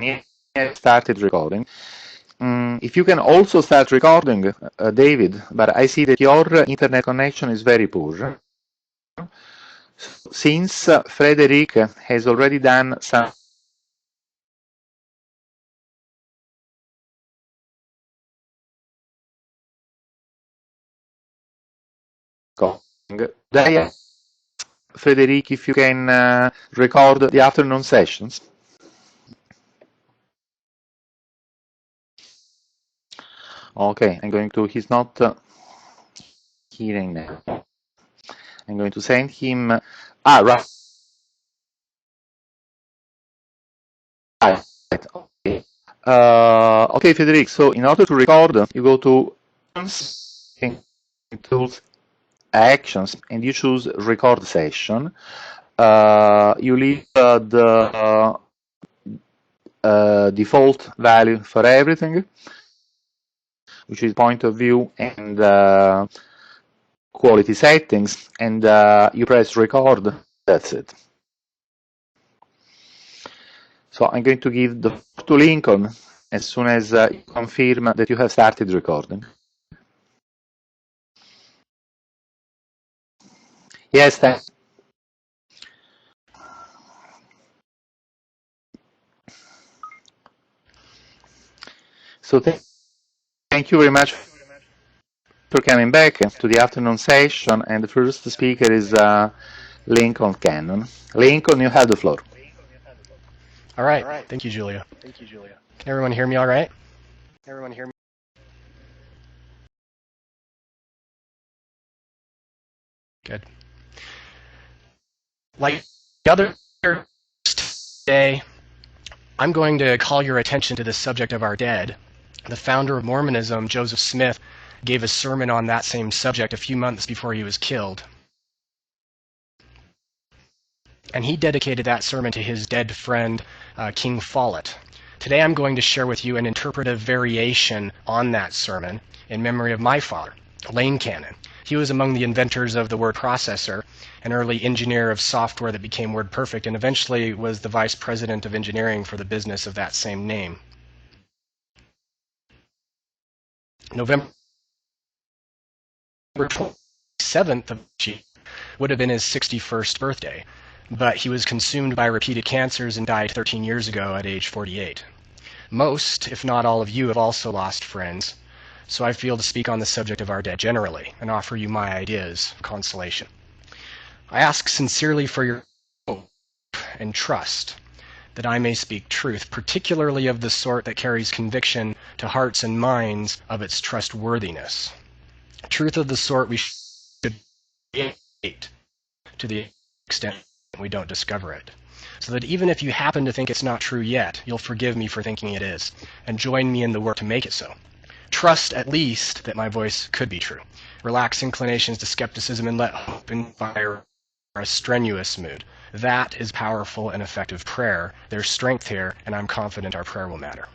he has started recording. If you can also start recording, David, but I see that your internet connection is very poor. Since Frederic has already done some Frederic, if you can record the afternoon sessions. Okay, I'm going to, he's not hearing now. I'm going to send him, right. Okay. Okay, Frederic, so in order to record, you go to Tools, Actions, and you choose Record Session. You leave the default value for everything, which is point of view and quality settings, and you press record. That's it. So I'm going to give the floor to Lincoln as soon as you confirm that you have started recording. Yes, thanks. So thank you very much for coming back to the afternoon session, and the first speaker is Lincoln Cannon. Lincoln, you have the floor. All right. Thank you, Julia. Can everyone hear me all right? Good. Like the other day, I'm going to call your attention to the subject of our dead. The founder of Mormonism, Joseph Smith, gave a sermon on that same subject a few months before he was killed. And he dedicated that sermon to his dead friend, King Follett. Today I'm going to share with you an interpretive variation on that sermon in memory of my father, Lane Cannon. He was among the inventors of the word processor, an early engineer of software that became WordPerfect, and eventually was the vice president of engineering for the business of that same name. November 27th of each year would have been his 61st birthday, but he was consumed by repeated cancers and died 13 years ago at age 48. Most, if not all of you, have also lost friends, so I feel to speak on the subject of our dead generally and offer you my ideas of consolation. I ask sincerely for your hope and trust that I may speak truth, particularly of the sort that carries conviction to hearts and minds of its trustworthiness. Truth of the sort we should hate to the extent we don't discover it, so that even if you happen to think it's not true yet, you'll forgive me for thinking it is, and join me in the work to make it so. Trust, at least, that my voice could be true. Relax inclinations to skepticism and let hope inspire a strenuous mood. That is powerful and effective prayer. There's strength here, and I'm confident our prayer will matter.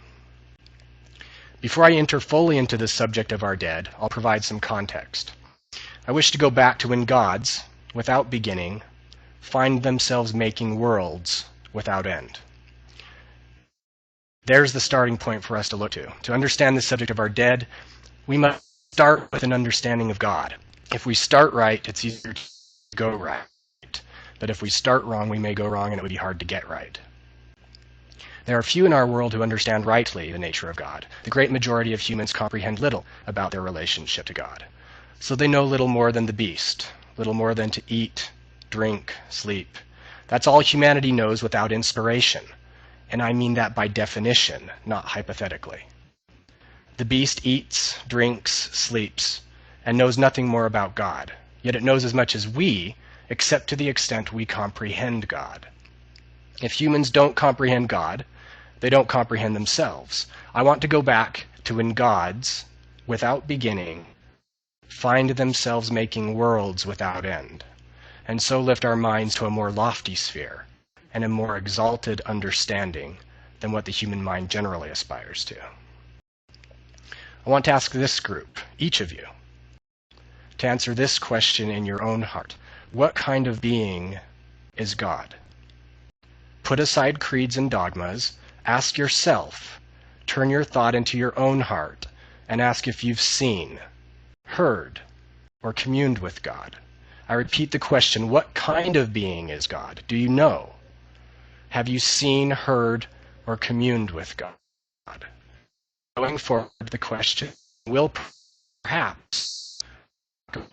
Before I enter fully into the subject of our dead, I'll provide some context. I wish to go back to when gods, without beginning, find themselves making worlds without end. There's the starting point for us to look to. To understand the subject of our dead, we must start with an understanding of God. If we start right, it's easier to go right. But if we start wrong, we may go wrong, and it would be hard to get right. There are few in our world who understand rightly the nature of God. The great majority of humans comprehend little about their relationship to God. So they know little more than the beast, little more than to eat, drink, sleep. That's all humanity knows without inspiration. And I mean that by definition, not hypothetically. The beast eats, drinks, sleeps, and knows nothing more about God. Yet it knows as much as we, except to the extent we comprehend God. If humans don't comprehend God, they don't comprehend themselves. I want to go back to when gods, without beginning, find themselves making worlds without end, and so lift our minds to a more lofty sphere and a more exalted understanding than what the human mind generally aspires to. I want to ask this group, each of you, to answer this question in your own heart. What kind of being is God? Put aside creeds and dogmas Ask yourself, turn your thought into your own heart, and ask if you've seen, heard, or communed with God. I repeat the question, what kind of being is God? Do you know? Have you seen, heard, or communed with God? Going forward, the question will perhaps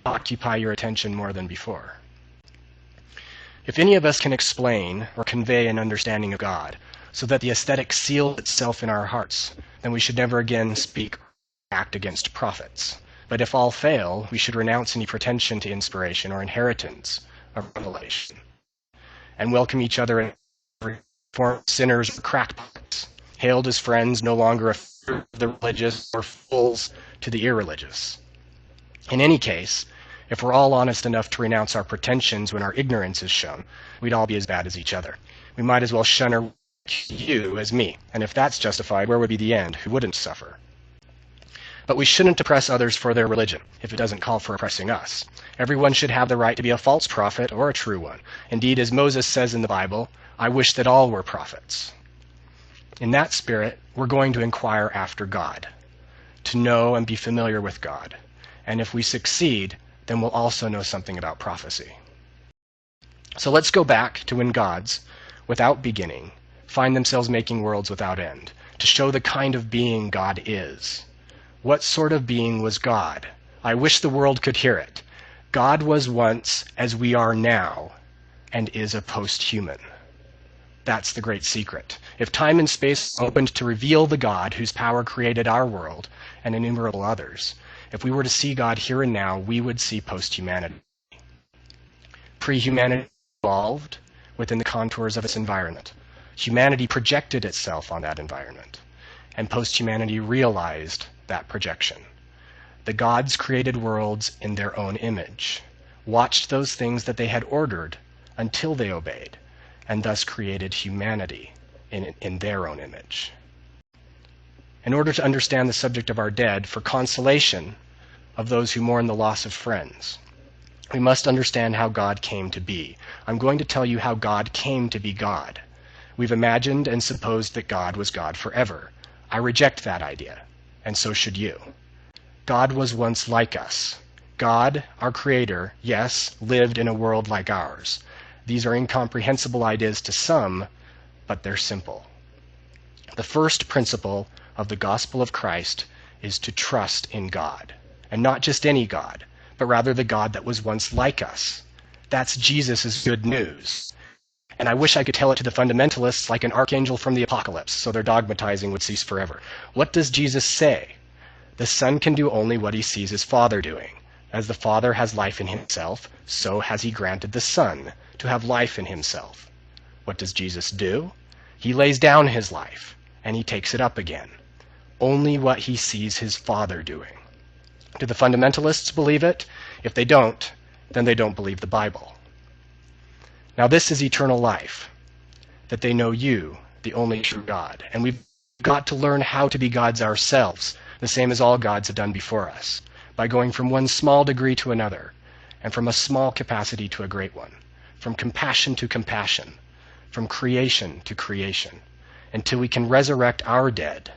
occupy your attention more than before. If any of us can explain or convey an understanding of God so that the aesthetic seals itself in our hearts, then we should never again speak or act against prophets. But if all fail, we should renounce any pretension to inspiration or inheritance of revelation, and welcome each other in every form of sinners or crackpots, hailed as friends, no longer a fear of the religious or fools to the irreligious. In any case, if we're all honest enough to renounce our pretensions when our ignorance is shown, we'd all be as bad as each other. We might as well shun you as me, and if that's justified, where would be the end? Who wouldn't suffer? But we shouldn't oppress others for their religion, if it doesn't call for oppressing us. Everyone should have the right to be a false prophet or a true one. Indeed, as Moses says in the Bible, I wish that all were prophets. In that spirit, we're going to inquire after God, to know and be familiar with God. And if we succeed, then we'll also know something about prophecy. So let's go back to when gods, without beginning, find themselves making worlds without end, to show the kind of being God is. What sort of being was God? I wish the world could hear it. God was once as we are now, and is a post-human. That's the great secret. If time and space opened to reveal the God whose power created our world and innumerable others, if we were to see God here and now, we would see post-humanity. Pre-humanity evolved within the contours of its environment. Humanity projected itself on that environment, and post-humanity realized that projection. The gods created worlds in their own image, watched those things that they had ordered until they obeyed, and thus created humanity in their own image. In order to understand the subject of our dead, for consolation of those who mourn the loss of friends, we must understand how God came to be. I'm going to tell you how God came to be God. We've imagined and supposed that God was God forever. I reject that idea, and so should you. God was once like us. God, our Creator, yes, lived in a world like ours. These are incomprehensible ideas to some, but they're simple. The first principle of the gospel of Christ is to trust in God, and not just any God, but rather the God that was once like us. That's Jesus' good news. And I wish I could tell it to the fundamentalists like an archangel from the apocalypse, so their dogmatizing would cease forever. What does Jesus say? The Son can do only what he sees his Father doing. As the Father has life in himself, so has he granted the Son to have life in himself. What does Jesus do? He lays down his life, and he takes it up again. Only what he sees his Father doing. Do the fundamentalists believe it? If they don't, then they don't believe the Bible. Now this is eternal life, that they know you, the only true God. And we've got to learn how to be gods ourselves, the same as all gods have done before us, by going from one small degree to another, and from a small capacity to a great one, from compassion to compassion, from creation to creation, until we can resurrect our dead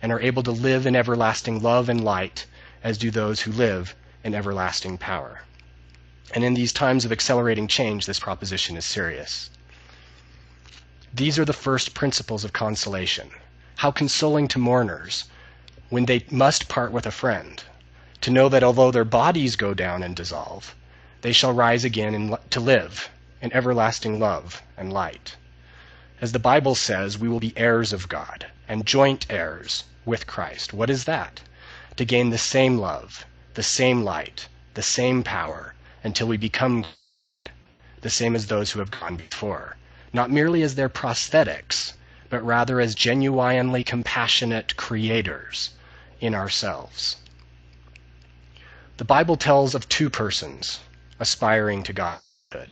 and are able to live in everlasting love and light as do those who live in everlasting power. And in these times of accelerating change, this proposition is serious. These are the first principles of consolation. How consoling to mourners when they must part with a friend, to know that although their bodies go down and dissolve, they shall rise again to live in everlasting love and light. As the Bible says, we will be heirs of God and joint heirs with Christ. What is that? To gain the same love, the same light, the same power, until we become the same as those who have gone before, not merely as their prosthetics, but rather as genuinely compassionate creators in ourselves. The Bible tells of two persons aspiring to godhood.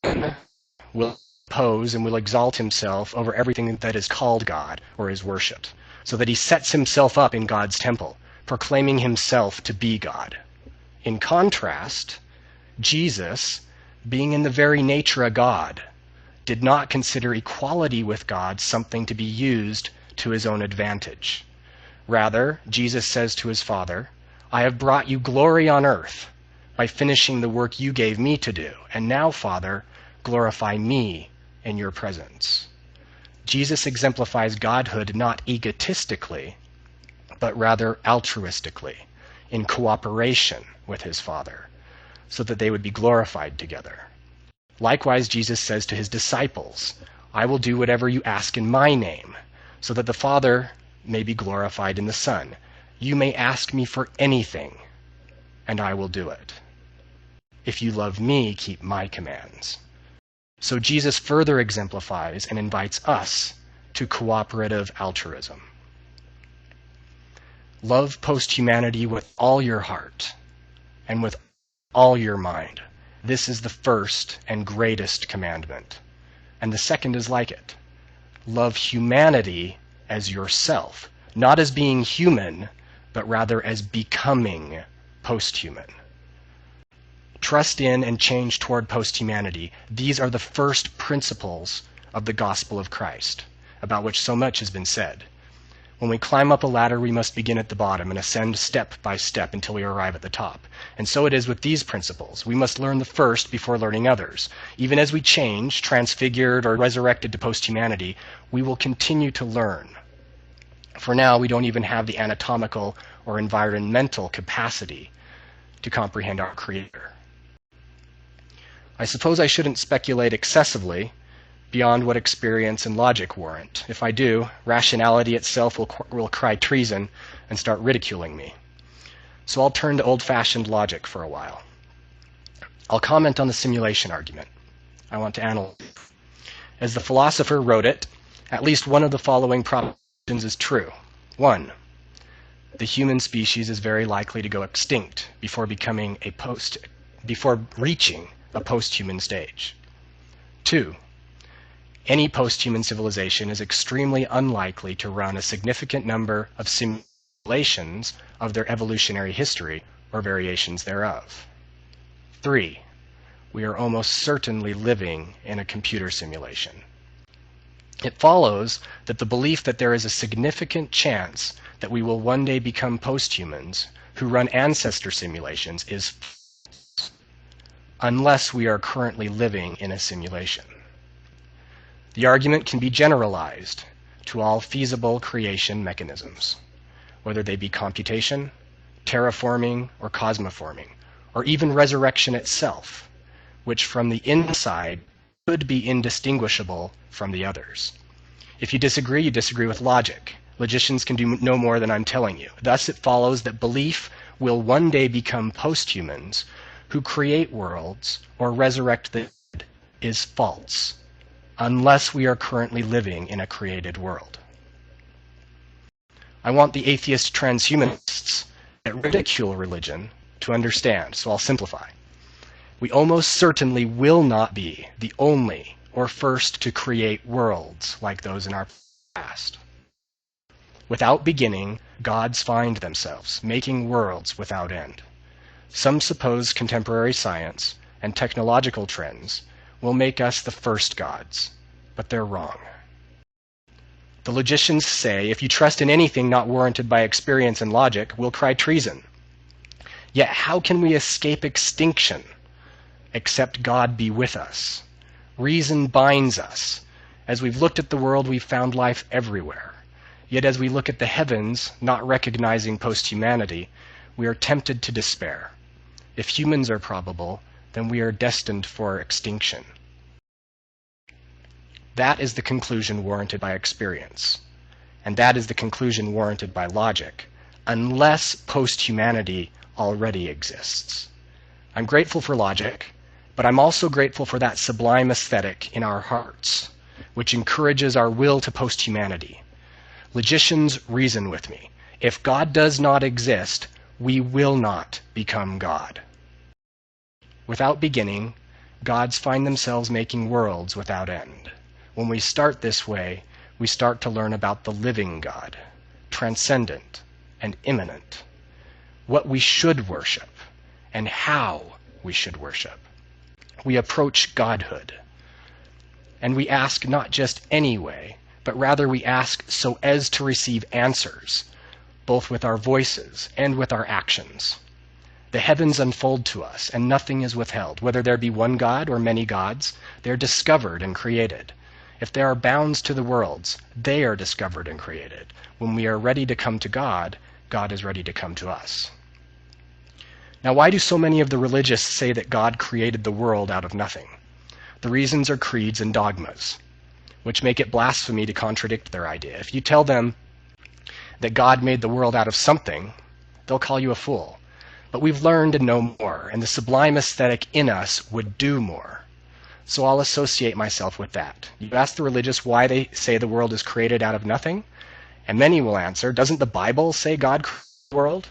One will pose and will exalt himself over everything that is called God or is worshipped, so that he sets himself up in God's temple, proclaiming himself to be God. In contrast, Jesus, being in the very nature a God, did not consider equality with God something to be used to his own advantage. Rather, Jesus says to his Father, I have brought you glory on earth by finishing the work you gave me to do. And now, Father, glorify me in your presence. Jesus exemplifies godhood not egotistically, but rather altruistically, in cooperation with his Father, so that they would be glorified together. Likewise, Jesus says to his disciples, I will do whatever you ask in my name, so that the Father may be glorified in the Son. You may ask me for anything, and I will do it. If you love me, keep my commands. So Jesus further exemplifies and invites us to cooperative altruism. Love post-humanity with all your heart and with all your mind. This is the first and greatest commandment. And the second is like it. Love humanity as yourself, not as being human, but rather as becoming post-human. Trust in and change toward post-humanity. These are the first principles of the gospel of Christ, about which so much has been said. When we climb up a ladder, we must begin at the bottom and ascend step by step until we arrive at the top. And so it is with these principles. We must learn the first before learning others. Even as we change, transfigured or resurrected to post-humanity, we will continue to learn. For now, we don't even have the anatomical or environmental capacity to comprehend our Creator. I suppose I shouldn't speculate excessively beyond what experience and logic warrant. If I do, rationality itself will cry treason and start ridiculing me. So I'll turn to old-fashioned logic for a while. I'll comment on the simulation argument. I want to analyze. As the philosopher wrote it, at least one of the following propositions is true. 1. The human species is very likely to go extinct before reaching a post-human stage. 2. Any post-human civilization is extremely unlikely to run a significant number of simulations of their evolutionary history or variations thereof. 3. We are almost certainly living in a computer simulation. It follows that the belief that there is a significant chance that we will one day become post-humans who run ancestor simulations is false, unless we are currently living in a simulation. The argument can be generalized to all feasible creation mechanisms, whether they be computation, terraforming, or cosmoforming, or even resurrection itself, which from the inside could be indistinguishable from the others. If you disagree with logic. Logicians can do no more than I'm telling you. Thus it follows that belief will one day become post-humans who create worlds or resurrect the dead is false, unless we are currently living in a created world. I want the atheist transhumanists that ridicule religion to understand, so I'll simplify. We almost certainly will not be the only or first to create worlds like those in our past. Without beginning, gods find themselves making worlds without end. Some suppose contemporary science and technological trends will make us the first gods, but they're wrong. The logicians say, if you trust in anything not warranted by experience and logic, we'll cry treason. Yet how can we escape extinction except God be with us? Reason binds us. As we've looked at the world, we've found life everywhere. Yet as we look at the heavens, not recognizing post-humanity, we are tempted to despair. If humans are probable, then we are destined for extinction. That is the conclusion warranted by experience. And that is the conclusion warranted by logic, unless post-humanity already exists. I'm grateful for logic, but I'm also grateful for that sublime aesthetic in our hearts, which encourages our will to post-humanity. Logicians, reason with me. If God does not exist, we will not become God. Without beginning, gods find themselves making worlds without end. When we start this way, we start to learn about the living God, transcendent and immanent, what we should worship, and how we should worship. We approach godhood. And we ask not just anyway, but rather we ask so as to receive answers, both with our voices and with our actions. The heavens unfold to us, and nothing is withheld. Whether there be one God or many gods, they are discovered and created. If there are bounds to the worlds, they are discovered and created. When we are ready to come to God, God is ready to come to us. Now, why do so many of the religious say that God created the world out of nothing? The reasons are creeds and dogmas, which make it blasphemy to contradict their idea. If you tell them that God made the world out of something, they'll call you a fool. But we've learned to know more, and the sublime aesthetic in us would do more. So I'll associate myself with that. You ask the religious why they say the world is created out of nothing, and many will answer, doesn't the Bible say God created the world?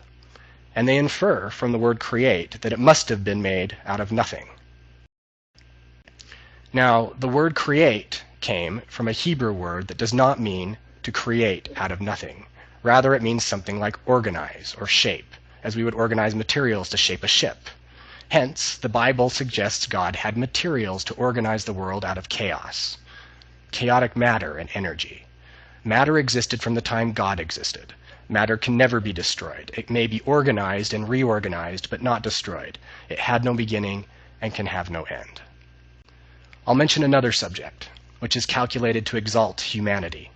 And they infer from the word create that it must have been made out of nothing. Now, the word create came from a Hebrew word that does not mean to create out of nothing. Rather, it means something like organize or shape, as we would organize materials to shape a ship. Hence, the Bible suggests God had materials to organize the world out of chaos, chaotic matter and energy. Matter existed from the time God existed. Matter can never be destroyed. It may be organized and reorganized, but not destroyed. It had no beginning and can have no end. I'll mention another subject, which is calculated to exalt humanity.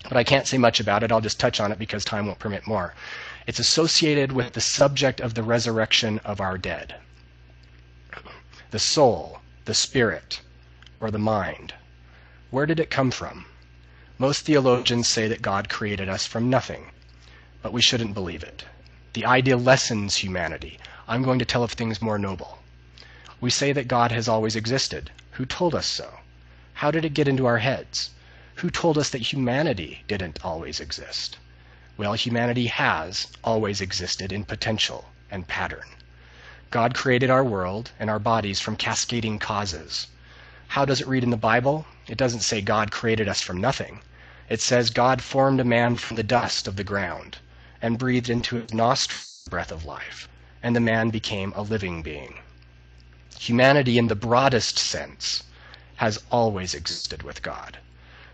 But I can't say much about it. I'll just touch on it because time won't permit more. It's associated with the subject of the resurrection of our dead. The soul, the spirit, or the mind. Where did it come from? Most theologians say that God created us from nothing, but we shouldn't believe it. The idea lessens humanity. I'm going to tell of things more noble. We say that God has always existed. Who told us so? How did it get into our heads? Who told us that humanity didn't always exist? Well, humanity has always existed in potential and pattern. God created our world and our bodies from cascading causes. How does it read in the Bible? It doesn't say God created us from nothing. It says God formed a man from the dust of the ground and breathed into his nostrils the breath of life, and the man became a living being. Humanity, in the broadest sense, has always existed with God.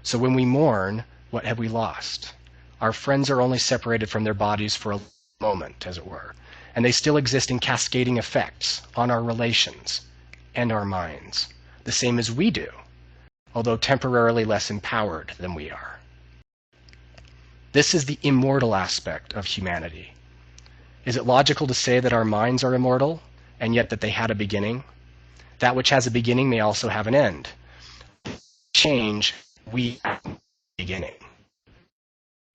So when we mourn, what have we lost? Our friends are only separated from their bodies for a moment, as it were, and they still exist in cascading effects on our relations and our minds, the same as we do, although temporarily less empowered than we are. This is the immortal aspect of humanity. Is it logical to say that our minds are immortal, and yet that they had a beginning? That which has a beginning may also have an end. Change, we have a beginning.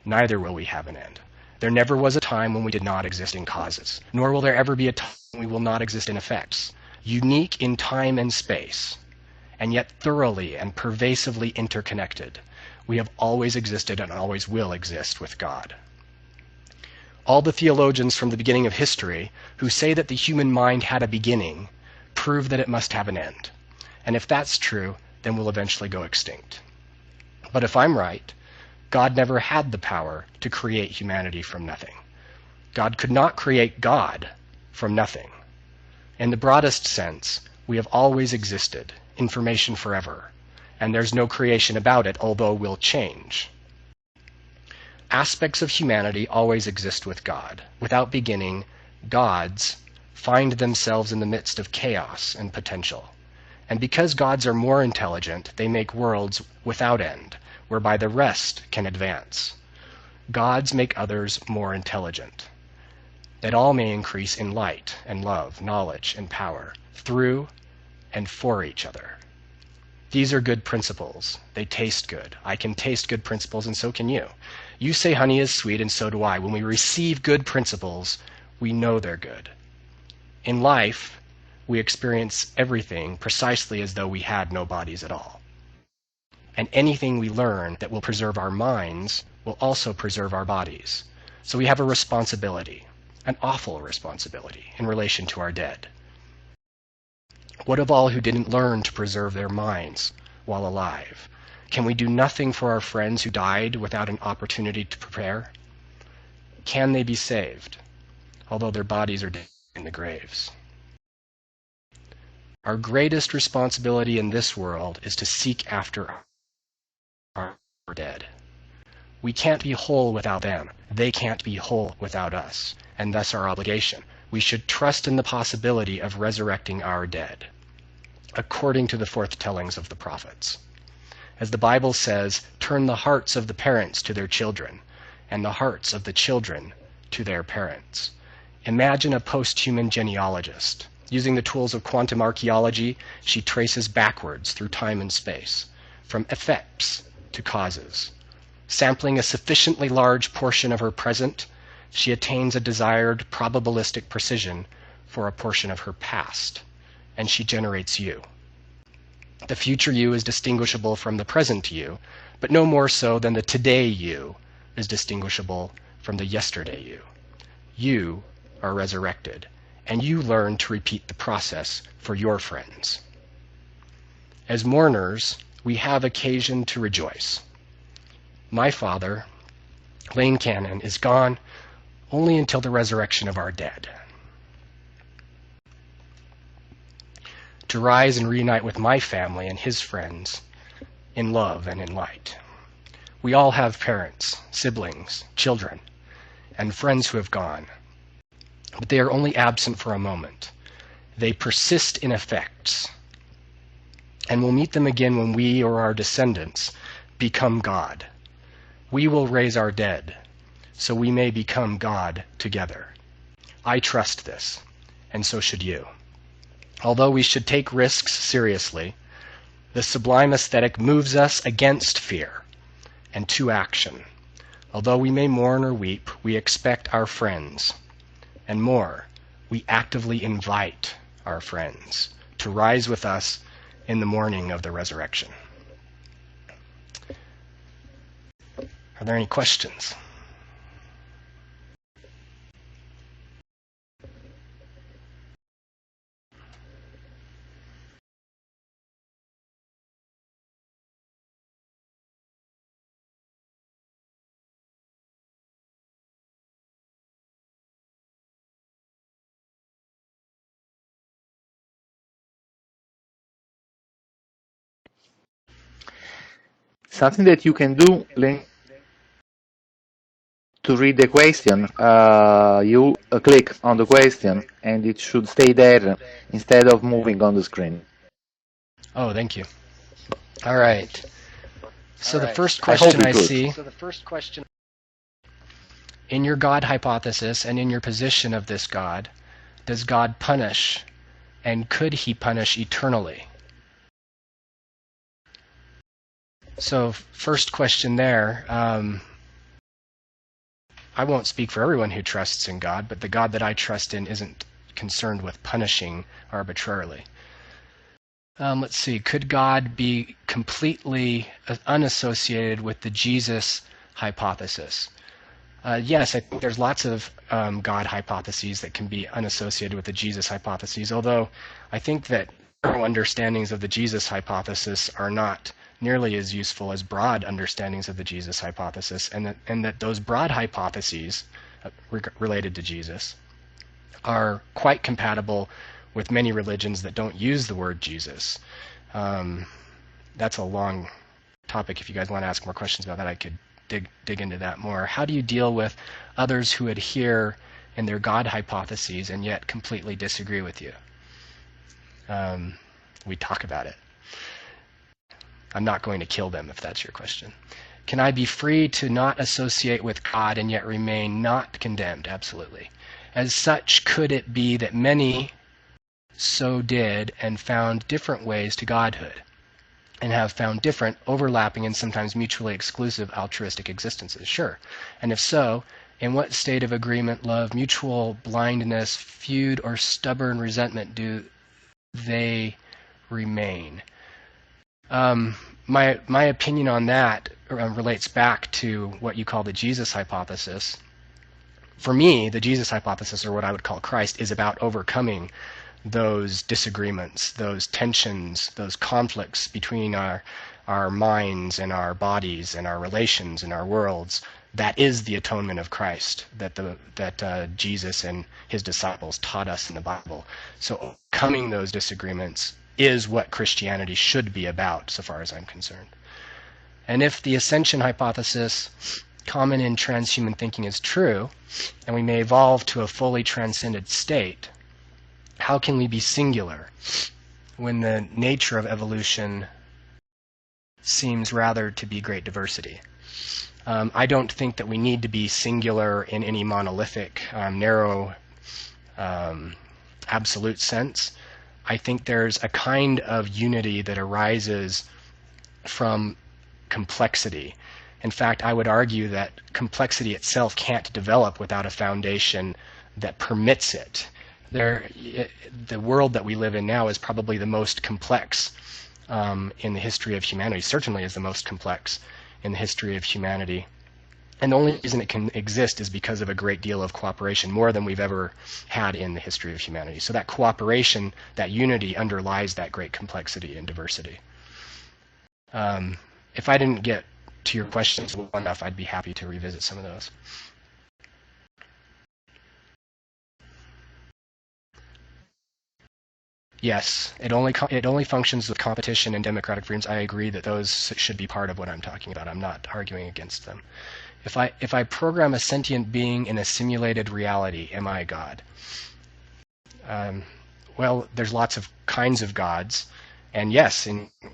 Neither will we have an end. There never was a time when we did not exist in causes, nor will there ever be a time when we will not exist in effects. Unique in time and space, and yet thoroughly and pervasively interconnected, we have always existed and always will exist with God. All the theologians from the beginning of history who say that the human mind had a beginning prove that it must have an end. And if that's true, then we'll eventually go extinct. But if I'm right, God never had the power to create humanity from nothing. God could not create God from nothing. In the broadest sense, we have always existed, information forever, and there's no creation about it, although we'll change. Aspects of humanity always exist with God. Without beginning, gods find themselves in the midst of chaos and potential. And because gods are more intelligent, they make worlds without end, whereby the rest can advance. Gods make others more intelligent, that all may increase in light and love, knowledge and power, through and for each other. These are good principles. They taste good. I can taste good principles, and so can you. You say honey is sweet, and so do I. When we receive good principles, we know they're good. In life, we experience everything precisely as though we had no bodies at all. And anything we learn that will preserve our minds will also preserve our bodies. So we have a responsibility, an awful responsibility, in relation to our dead. What of all who didn't learn to preserve their minds while alive? Can we do nothing for our friends who died without an opportunity to prepare? Can they be saved, although their bodies are dead in the graves? Our greatest responsibility in this world is to seek after our dead. We can't be whole without them. They can't be whole without us, and thus our obligation. We should trust in the possibility of resurrecting our dead, according to the foretellings of the prophets. As the Bible says, turn the hearts of the parents to their children, and the hearts of the children to their parents. Imagine a post-human genealogist. Using the tools of quantum archaeology, she traces backwards through time and space, from effects to causes. Sampling a sufficiently large portion of her present, she attains a desired probabilistic precision for a portion of her past, and she generates you. The future you is distinguishable from the present you, but no more so than the today you is distinguishable from the yesterday you. You are resurrected, and you learn to repeat the process for your friends. As mourners, we have occasion to rejoice. My father, Lane Cannon, is gone only until the resurrection of our dead, to rise and reunite with my family and his friends in love and in light. We all have parents, siblings, children, and friends who have gone, but they are only absent for a moment. They persist in effects, and we'll meet them again when we or our descendants become God. We will raise our dead, so we may become God together. I trust this, and so should you. Although we should take risks seriously, the sublime aesthetic moves us against fear and to action. Although we may mourn or weep, we expect our friends. And more, we actively invite our friends to rise with us in the morning of the resurrection. Are there any questions? Something that you can do to read the question, you click on the question and it should stay there instead of moving on the screen. Oh, thank you. All right. So the first question I see, in your God hypothesis and in your position of this God, does God punish, and could he punish eternally? So first question there, I won't speak for everyone who trusts in God, but the God that I trust in isn't concerned with punishing arbitrarily. Let's see, could God be completely unassociated with the Jesus hypothesis? Yes, I think there's lots of God hypotheses that can be unassociated with the Jesus hypotheses, although I think that narrow understandings of the Jesus hypothesis are not nearly as useful as broad understandings of the Jesus hypothesis, and that those broad hypotheses related to Jesus are quite compatible with many religions that don't use the word Jesus. That's a long topic. If you guys want to ask more questions about that, I could dig into that more. How do you deal with others who adhere in their God hypotheses and yet completely disagree with you? We talk about it. I'm not going to kill them if that's your question. Can I be free to not associate with God and yet remain not condemned? Absolutely. As such, could it be that many so did and found different ways to godhood, and have found different, overlapping, and sometimes mutually exclusive altruistic existences? Sure. And if so, in what state of agreement, love, mutual blindness, feud, or stubborn resentment do they remain? My opinion on that relates back to what you call the Jesus hypothesis. For me, the Jesus hypothesis, or what I would call Christ, is about overcoming those disagreements, those tensions, those conflicts between our minds and our bodies and our relations and our worlds that is the atonement of Christ that Jesus and his disciples taught us in the Bible. So overcoming those disagreements is what Christianity should be about, so far as I'm concerned. And if the ascension hypothesis common in transhuman thinking is true, and we may evolve to a fully transcended state, how can we be singular when the nature of evolution seems rather to be great diversity? I don't think that we need to be singular in any monolithic, narrow, absolute sense. I think there's a kind of unity that arises from complexity. In fact, I would argue that complexity itself can't develop without a foundation that permits it. The world that we live in now is probably the most complex in the history of humanity, certainly is the most complex in the history of humanity. And the only reason it can exist is because of a great deal of cooperation, more than we've ever had in the history of humanity. So that cooperation, that unity underlies that great complexity and diversity. If I didn't get to your questions well enough, I'd be happy to revisit some of those. Yes, it only functions with competition and democratic freedoms. I agree that those should be part of what I'm talking about. I'm not arguing against them. If I program a sentient being in a simulated reality, am I God? Well, there's lots of kinds of gods, and yes,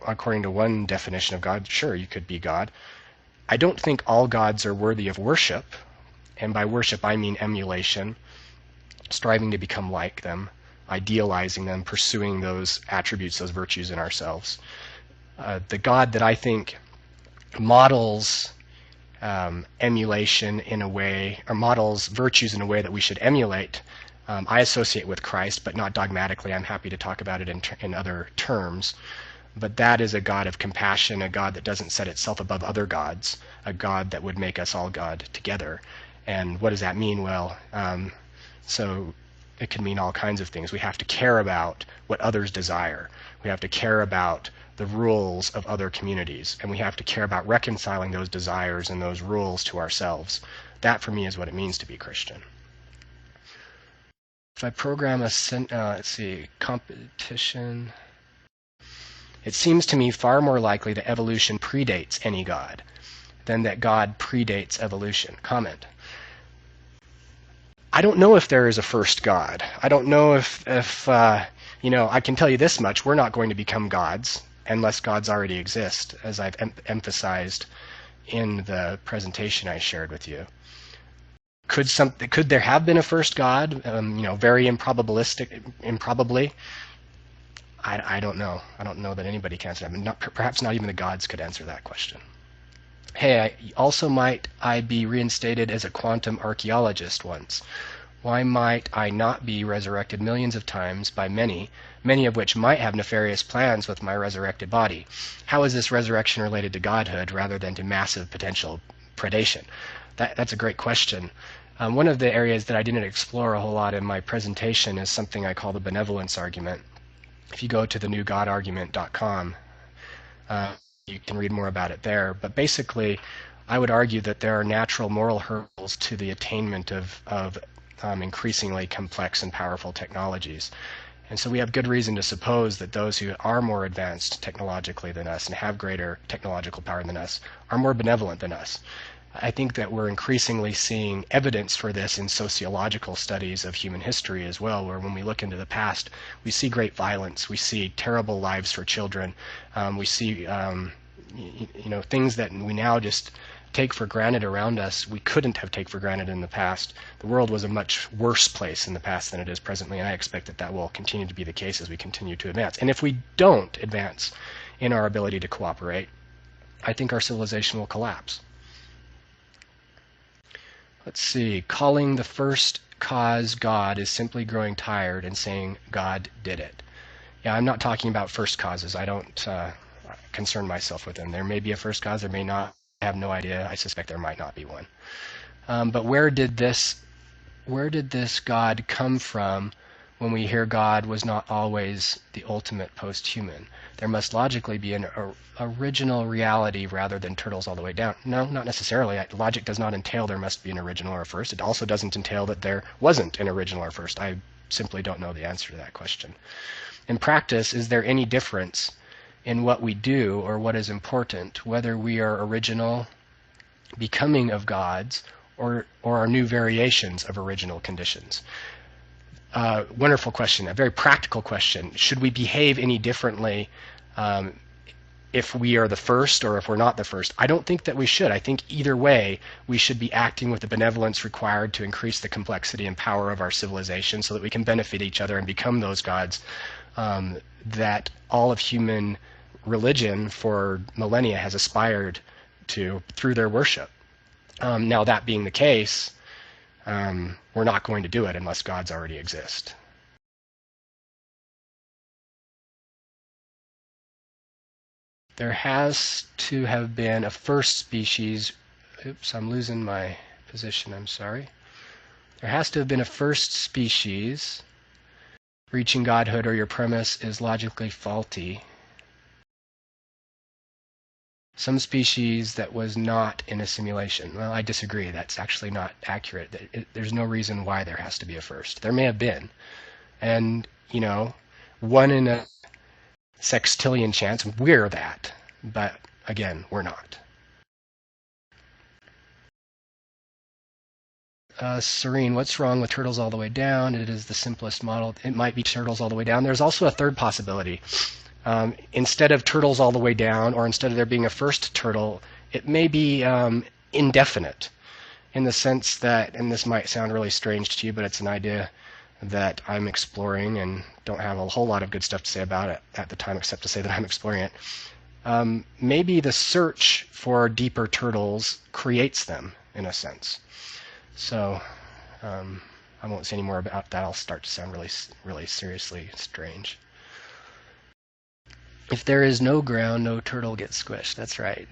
according to one definition of God, sure, you could be God. I don't think all gods are worthy of worship, and by worship I mean emulation, striving to become like them, idealizing them, pursuing those attributes, those virtues in ourselves. The God that I think models emulation in a way, or models virtues in a way that we should emulate, I associate with Christ, but not dogmatically. I'm happy to talk about it in other terms. But that is a God of compassion, a God that doesn't set itself above other gods, a God that would make us all God together. And what does that mean? Well, so it can mean all kinds of things. We have to care about what others desire. We have to care about the rules of other communities, and we have to care about reconciling those desires and those rules to ourselves. That, for me, is what it means to be Christian. If I program competition, it seems to me far more likely that evolution predates any God than that God predates evolution. Comment. I don't know if there is a first God. I don't know if I can tell you this much: we're not going to become gods unless gods already exist, as I've emphasized in the presentation I shared with you. Could there have been a first God? Very improbably. I don't know. I don't know that anybody can answer that. Perhaps not even the gods could answer that question. Hey, might I be reinstated as a quantum archaeologist once? Why might I not be resurrected millions of times by many of which might have nefarious plans with my resurrected body? How is this resurrection related to godhood rather than to massive potential predation? That's a great question. One of the areas that I didn't explore a whole lot in my presentation is something I call the benevolence argument. If you go to thenewgodargument.com, you can read more about it there. But basically, I would argue that there are natural moral hurdles to the attainment of increasingly complex and powerful technologies. And so we have good reason to suppose that those who are more advanced technologically than us and have greater technological power than us are more benevolent than us. I think that we're increasingly seeing evidence for this in sociological studies of human history as well, where when we look into the past, we see great violence, we see terrible lives for children, we see things that we now just take for granted around us, we couldn't have taken for granted in the past. The world was a much worse place in the past than it is presently, and I expect that will continue to be the case as we continue to advance. And if we don't advance in our ability to cooperate, I think our civilization will collapse. Let's see. Calling the first cause God is simply growing tired and saying God did it. Yeah, I'm not talking about first causes. I don't concern myself with them. There may be a first cause, there may not. I have no idea. I suspect there might not be one. But where did this God come from when we hear God was not always the ultimate post-human. There must logically be an original reality rather than turtles all the way down. No, not necessarily. Logic does not entail there must be an original or a first. It also doesn't entail that there wasn't an original or first. I simply don't know the answer to that question. In practice, is there any difference in what we do or what is important, whether we are original, becoming of gods, or are new variations of original conditions? Wonderful question, a very practical question. Should we behave any differently if we are the first or if we're not the first? I don't think that we should. I think either way, we should be acting with the benevolence required to increase the complexity and power of our civilization so that we can benefit each other and become those gods that all of human religion for millennia has aspired to through their worship. Now, that being the case, we're not going to do it unless gods already exist. There has to have been a first species. Oops, I'm losing my position, I'm sorry. There has to have been a first species reaching godhood, or your premise is logically faulty. Some species that was not in a simulation. Well, I disagree. That's actually not accurate. There's no reason why there has to be a first. There may have been. And, you know, 1 in a sextillion chance, we're that. But, again, we're not. Serene, what's wrong with turtles all the way down? It is the simplest model. It might be turtles all the way down. There's also a third possibility. Instead of turtles all the way down, or instead of there being a first turtle, it may be indefinite in the sense that, and this might sound really strange to you, but it's an idea that I'm exploring and don't have a whole lot of good stuff to say about it at the time except to say that I'm exploring it. Maybe the search for deeper turtles creates them, in a sense. So I won't say any more about that. I'll start to sound really seriously strange. If there is no ground, no turtle gets squished. That's right.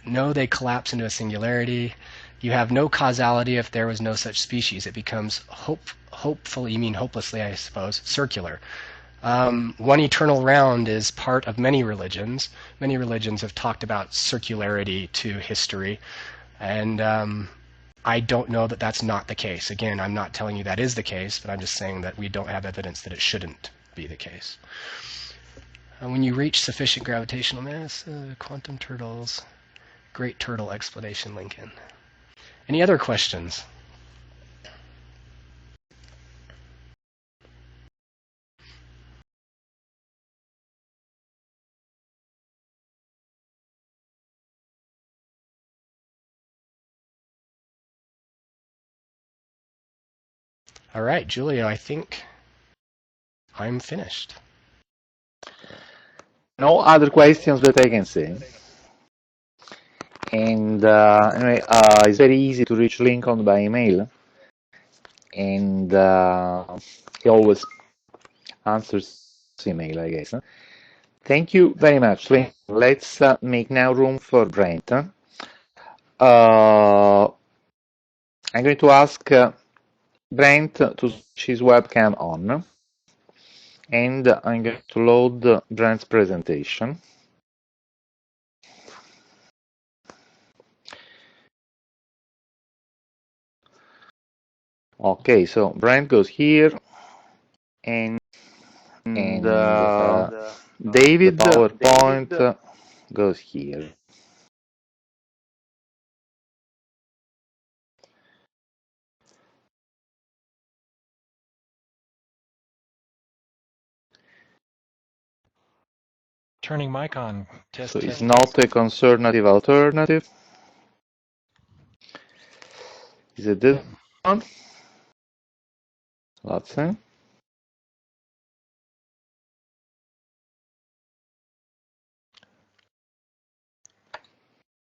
No, they collapse into a singularity. You have no causality if there was no such species. It becomes hopefully, you mean hopelessly, I suppose, circular. One eternal round is part of many religions. Many religions have talked about circularity to history, and I don't know that that's not the case. Again, I'm not telling you that is the case, but I'm just saying that we don't have evidence that it shouldn't be the case. When you reach sufficient gravitational mass, quantum turtles, great turtle explanation, Lincoln. Any other questions? All right, Julio, I think I'm finished. No other questions that I can see. And anyway, it's very easy to reach Lincoln by email. And he always answers email, I guess. Thank you very much. Let's make now room for Brent. I'm going to ask Brent to switch his webcam on. And I'm going to load Brent's presentation. Okay, so Brent goes here, and David, the PowerPoint goes here. Turning mic on. Test, so test, it's not a conservative alternative. Is it this one? Let's see.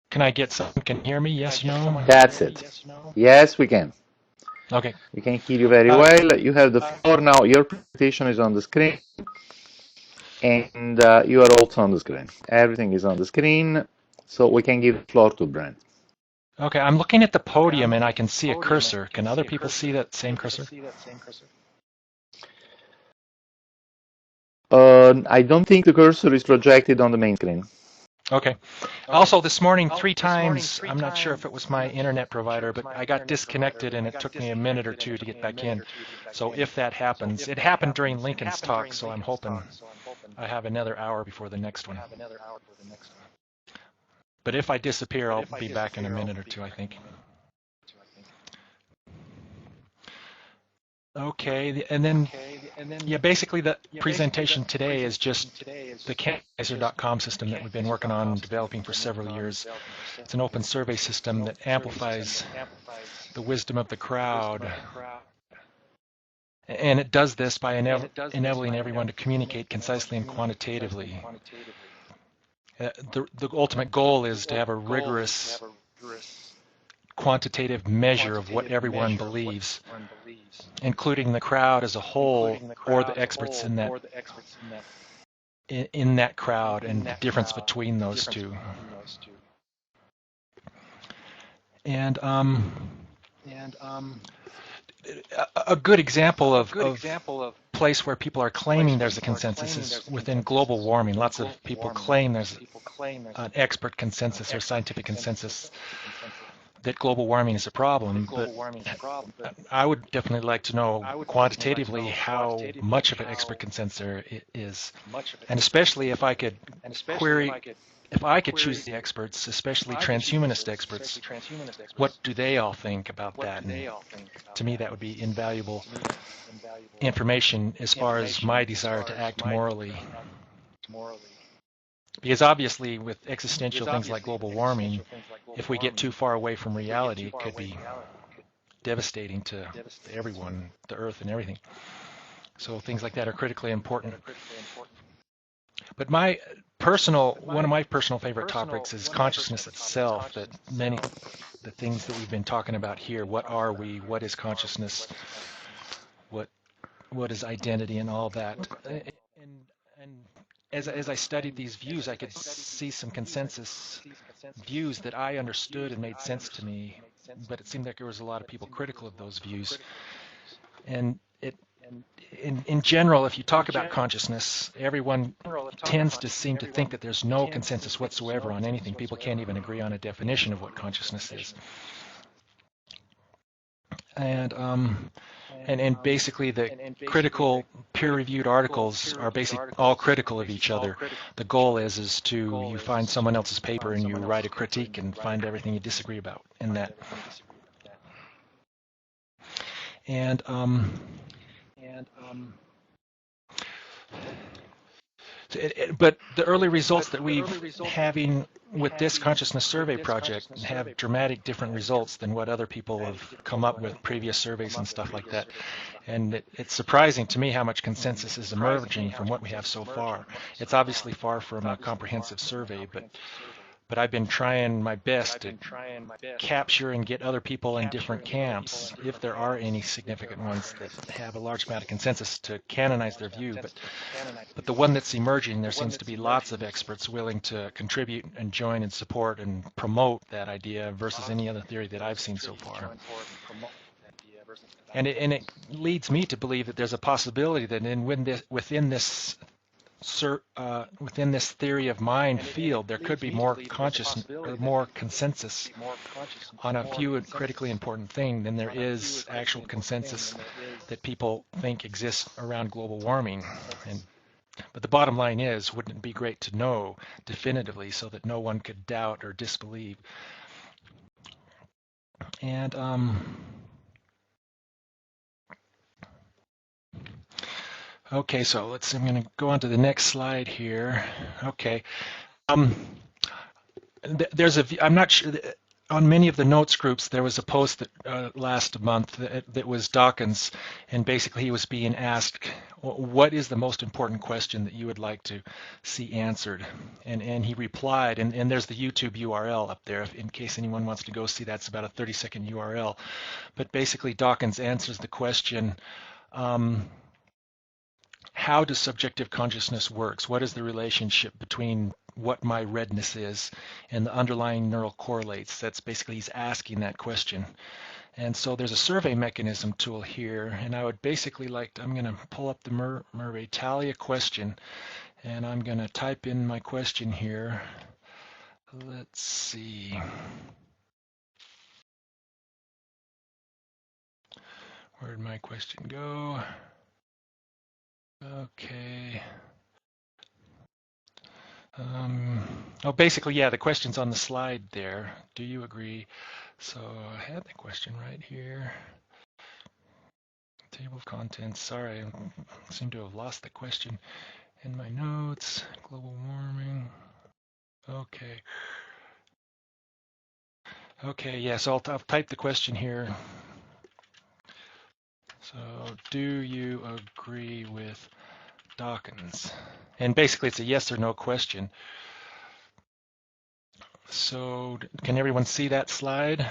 Can I get some? Can you hear me? Yes, no? That's it. Yes, we can. Okay. We can hear you very well. You have the floor now. Your presentation is on the screen. And you are also on the screen. Everything is on the screen. So we can give the floor to Brent. Okay, I'm looking at the podium and I can see a cursor. Can other people see that same cursor? I don't think the cursor is projected on the main screen. Okay. Also, this morning, 3 times, I'm not sure if it was my internet provider, but I got disconnected and it took me a minute or two to get back in. So if that happens, it happened during Lincoln's talk, so I'm hoping I have another hour before the next one. But if I disappear, I'll be back in a minute or two, I think. Okay, and then, yeah, basically the presentation today is just the Kaiser.com system that we've been working on and developing for several years. It's an open survey system that amplifies the wisdom of the crowd. And it does this by enabling everyone to communicate concisely and quantitatively. The ultimate goal is to have a rigorous quantitative measure of what everyone believes, including the crowd as a whole or the experts in that crowd and the difference between those two. And a good example of place where people are claiming there's a consensus is within global warming. Lots of people claim there's an expert consensus or scientific consensus that global warming is a problem, but I would definitely like to know quantitatively how much of an expert consensus it is, and especially if I could query, if I could choose the experts, especially transhumanist experts, what do they all think about that? And to me, that would be invaluable information as far as my desire to act morally. Because obviously with existential things like global warming, if we get too far away from reality, it could be devastating to everyone, the Earth and everything. So things like that are critically important. But one of my personal favorite topics is consciousness itself, that many the things that we've been talking about here, what are we, what is consciousness, what is identity and all that. And as I studied these views, I could see some consensus views that I understood and made sense to me, but it seemed like there was a lot of people critical of those views. And in general, if you talk about consciousness, everyone tends to seem to think that there's no consensus whatsoever on anything. People can't even agree on a definition of what consciousness is. And basically the critical peer-reviewed articles are basically all critical of each other. The goal is you find someone else's paper and you write a critique and find everything you disagree about in that. But the early results that we're having with this consciousness survey project have dramatic different results than what other people have come up with, previous surveys and stuff like that. And it's surprising to me how much consensus is emerging from what we have so far. It's obviously far from a comprehensive survey, but I've been trying my best to capture and get other people in different camps, if there are any significant ones that have a large amount of consensus, to canonize their view. But the one that's emerging, there seems to be lots of experts willing to contribute and join and support and promote that idea versus any other theory that I've seen so far. And it leads me to believe that there's a possibility that within this theory of mind field, there could be more consciousness or more consensus on a few critically important things than there is actual consensus that people think exists around global warming. But the bottom line is, wouldn't it be great to know definitively so that no one could doubt or disbelieve? And okay, so I'm going to go on to the next slide here. Okay. I'm not sure, on many of the notes groups, there was a post that last month that was Dawkins, and basically he was being asked, what is the most important question that you would like to see answered? And he replied, and there's the YouTube URL up there, in case anyone wants to go see that. It's about a 30-second URL. But basically Dawkins answers the question, how does subjective consciousness works? What is the relationship between what my redness is and the underlying neural correlates? That's basically, he's asking that question. And so there's a survey mechanism tool here, and I would basically I'm going to pull up the Mervetalia question, and I'm going to type in my question here. Let's see. Where did my question go? Okay. Oh, basically, yeah, the question's on the slide there. Do you agree? So I had the question right here. Table of contents. Sorry, I seem to have lost the question in my notes. Global warming. Okay. Okay, yeah, so I'll type the question here. So, do you agree with Dawkins? And basically, it's a yes or no question. So, can everyone see that slide?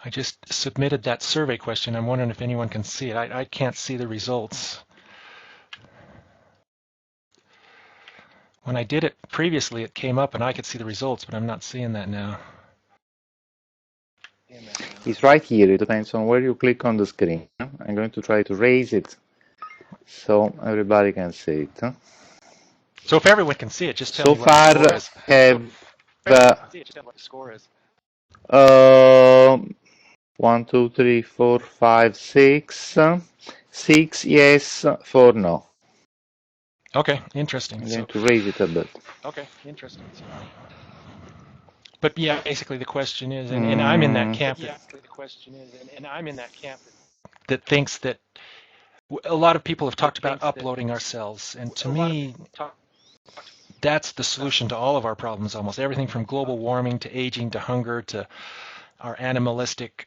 I just submitted that survey question. I'm wondering if anyone can see it. I can't see the results. When I did it previously, it came up and I could see the results, but I'm not seeing that now. It's right here. It depends on where you click on the screen. I'm going to try to raise it so everybody can see it. So if everyone can see it, just tell So me what the far, score is. have 1, 2, 3, 4, 5, 6. 6 yes, 4 no. Okay, interesting. I'm going to raise it a bit. But yeah, basically the question is, and I'm in that camp that thinks that a lot of people have talked about uploading ourselves, and to me, that's the solution to all of our problems almost. Everything from global warming to aging to hunger to our animalistic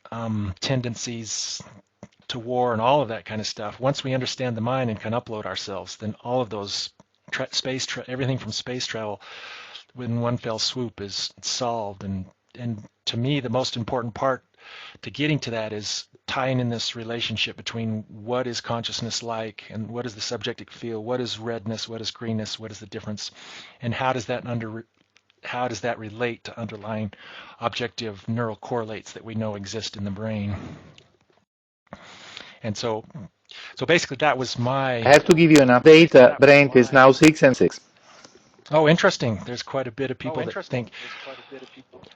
tendencies to war and all of that kind of stuff. Once we understand the mind and can upload ourselves, then all of those everything from space travel in one fell swoop is solved. And to me, the most important part to getting to that is tying in this relationship between what is consciousness like and what does the subjective feel, what is redness, what is greenness, what is the difference, and how does that relate to underlying objective neural correlates that we know exist in the brain. And so basically that was my... I have to give you an update. Brent is now 6 and 6. Oh, interesting. There's quite a bit of people that think.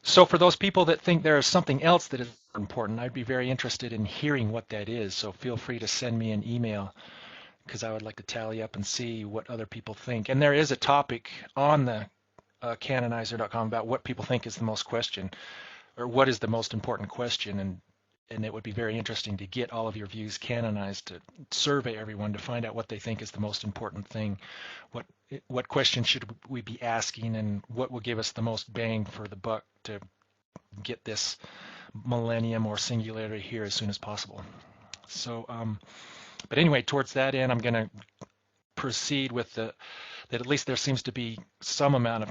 So for those people that think there is something else that is important, I'd be very interested in hearing what that is. So feel free to send me an email because I would like to tally up and see what other people think. And there is a topic on the canonizer.com about what people think is the most question, or what is the most important question, and it would be very interesting to get all of your views canonized, to survey everyone to find out what they think is the most important thing, what questions should we be asking, and what will give us the most bang for the buck to get this millennium or singularity here as soon as possible. So, but anyway, towards that end, I'm going to proceed with that at least there seems to be some amount of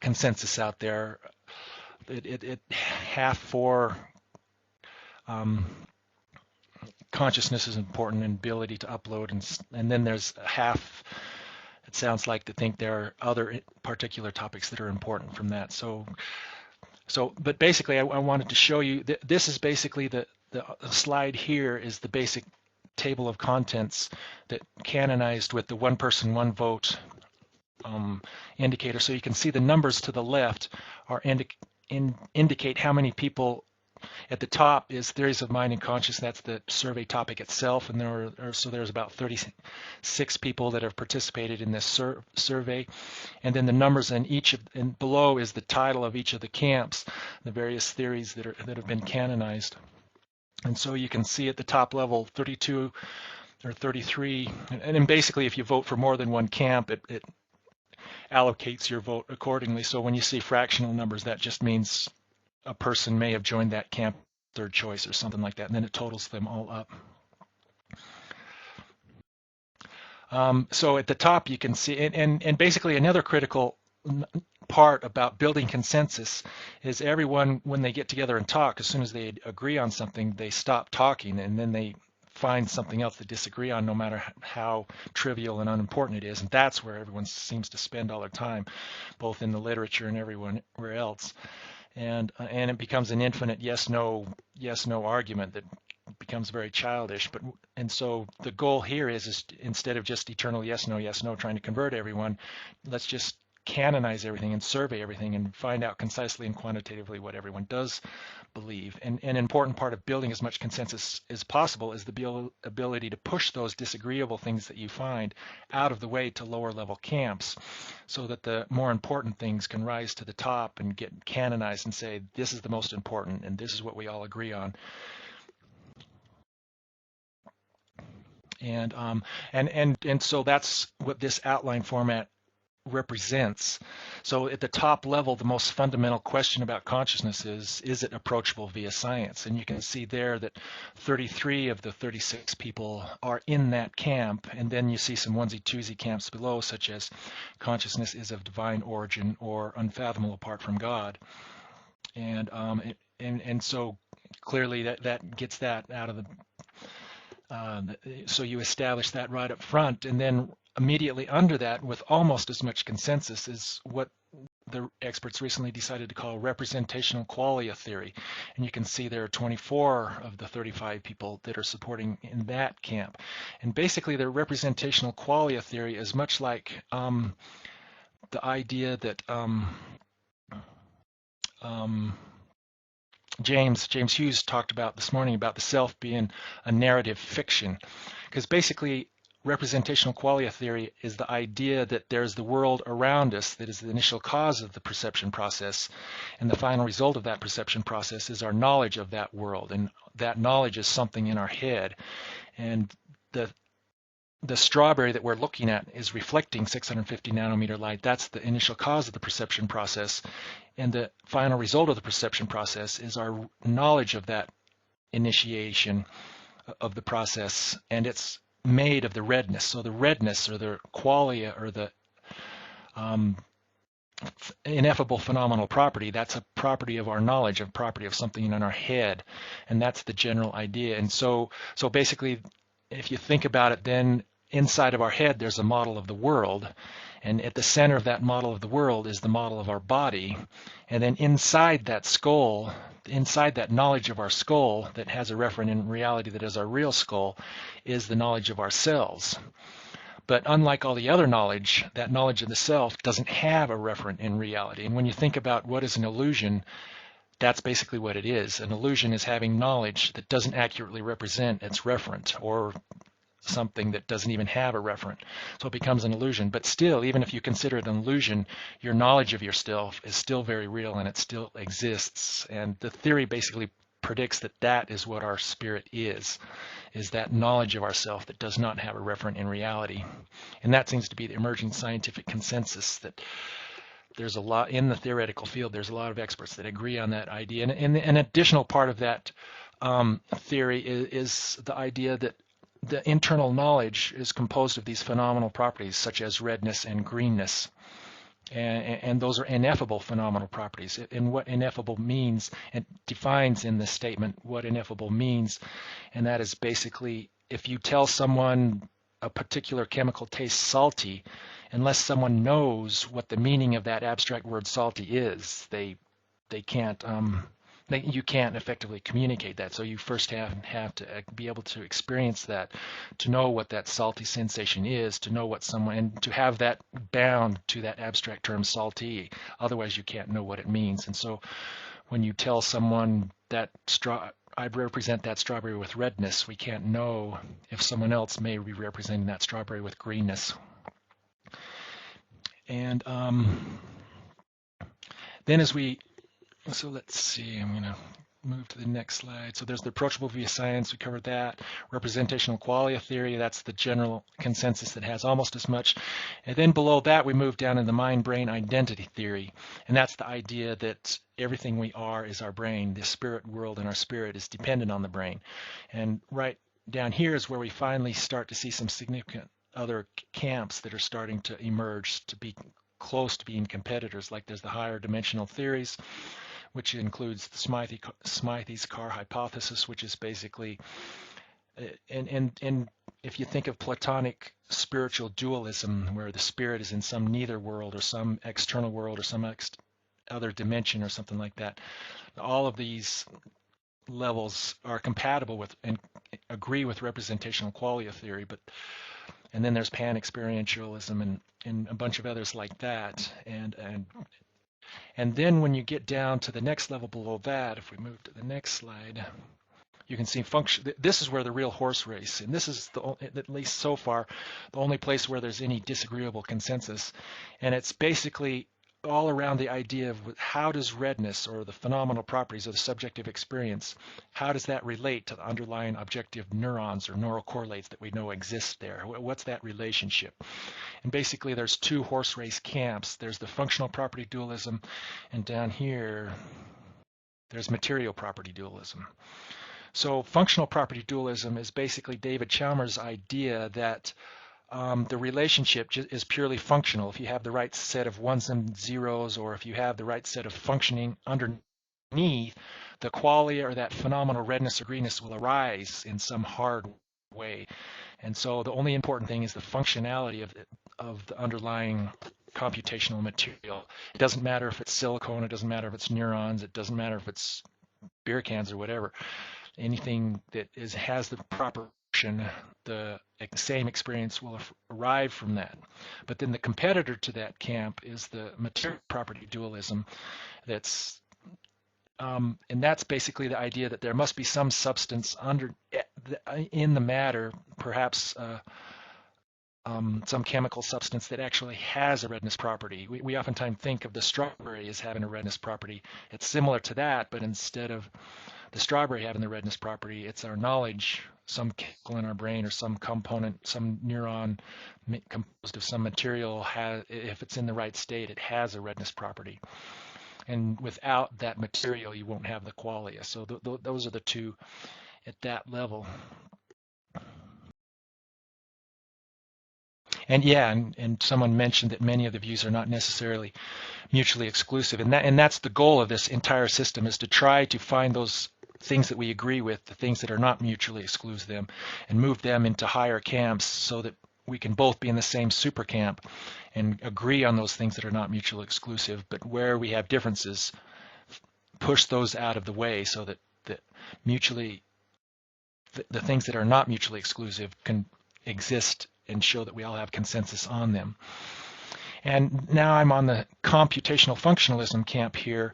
consensus out there. Half for consciousness is important and ability to upload, and then there's half, it sounds like, to think there are other particular topics that are important from that. So but basically I wanted to show you that this is basically the slide here is the basic table of contents that canonized with the one person, one vote indicator. So you can see the numbers to the left are indicate how many people. At the top is theories of mind and consciousness. That's the survey topic itself, and there's about 36 people that have participated in this survey. And then the numbers in and below is the title of each of the camps, the various theories that have been canonized. And so you can see at the top level 32 or 33, and then basically if you vote for more than one camp, it allocates your vote accordingly. So when you see fractional numbers, that just means a person may have joined that camp third choice or something like that, and then it totals them all up. So at the top you can see, and basically another critical part about building consensus is everyone, when they get together and talk, as soon as they agree on something, they stop talking and then they find something else to disagree on, no matter how trivial and unimportant it is. And that's where everyone seems to spend all their time, both in the literature and everywhere else. And it becomes an infinite yes no argument that becomes very childish. And so the goal here is instead of just eternal yes no trying to convert everyone, let's just canonize everything and survey everything and find out concisely and quantitatively what everyone does believe. And an important part of building as much consensus as possible is the ability to push those disagreeable things that you find out of the way to lower level camps, so that the more important things can rise to the top and get canonized and say, this is the most important and this is what we all agree on. And so that's what this outline format represents. So at the top level, the most fundamental question about consciousness is it approachable via science? And you can see there that 33 of the 36 people are in that camp, and then you see some onesie-twosie camps below, such as consciousness is of divine origin or unfathomable apart from God. And so clearly that gets that out of the so you establish that right up front, and then immediately under that, with almost as much consensus, is what the experts recently decided to call representational qualia theory. And you can see there are 24 of the 35 people that are supporting in that camp. And basically the representational qualia theory is much like the idea that James Hughes talked about this morning about the self being a narrative fiction, because basically representational qualia theory is the idea that there's the world around us that is the initial cause of the perception process, and the final result of that perception process is our knowledge of that world, and that knowledge is something in our head. And the strawberry that we're looking at is reflecting 650 nanometer light. That's the initial cause of the perception process. And the final result of the perception process is our knowledge of that initiation of the process, and it's made of the redness. So the redness, or the qualia, or the ineffable phenomenal property, that's a property of our knowledge, a property of something in our head, and that's the general idea. And so basically, if you think about it, then inside of our head there's a model of the world, and at the center of that model of the world is the model of our body, and then inside that skull, inside that knowledge of our skull that has a referent in reality that is our real skull, is the knowledge of ourselves. But unlike all the other knowledge, that knowledge of the self doesn't have a referent in reality. And when you think about what is an illusion, that's basically what it is. An illusion is having knowledge that doesn't accurately represent its referent, or something that doesn't even have a referent. So it becomes an illusion. But still, even if you consider it an illusion, your knowledge of yourself is still very real, and it still exists. And the theory basically predicts that that is what our spirit is that knowledge of ourself that does not have a referent in reality. And that seems to be the emerging scientific consensus, that there's a lot in the theoretical field, there's a lot of experts that agree on that idea. And an additional part of that theory is the idea that the internal knowledge is composed of these phenomenal properties, such as redness and greenness. And those are ineffable phenomenal properties. And what ineffable means, it defines in this statement what ineffable means, and that is basically, if you tell someone a particular chemical tastes salty, unless someone knows what the meaning of that abstract word salty is, they can't you can't effectively communicate that. So you first have to be able to experience that, to know what that salty sensation is, to know what someone, and to have that bound to that abstract term salty. Otherwise you can't know what it means. And so when you tell someone that I represent that strawberry with redness, we can't know if someone else may be representing that strawberry with greenness. And then so let's see, I'm going to move to the next slide. So there's the approachable via science, we covered that. Representational qualia theory, that's the general consensus that has almost as much. And then below that we move down in the mind-brain identity theory. And that's the idea that everything we are is our brain. The spirit world in our spirit is dependent on the brain. And right down here is where we finally start to see some significant other camps that are starting to emerge to be close to being competitors. Like there's the higher dimensional theories, which includes the Smythe's car hypothesis, which is basically, and if you think of Platonic spiritual dualism, where the spirit is in some neither world or some external world or some other dimension or something like that, all of these levels are compatible with and agree with representational qualia theory. And then there's pan-experientialism and a bunch of others like that. And then when you get down to the next level below that, if we move to the next slide, you can see function. This is where the real horse race, and this is at least so far, the only place where there's any disagreeable consensus. And it's basically all around the idea of how does redness, or the phenomenal properties of the subjective experience, how does that relate to the underlying objective neurons or neural correlates that we know exist there? What's that relationship? And basically there's two horse race camps. There's the functional property dualism, and down here there's material property dualism. So functional property dualism is basically David Chalmers' idea that the relationship is purely functional. If you have the right set of ones and zeros, or if you have the right set of functioning underneath, the qualia or that phenomenal redness or greenness will arise in some hard way. And so the only important thing is the functionality of the underlying computational material. It doesn't matter if it's silicone, it doesn't matter if it's neurons, it doesn't matter if it's beer cans or whatever. Anything that has the proper function, the same experience will arrive from that. But then the competitor to that camp is the material property dualism. And that's basically the idea that there must be some substance in the matter, perhaps some chemical substance that actually has a redness property. We oftentimes think of the strawberry as having a redness property. It's similar to that, but instead of the strawberry having the redness property, it's our knowledge, some chemical in our brain or some component, some neuron composed of some material, if it's in the right state, it has a redness property. And without that material, you won't have the qualia. So those are the two at that level. And yeah, and someone mentioned that many of the views are not necessarily mutually exclusive, and that's the goal of this entire system, is to try to find those things that we agree with, the things that are not mutually exclusive, them, and move them into higher camps so that we can both be in the same super camp and agree on those things that are not mutually exclusive. But where we have differences, push those out of the way so that the things that are not mutually exclusive can exist and show that we all have consensus on them. And now I'm on the computational functionalism camp here.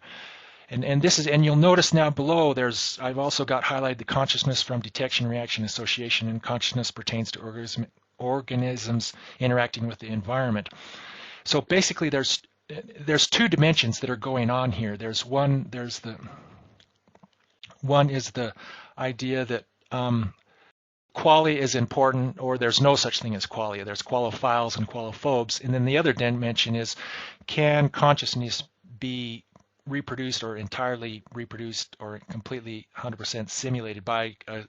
And this is, and you'll notice now below I've also got highlighted the consciousness from detection, reaction, association, and consciousness pertains to organisms interacting with the environment. So basically there's two dimensions that are going on here. One is the idea that qualia is important, or there's no such thing as qualia. There's qualophiles and qualophobes. And then the other dimension is, can consciousness be reproduced or entirely reproduced or completely 100% simulated by an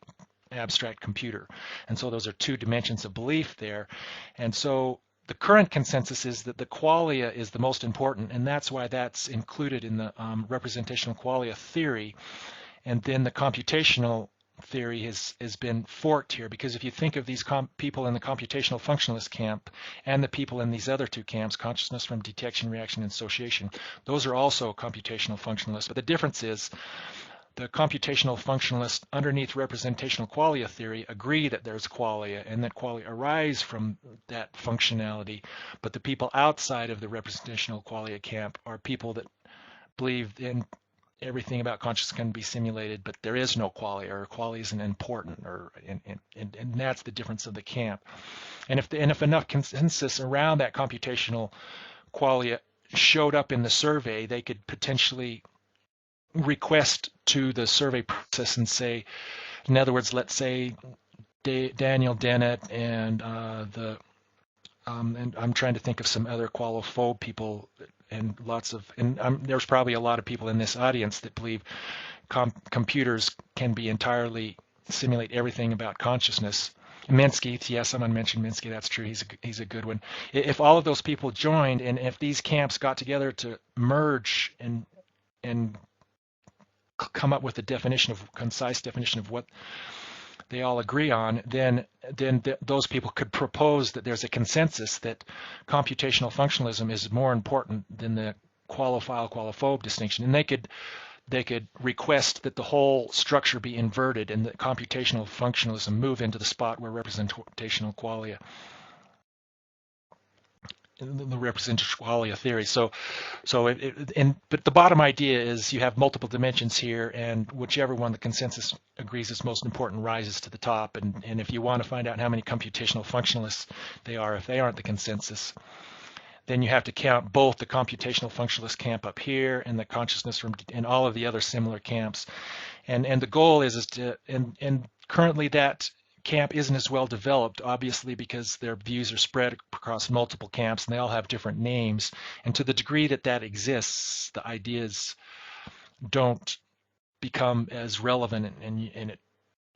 abstract computer? And so those are two dimensions of belief there. And so the current consensus is that the qualia is the most important, and that's why that's included in the representational qualia theory. And then the computational theory has been forked here, because if you think of these people in the computational functionalist camp and the people in these other two camps, consciousness from detection, reaction, and association, those are also computational functionalists. But the difference is the computational functionalists underneath representational qualia theory agree that there's qualia and that qualia arise from that functionality. But the people outside of the representational qualia camp are people that believe in everything about consciousness can be simulated, but there is no qualia, or qualia isn't important, and that's the difference of the camp. And if enough consensus around that computational qualia showed up in the survey, they could potentially request to the survey process and say, in other words, let's say Daniel Dennett and and I'm trying to think of some other qualophobe people, and there's probably a lot of people in this audience that believe computers can be entirely simulate everything about consciousness. Minsky, yeah, someone mentioned Minsky. That's true. He's a good one. If all of those people joined, and if these camps got together to merge and come up with a concise definition of what they all agree on, then those people could propose that there's a consensus that computational functionalism is more important than the qualophile-qualophobe distinction, and they could request that the whole structure be inverted and that computational functionalism move into the spot where representational qualia, the representational qualia theory. But the bottom idea is you have multiple dimensions here, and whichever one the consensus agrees is most important rises to the top. And if you want to find out how many computational functionalists they are, if they aren't the consensus, then you have to count both the computational functionalist camp up here and the consciousness from and all of the other similar camps. And the goal is to and currently that camp isn't as well developed, obviously, because their views are spread across multiple camps and they all have different names. And to the degree that that exists, the ideas don't become as relevant, and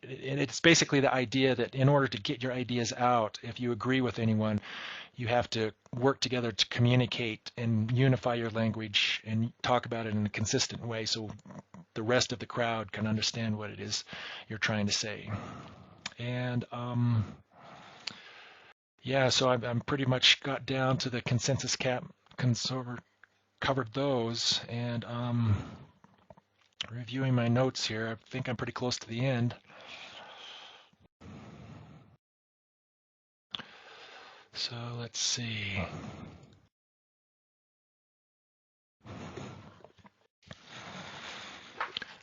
it's basically the idea that in order to get your ideas out, if you agree with anyone, you have to work together to communicate and unify your language and talk about it in a consistent way so the rest of the crowd can understand what it is you're trying to say. And yeah, so I'm pretty much got down to the consensus cap, covered those, and reviewing my notes here, I think I'm pretty close to the end. So let's see.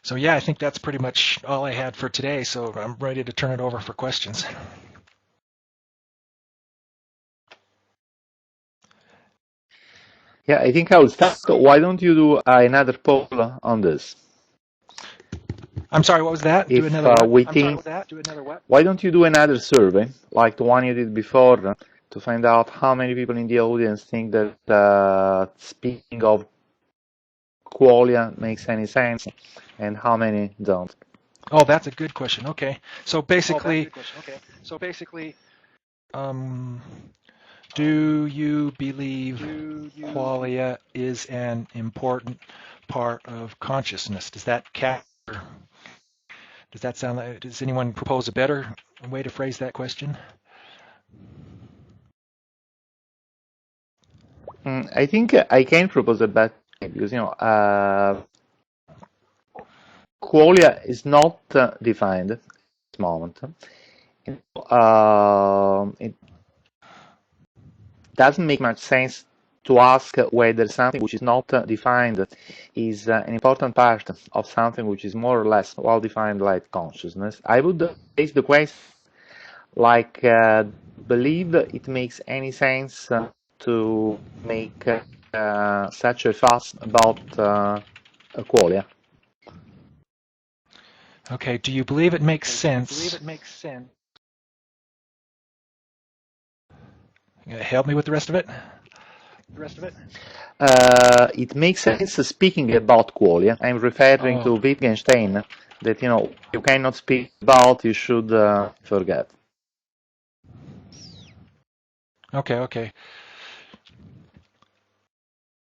So yeah, I think that's pretty much all I had for today. So I'm ready to turn it over for questions. Yeah, I think I will start. Why don't you do another poll on this? I'm sorry, what was that? If Do another what? we think, why don't you do another survey like the one you did before to find out how many people in the audience think that speaking of qualia makes any sense and how many don't? Oh, that's a good question. Okay. So basically, do you believe qualia is an important part of consciousness? Does that capture? Does that sound like? Does anyone propose a better way to phrase that question? I think I can propose a better because qualia is not defined at this moment. It doesn't make much sense to ask whether something which is not defined is an important part of something which is more or less well defined like consciousness. I would raise the question like, believe it makes any sense to make such a fuss about qualia? Okay, do you believe it makes sense? Help me with the rest of it. It makes sense speaking about qualia. I'm referring to Wittgenstein that you cannot speak about, you should forget. Okay.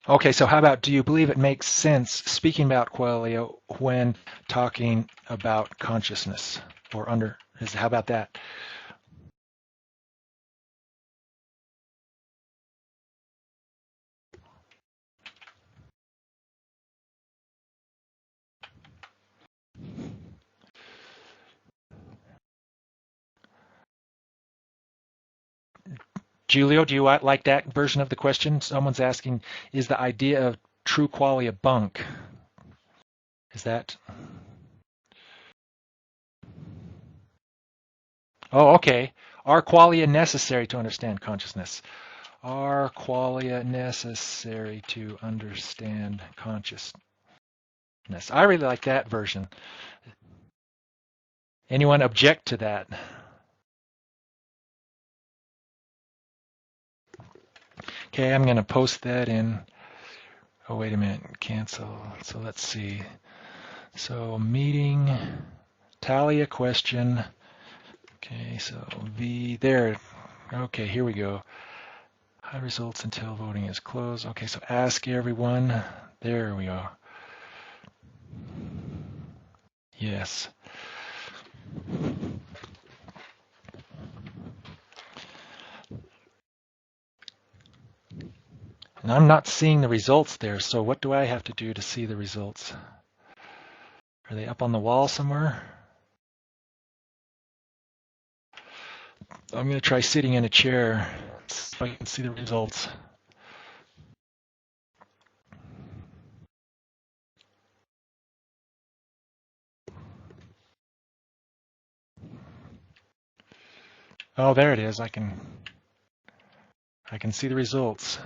Okay, so how about, do you believe it makes sense speaking about qualia when talking about consciousness? How about that? Julio, do you like that version of the question? Someone's asking, is the idea of true qualia bunk? Is that? Oh, okay. Are qualia necessary to understand consciousness? Are qualia necessary to understand consciousness? I really like that version. Anyone object to that? Okay, I'm going to post that in. Oh, wait a minute. Cancel. So let's see. So meeting, tally a question. Okay, so V there. Okay, here we go. Hide results until voting is closed. Okay, so ask everyone. There we go. Yes. And I'm not seeing the results there, so what do I have to do to see the results? Are they up on the wall somewhere? I'm going to try sitting in a chair, see if I can see the results. Oh, there it is. I can see the results.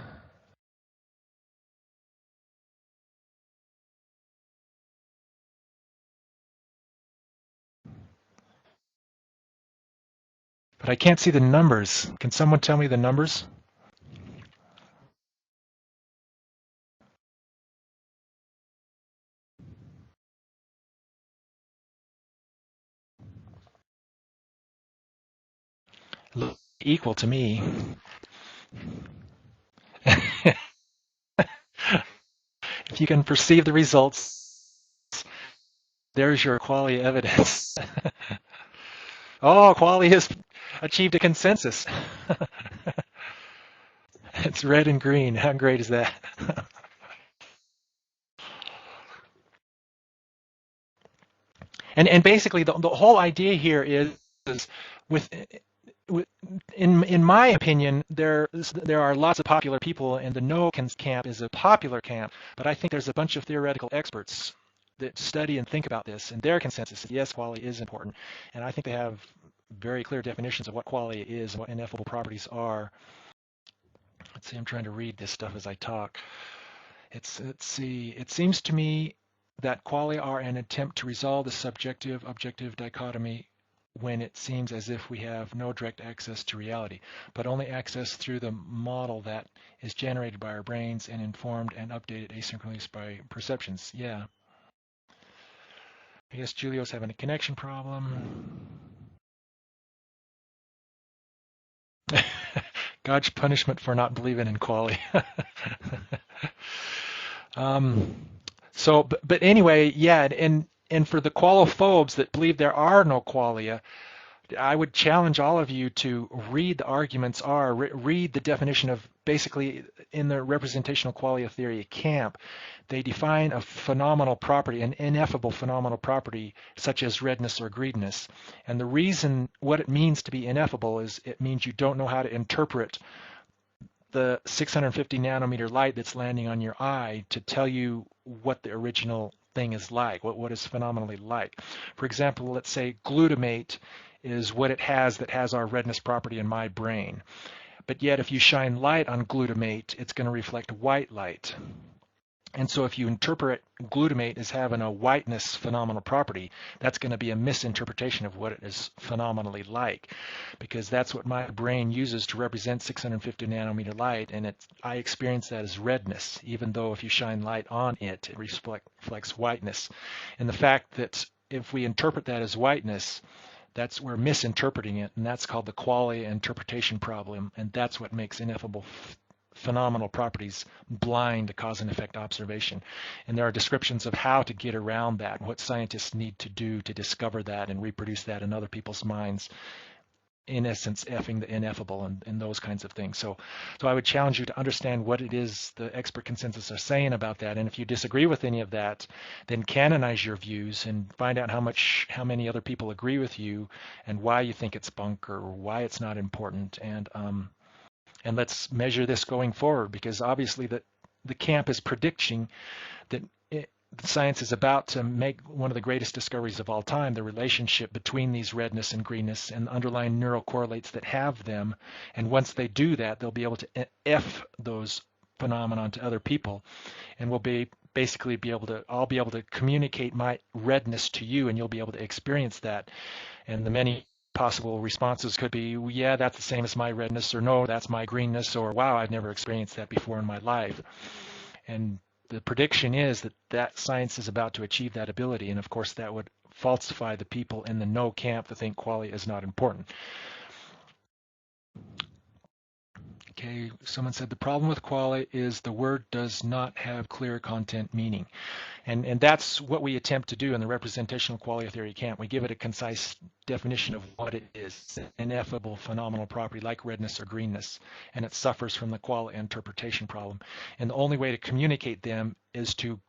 But I can't see the numbers. Can someone tell me the numbers? Look equal to me. If you can perceive the results, there's your qualia evidence. Oh, qualia has achieved a consensus. It's red and green. How great is that? And basically the whole idea here is with in my opinion, there are lots of popular people, and the no camp is a popular camp, but I think there's a bunch of theoretical experts that study and think about this, and their consensus is yes, qualia is important, and I think they have very clear definitions of what qualia is and what ineffable properties are. Let's see, I'm trying to read this stuff as I talk. Let's see, it seems to me that qualia are an attempt to resolve the subjective-objective dichotomy when it seems as if we have no direct access to reality, but only access through the model that is generated by our brains and informed and updated asynchronously by perceptions. Yeah. I guess Julio's having a connection problem. God's punishment for not believing in qualia. But anyway, yeah, and for the qualophobes that believe there are no qualia, I would challenge all of you to read the arguments read the definition of basically in the representational qualia theory camp. They define a phenomenal property, an ineffable phenomenal property, such as redness or greenness. And the reason what it means to be ineffable is it means you don't know how to interpret the 650 nanometer light that's landing on your eye to tell you what the original thing is like, what is phenomenally like. For example, let's say glutamate is what it has that has our redness property in my brain. But yet if you shine light on glutamate, it's going to reflect white light. And so if you interpret glutamate as having a whiteness phenomenal property, that's going to be a misinterpretation of what it is phenomenally like, because that's what my brain uses to represent 650 nanometer light, and I experience that as redness, even though if you shine light on it, it reflects whiteness. And the fact that if we interpret that as whiteness, we're misinterpreting it, and that's called the qualia interpretation problem, and that's what makes ineffable phenomenal properties blind to cause and effect observation. And there are descriptions of how to get around that, what scientists need to do to discover that and reproduce that in other people's minds, in essence effing the ineffable and those kinds of things. So I would challenge you to understand what it is the expert consensus are saying about that, and if you disagree with any of that, then canonize your views and find out how many other people agree with you and why you think it's bunk or why it's not important, and let's measure this going forward, because obviously the camp is predicting that science is about to make one of the greatest discoveries of all time, the relationship between these redness and greenness and the underlying neural correlates that have them. And once they do that, they'll be able to F those phenomena to other people, and I'll be able to communicate my redness to you, and you'll be able to experience that. And the many possible responses could be, yeah, that's the same as my redness, or no, that's my greenness, or wow, I've never experienced that before in my life. And the prediction is that science is about to achieve that ability, and of course that would falsify the people in the no camp that think qualia is not important. Okay, someone said the problem with qualia is the word does not have clear content meaning. And that's what we attempt to do in the representational qualia theory camp. We give it a concise definition of what it is, an ineffable phenomenal property like redness or greenness, and it suffers from the qualia interpretation problem. And the only way to communicate them is to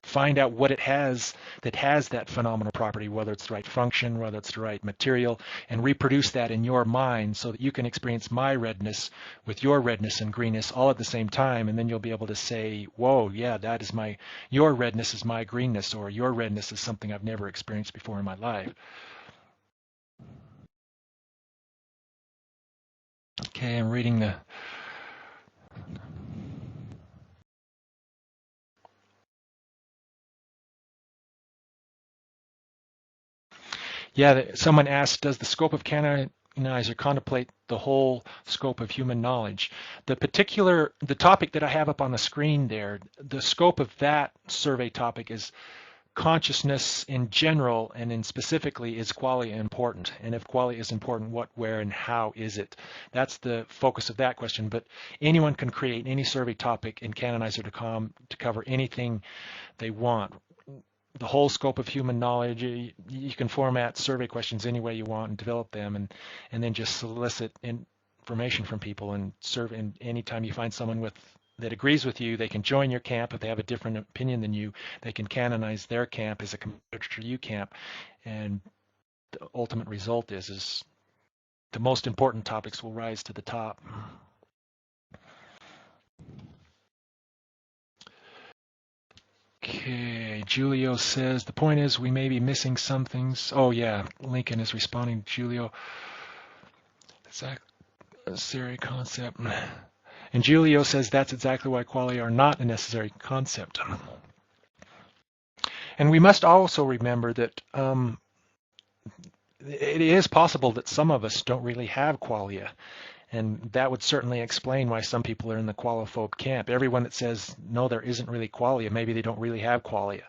find out what it has that has that phenomenal property, whether it's the right function, whether it's the right material, and reproduce that in your mind so that you can experience my redness with your redness and greenness all at the same time, and then you'll be able to say, whoa, yeah, that is your redness is my greenness, or your redness is something I've never experienced before in my life. Okay, I'm reading the someone asked, does the scope of canonizer contemplate the whole scope of human knowledge? The topic that I have up on the screen there, the scope of that survey topic is consciousness in general, and in specifically, is qualia important? And if qualia is important, what, where, and how is it? That's the focus of that question, but anyone can create any survey topic in canonizer.com to cover anything they want. The whole scope of human knowledge, you can format survey questions any way you want and develop them, and then just solicit information from people, and serve. And anytime you find someone that agrees with you, they can join your camp. If they have a different opinion than you, they can canonize their camp as a competitor to you camp. And the ultimate result is the most important topics will rise to the top. Okay, Julio says, the point is we may be missing some things. Oh yeah, Lincoln is responding to Julio. It's a necessary concept. And Julio says that's exactly why qualia are not a necessary concept. And we must also remember that it is possible that some of us don't really have qualia. And that would certainly explain why some people are in the qualiphobe camp. Everyone that says, no, there isn't really qualia, maybe they don't really have qualia.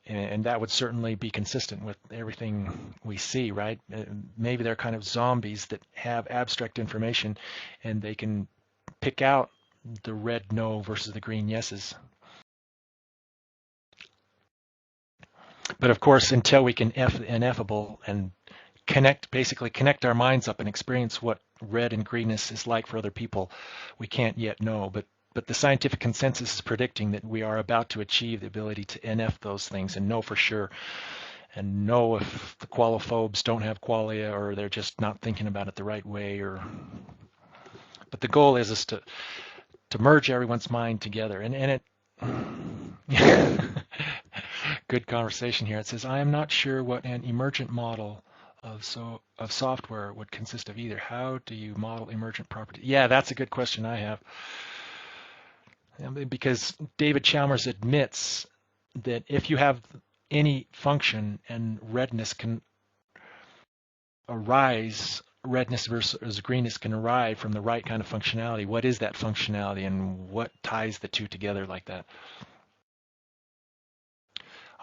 And that would certainly be consistent with everything we see, right? Maybe they're kind of zombies that have abstract information, and they can pick out the red no versus the green yeses. But of course, until we can ineffable and basically connect our minds up and experience what red and greenness is like for other people, we can't yet know. But the scientific consensus is predicting that we are about to achieve the ability to NF those things and know for sure, and know if the qualiphobes don't have qualia or they're just not thinking about it the right way. But the goal is to merge everyone's mind together. And it good conversation here. It says, I am not sure what an emergent model of software would consist of either. How do you model emergent properties? Yeah, that's a good question I have. Because David Chalmers admits that if you have any function and redness can arise, redness versus greenness can arrive from the right kind of functionality, what is that functionality and what ties the two together like that?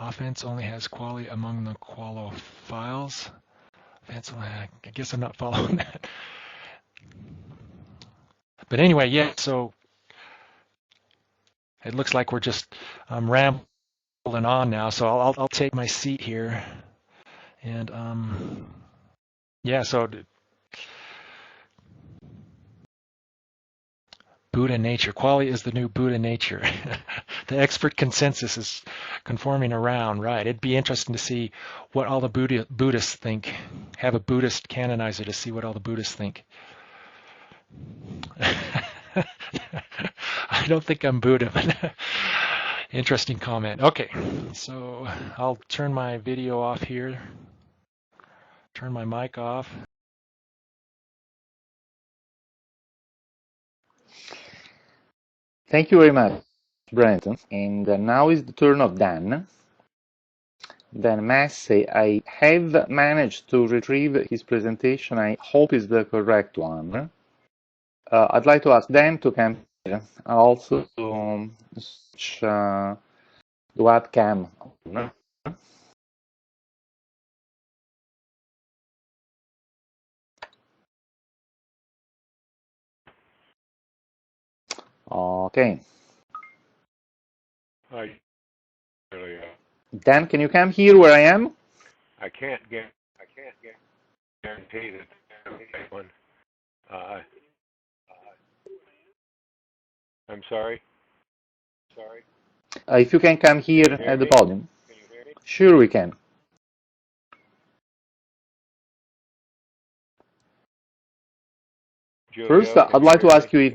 Offense only has qualia among the qualo files. I guess I'm not following that. But anyway, yeah, so it looks like we're just rambling on now. So I'll take my seat here. And yeah, so Buddha nature. Qualia is the new Buddha nature. The expert consensus is conforming around, right? It'd be interesting to see what all the Buddhists think. Have a Buddhist canonizer to see what all the Buddhists think. I don't think I'm Buddha, but interesting comment. Okay, so I'll turn my video off here. Turn my mic off. Thank you very much, Brent. And now is the turn of Dan. Dan Massey, I have managed to retrieve his presentation. I hope it's the correct one. I'd like to ask Dan to come here. Also to switch the webcam on. Okay. I really, Dan, can you come here where I am? I can't guarantee that one. Uh, I'm sorry. If you can come here Can you hear at the me? podium. Sure, we can. First, Julio, can I'd you like to hear me? ask you if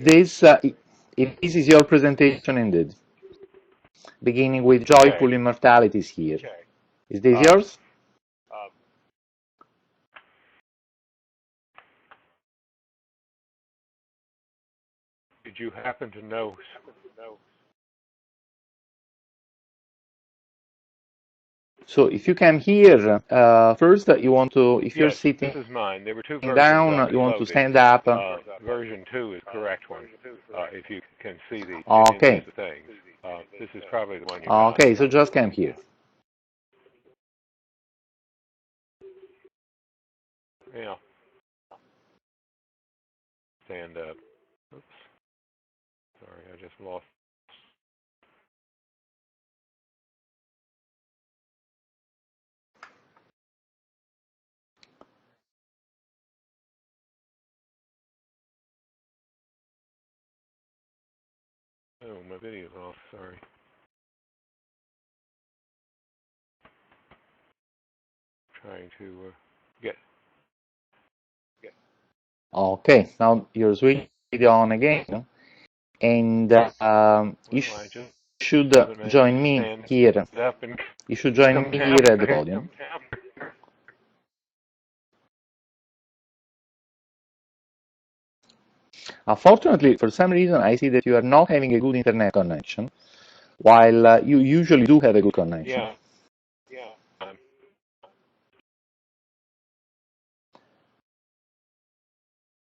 this is your presentation indeed, beginning with Okay. joyful immortalities here. Is this Um, yours? did you happen to know? So if you come here, first you want to, if you're Yes, this sitting is mine. There were two versions down, of it you want to loaded. stand up. Version 2 is correct one. If you can see the images Okay. of things. This is probably the one you got. Okay, so just come here. Yeah. Stand up. Oops. Sorry, I just lost. Oh, my video's off. Sorry. Trying to get. Okay, now your switch video on again, and you Well, I just should haven't managed join to me stand here. up and You should join come me down here at the there. podium. Unfortunately, for some reason, I see that you are not having a good internet connection, while you usually do have a good connection. Yeah. Um,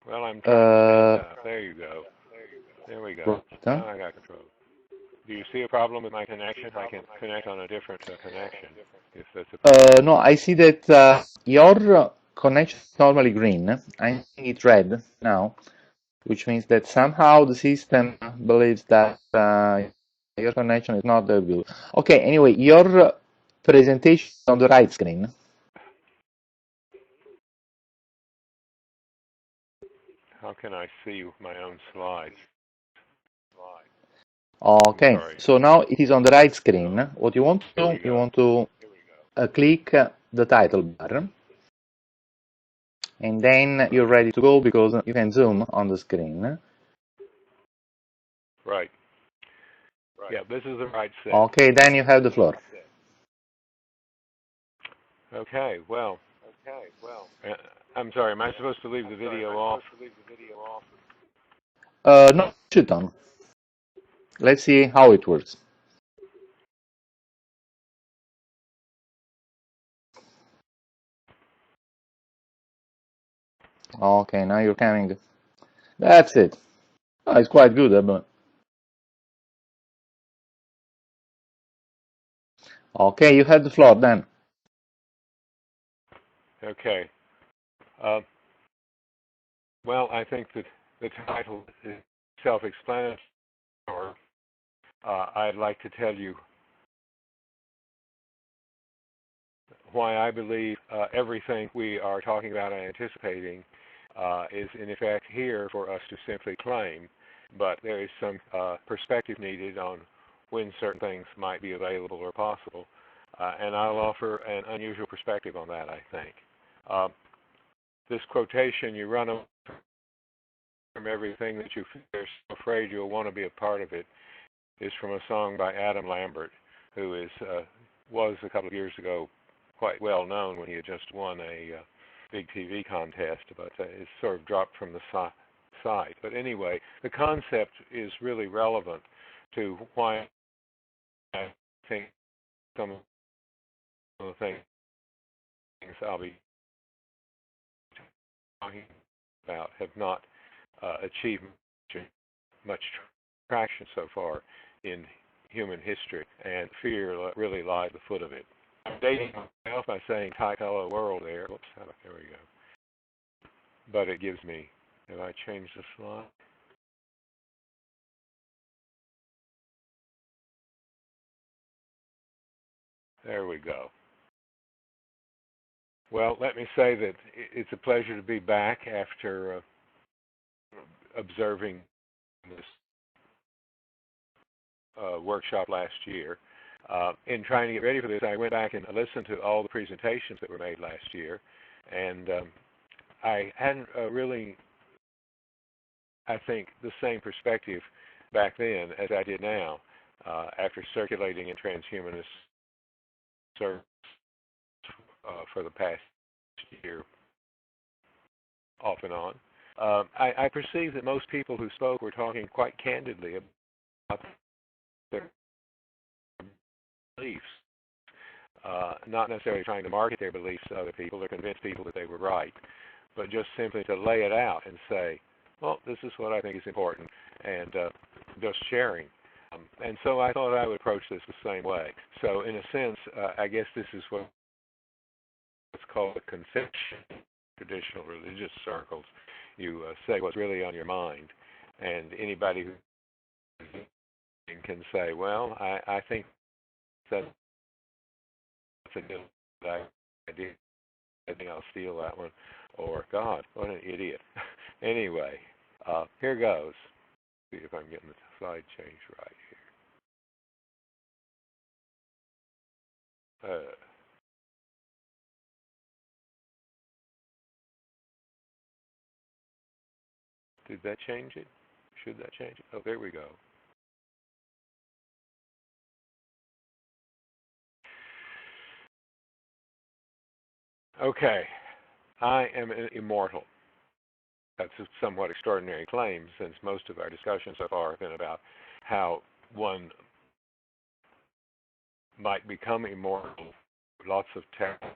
well, I'm trying to stand Uh, up. There you go. There we go. right, huh? Now I got control. Do you see a problem with my connection? I can connect on a different connection if that's a problem. No, I see that your connection is normally green. I think it's red now, which means that somehow the system believes that your connection is not that good. Okay, anyway, your presentation is on the right screen. How can I see my own slides? I'm Okay, sorry. so now it is on the right screen. What you want to Here we do, you go. want to click the title bar, and then you're ready to go because you can zoom on the screen. Right. Yeah, this is the right set. Okay, then you have the floor. Okay, well, uh, I'm sorry, am I supposed to leave the video off? No, shoot on. Let's see how it works. Okay, now you're coming. That's it. Oh, it's quite good, but okay, you have the floor then. Okay. Uh, well, I think that the title is self-explanatory. I'd like to tell you why I believe everything we are talking about and anticipating is in effect here for us to simply claim, but there is some perspective needed on when certain things might be available or possible, and I'll offer an unusual perspective on that, I think. Uh, this quotation, you run away from everything that you fear, so afraid you'll want to be a part of it, is from a song by Adam Lambert, who was a couple of years ago quite well known when he had just won a big TV contest, but it's sort of dropped from the side. But anyway, the concept is really relevant to why I think some of the things I'll be talking about have not achieved much traction so far in human history, and fear really lies at the foot of it. I'm dating myself by saying type hello world there. Whoops, there we go. But it gives me, have I changed the slide? There we go. Well, let me say that it's a pleasure to be back after observing this workshop last year. In trying to get ready for this, I went back and listened to all the presentations that were made last year, and I hadn't really, I think, the same perspective back then as I did now after circulating in transhumanist circles for the past year, off and on. I perceive that most people who spoke were talking quite candidly about their beliefs, not necessarily trying to market their beliefs to other people or convince people that they were right, but just simply to lay it out and say, well, this is what I think is important, and just sharing. And so I thought I would approach this the same way. So in a sense, I guess this is what's called a confession. Traditional religious circles, you say what's really on your mind, and anybody who can say, well, I think that's a good idea. I think I'll steal that one. Or, God, what an idiot. Anyway, here goes. See if I'm getting the slide change right here. Did that change it? Should that change it? Oh, there we go. Okay, I am immortal. That's a somewhat extraordinary claim, since most of our discussions so far have been about how one might become immortal, lots of technology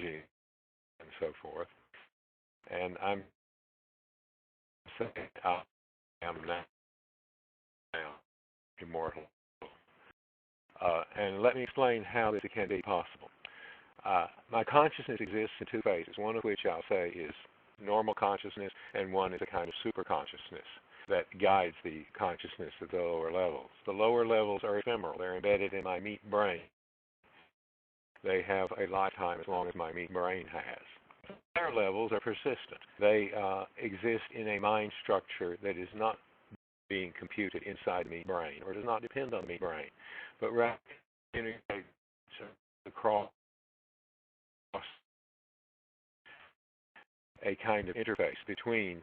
and so forth. And I'm saying I am now immortal. And let me explain how this can be possible. My consciousness exists in two phases, one of which I'll say is normal consciousness, and one is a kind of super consciousness that guides the consciousness of the lower levels. The lower levels are ephemeral. They're embedded in my meat brain. They have a lifetime as long as my meat brain has. Higher levels are persistent. They exist in a mind structure that is not being computed inside the meat brain, or does not depend on the meat brain, but rather integrates across a kind of interface between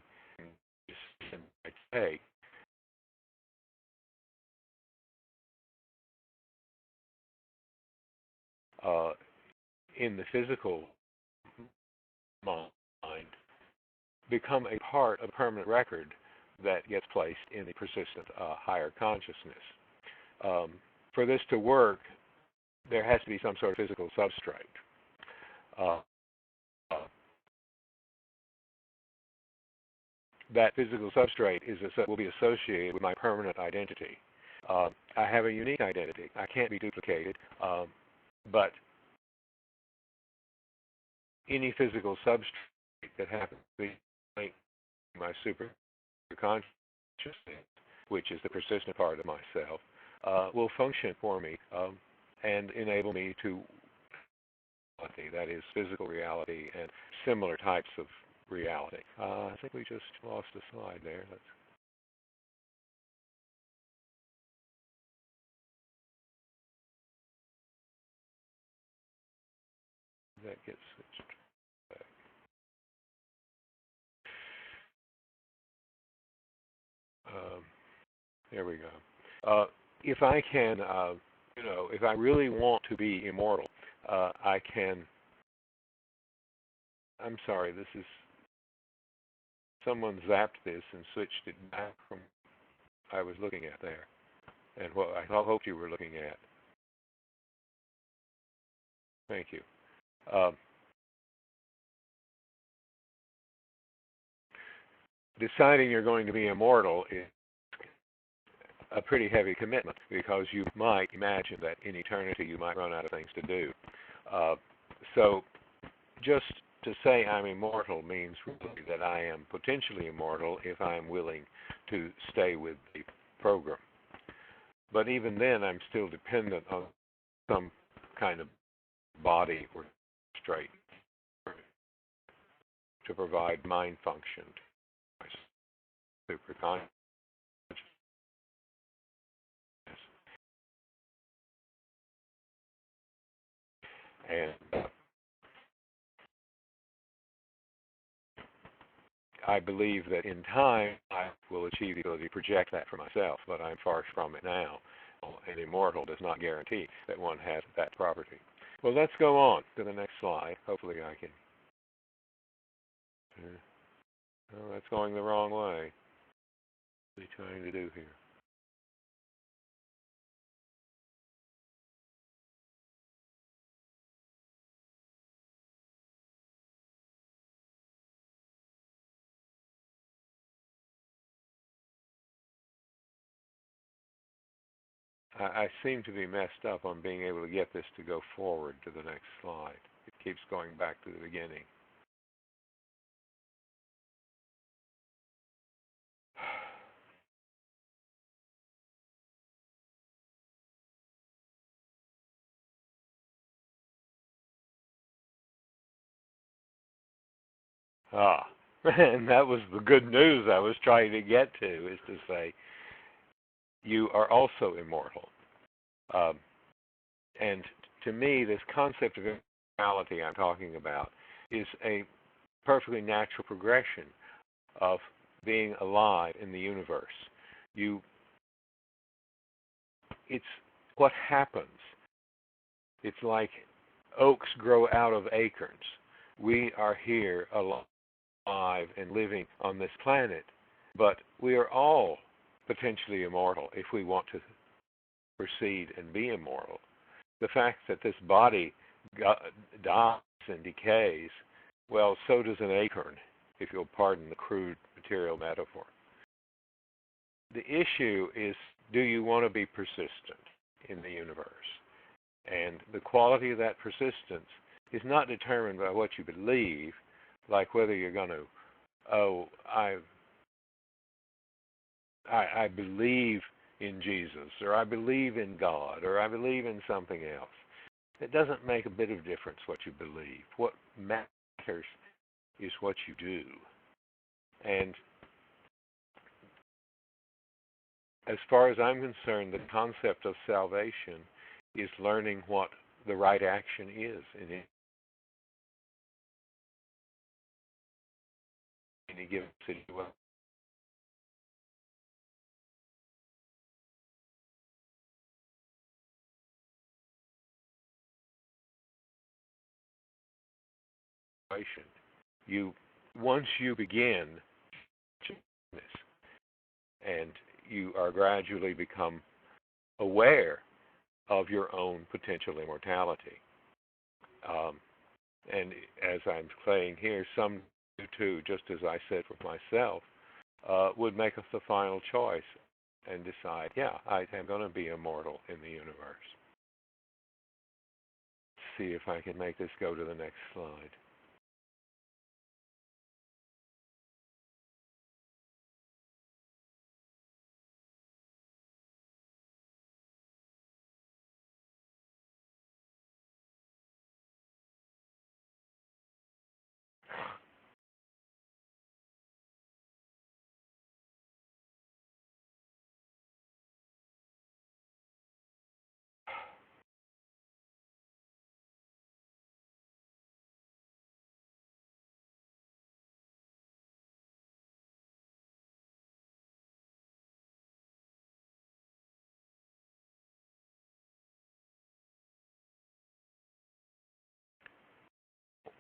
in the physical mind become a part of a permanent record that gets placed in the persistent higher consciousness. For this to work, there has to be some sort of physical substrate. That physical substrate will be associated with my permanent identity. I have a unique identity. I can't be duplicated, but any physical substrate that happens to be my super consciousness, which is the persistent part of myself, will function for me and enable me to, that is, physical reality and similar types of reality. I think we just lost a slide there. That gets switched back. There we go. If I can, if I really want to be immortal, I can. I'm sorry, this is. Someone zapped this and switched it back from I was looking at there, and what I hoped you were looking at. Thank you. Deciding you're going to be immortal is a pretty heavy commitment, because you might imagine that in eternity you might run out of things to do. So just to say I'm immortal means really that I am potentially immortal if I'm willing to stay with the program. But even then, I'm still dependent on some kind of body or straight to provide mind function, superconscious. And I believe that in time I will achieve the ability to project that for myself, but I'm far from it now. And immortal does not guarantee that one has that property. Well, let's go on to the next slide. Hopefully I can. Oh, that's going the wrong way. What are you trying to do here? I seem to be messed up on being able to get this to go forward to the next slide. It keeps going back to the beginning. And that was the good news I was trying to get to, is to say, you are also immortal. And to me, this concept of immortality I'm talking about is a perfectly natural progression of being alive in the universe. It's what happens. It's like oaks grow out of acorns. We are here alive and living on this planet, but we are all potentially immortal if we want to proceed and be immortal. The fact that this body dies and decays, well, so does an acorn, if you'll pardon the crude material metaphor. The issue is, do you want to be persistent in the universe? And the quality of that persistence is not determined by what you believe, like whether you're going to, I believe in Jesus, or I believe in God, or I believe in something else. It doesn't make a bit of difference what you believe. What matters is what you do. And as far as I'm concerned, the concept of salvation is learning what the right action is in any given situation. Once you begin this, and you are gradually become aware of your own potential immortality. And as I'm saying here, some do too, just as I said for myself, would make us the final choice and decide, yeah, I am going to be immortal in the universe. Let's see if I can make this go to the next slide.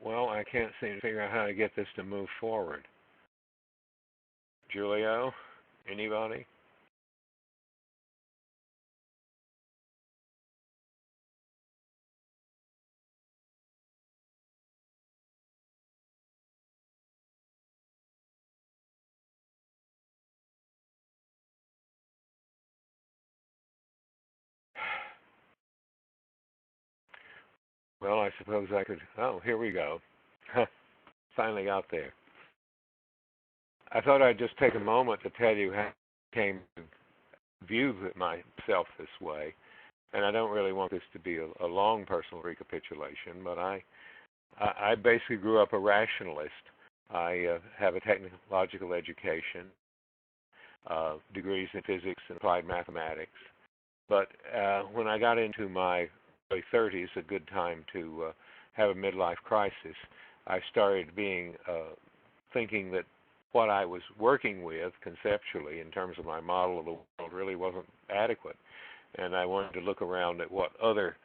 Well, I can't seem to figure out how to get this to move forward. Julio? Anybody? Well, I suppose I could. Oh, here we go. Finally got there. I thought I'd just take a moment to tell you how I came to view myself this way. and I don't really want this to be a long personal recapitulation, but I basically grew up a rationalist. I have a technological education, degrees in physics and applied mathematics. But when I got into my early 30s, a good time to have a midlife crisis, I started thinking that what I was working with conceptually in terms of my model of the world really wasn't adequate. And I wanted to look around at what other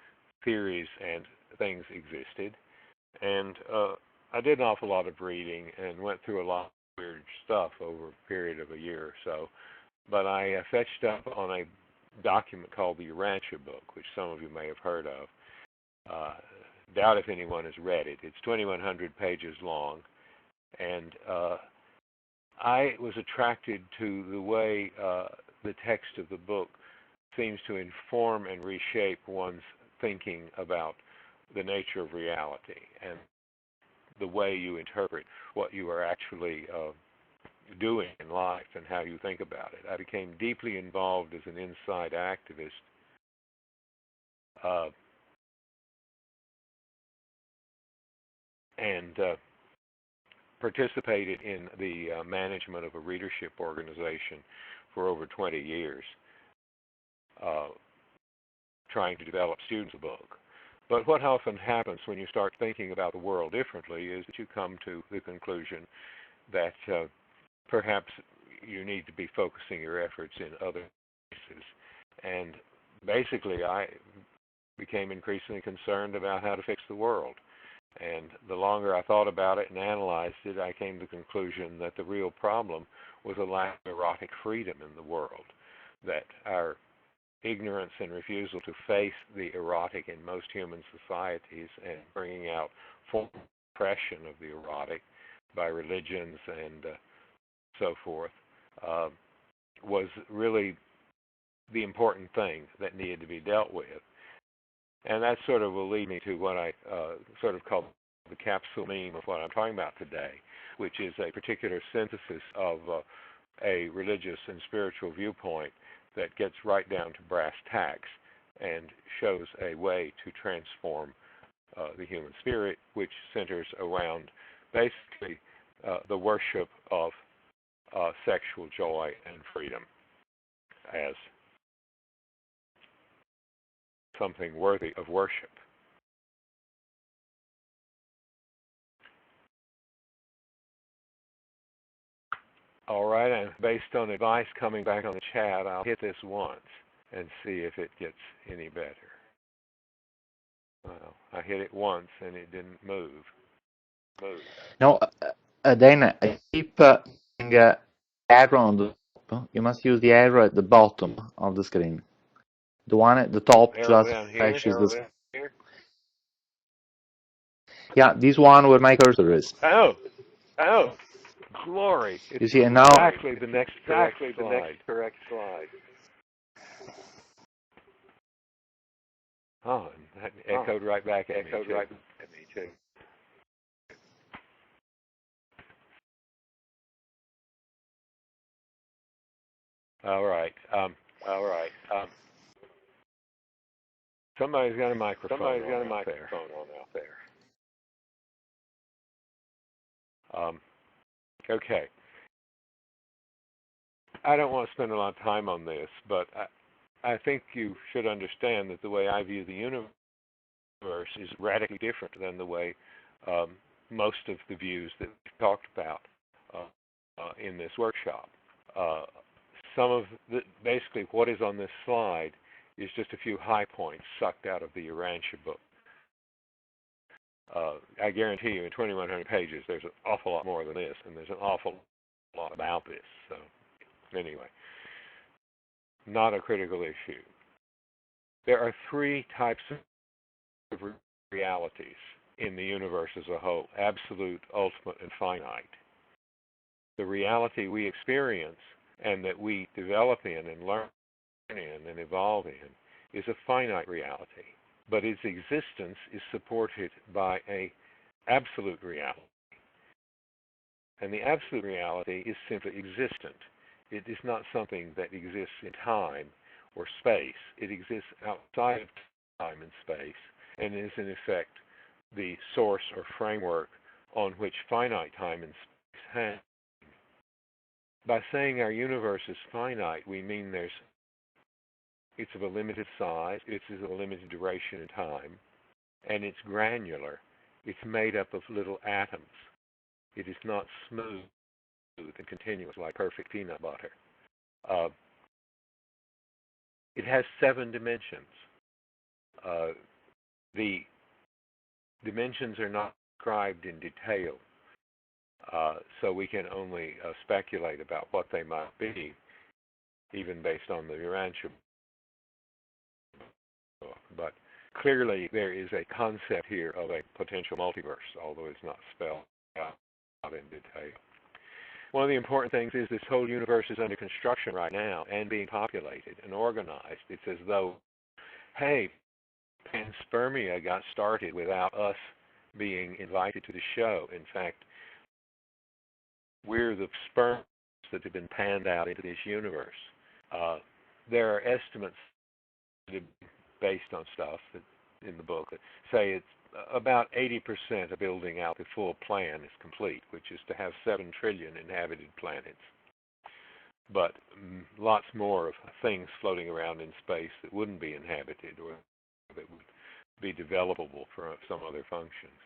theories and things existed. And I did an awful lot of reading and went through a lot of weird stuff over a period of a year or so. But I fetched up on a document called the Urantia book, which some of you may have heard of. Doubt if anyone has read it. It's 2,100 pages long. And I was attracted to the way the text of the book seems to inform and reshape one's thinking about the nature of reality and the way you interpret what you are actually doing in life and how you think about it. I became deeply involved as an inside activist and participated in the management of a readership organization for over 20 years, trying to develop students' book. But what often happens when you start thinking about the world differently is that you come to the conclusion that perhaps you need to be focusing your efforts in other places. And basically, I became increasingly concerned about how to fix the world. And the longer I thought about it and analyzed it, I came to the conclusion that the real problem was a lack of erotic freedom in the world, that our ignorance and refusal to face the erotic in most human societies and bringing out form of repression of the erotic by religions and so forth was really the important thing that needed to be dealt with. And that sort of will lead me to what I sort of call the capsule meme of what I'm talking about today, which is a particular synthesis of a religious and spiritual viewpoint that gets right down to brass tacks and shows a way to transform the human spirit, which centers around basically the worship of sexual joy and freedom as something worthy of worship. All right, and based on advice coming back on the chat, I'll hit this once and see if it gets any better. Well, I hit it once and it didn't move. No, then I keep using arrow on the top. You must use the arrow at the bottom of the screen. The one at the top Arrow just down here? flashes the screen. Yeah, this one where my cursor is. Oh, glory. It's You see, and now exactly the next correct slide. Oh, and that echoed right back at me, too. All right. Somebody's got a microphone on out there. Okay. I don't want to spend a lot of time on this, but I think you should understand that the way I view the universe is radically different than the way most of the views that we've talked about in this workshop. Basically what is on this slide is just a few high points sucked out of the Urantia book. I guarantee you in 2,100 pages there's an awful lot more than this, and there's an awful lot about this. So anyway, not a critical issue. There are three types of realities in the universe as a whole: absolute, ultimate, and finite. The reality we experience and that we develop in and learn in and evolve in is a finite reality, but its existence is supported by an absolute reality. And the absolute reality is simply existent. It is not something that exists in time or space. It exists outside of time and space and is in effect the source or framework on which finite time and space hang. By saying our universe is finite, we mean it's of a limited size, it's of a limited duration in time, and it's granular. It's made up of little atoms. It is not smooth and continuous like perfect peanut butter. It has 7 dimensions. The dimensions are not described in detail, so we can only speculate about what they might be, even based on the Urantia book. But clearly there is a concept here of a potential multiverse, although it's not spelled out in detail. One of the important things is this whole universe is under construction right now and being populated and organized. It's as though, hey, panspermia got started without us being invited to the show. In fact, we're the sperms that have been panned out into this universe. There are estimates based on stuff in the book that say it's about 80% of building out the full plan is complete, which is to have 7 trillion inhabited planets. But lots more of things floating around in space that wouldn't be inhabited or that would be developable for some other functions.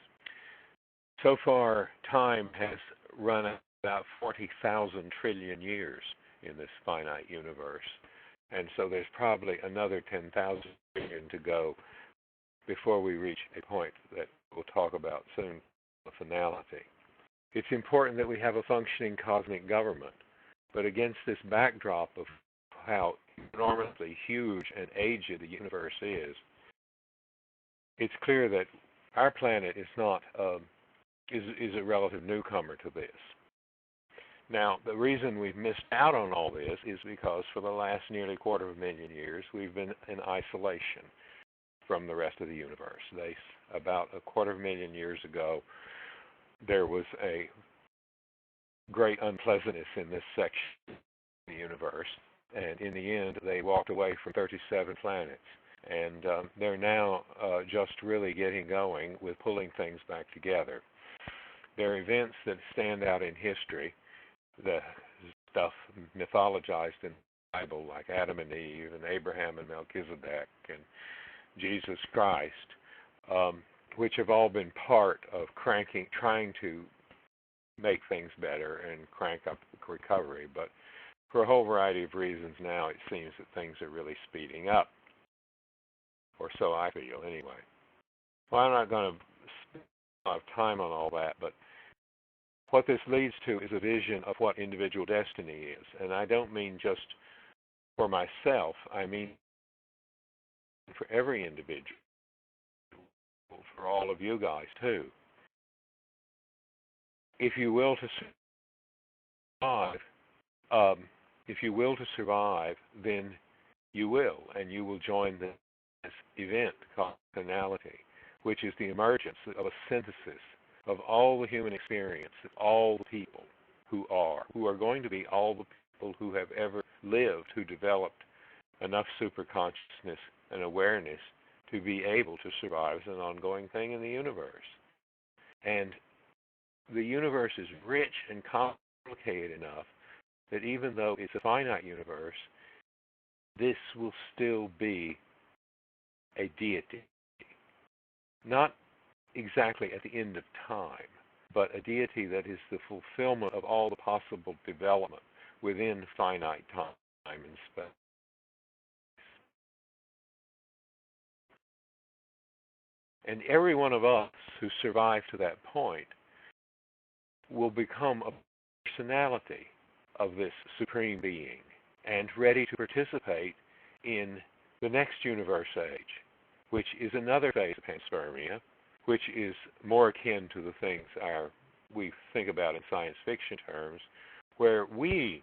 So far, time has run about 40,000 trillion years in this finite universe. And so there's probably another 10,000 trillion to go before we reach a point that we'll talk about soon, the finality. It's important that we have a functioning cosmic government, but against this backdrop of how enormously huge and aged the universe is, it's clear that our planet is not is a relative newcomer to this. Now, the reason we've missed out on all this is because for the last nearly 250,000 years, we've been in isolation from the rest of the universe. About 250,000 years ago, there was a great unpleasantness in this section of the universe, and in the end, they walked away from 37 planets. And they're now just really getting going with pulling things back together. There are events that stand out in history, the stuff mythologized in the Bible, like Adam and Eve, and Abraham and Melchizedek, and Jesus Christ, which have all been part of trying to make things better and crank up the recovery. But for a whole variety of reasons now, it seems that things are really speeding up. Or so I feel, anyway. Well, I'm not going to spend a lot of time on all that, but what this leads to is a vision of what individual destiny is. And I don't mean just for myself, I mean for every individual, for all of you guys too. If you will to survive, then you will, and you will join this event called finality, which is the emergence of a synthesis of all the human experience, of all the people who are going to be all the people who have ever lived, who developed enough superconsciousness and awareness to be able to survive as an ongoing thing in the universe. And the universe is rich and complicated enough that even though it's a finite universe, this will still be a deity. Not exactly at the end of time, but a deity that is the fulfillment of all the possible development within finite time and space. And every one of us who survive to that point will become a personality of this supreme being and ready to participate in the next universe age, which is another phase of panspermia, which is more akin to the things we think about in science fiction terms, where we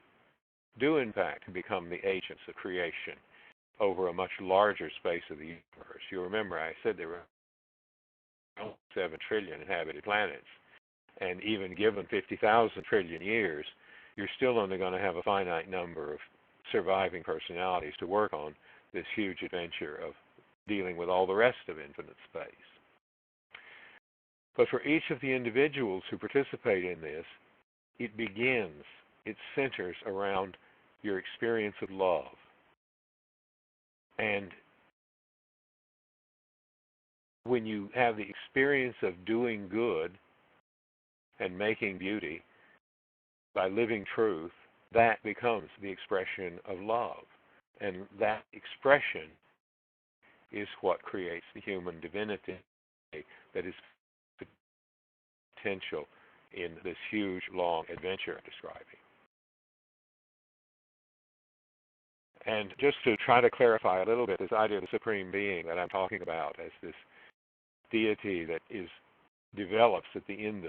do in fact become the agents of creation over a much larger space of the universe. You remember I said there were 7 trillion inhabited planets, and even given 50,000 trillion years, you're still only going to have a finite number of surviving personalities to work on this huge adventure of dealing with all the rest of infinite space. But for each of the individuals who participate in this, it centers around your experience of love. And when you have the experience of doing good and making beauty by living truth, that becomes the expression of love. And that expression is what creates the human divinity that is potential in this huge, long adventure I'm describing. And just to try to clarify a little bit this idea of the Supreme Being that I'm talking about as this deity that develops at the end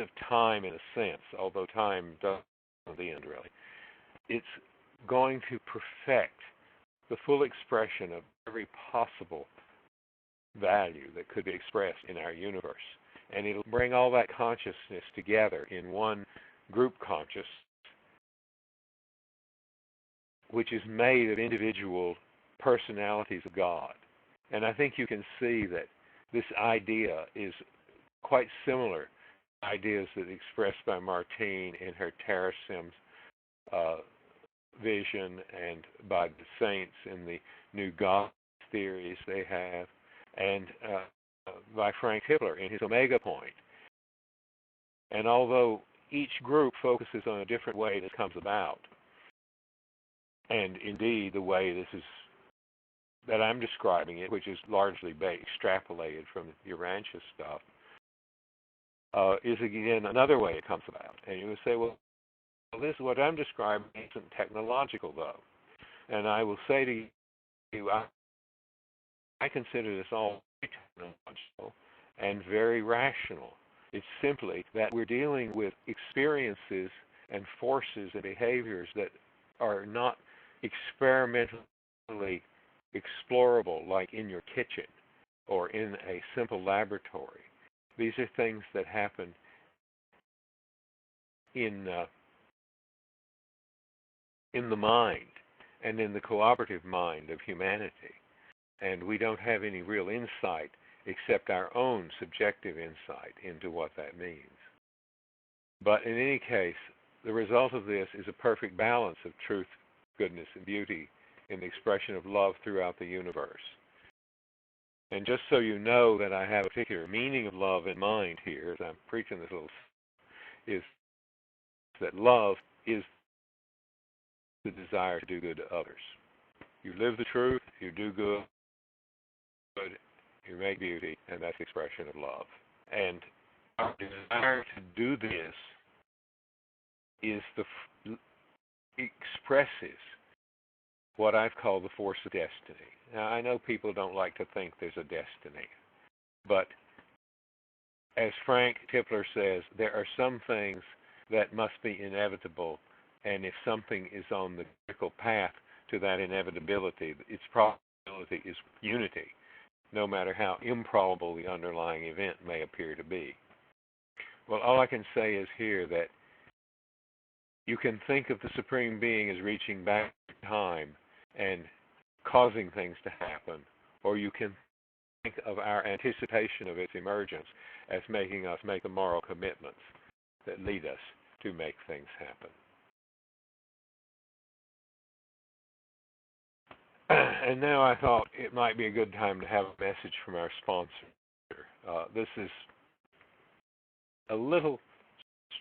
of time in a sense, although time doesn't at the end really. It's going to perfect the full expression of every possible value that could be expressed in our universe. And it'll bring all that consciousness together in one group conscious, which is made of individual personalities of God. And I think you can see that this idea is quite similar to ideas that are expressed by Martine in her Terrasim vision and by the saints in the New God theories they have, and by Frank Tipler in his Omega Point. And although each group focuses on a different way this comes about, and indeed the way that I'm describing it, which is largely extrapolated from the Urantia stuff, is again another way it comes about. And you would say, well, this is what I'm describing isn't technological though. And I will say to you, I consider this all very technological and very rational. It's simply that we're dealing with experiences and forces and behaviors that are not experimentally explorable like in your kitchen or in a simple laboratory. These are things that happen in the mind and in the cooperative mind of humanity. And we don't have any real insight except our own subjective insight into what that means. But in any case, the result of this is a perfect balance of truth, goodness, and beauty in the expression of love throughout the universe. And just so you know that I have a particular meaning of love in mind here, as I'm preaching this little, is that love is the desire to do good to others. You live the truth, you do good, you make beauty, and that's the expression of love. And our desire to do this expresses what I've called the force of destiny. Now, I know people don't like to think there's a destiny, but as Frank Tipler says, there are some things that must be inevitable, and if something is on the critical path to that inevitability, its probability is unity, no matter how improbable the underlying event may appear to be. Well, all I can say is here that you can think of the Supreme Being as reaching back in time and causing things to happen, or you can think of our anticipation of its emergence as making us make the moral commitments that lead us to make things happen. And now I thought it might be a good time to have a message from our sponsor. This is a little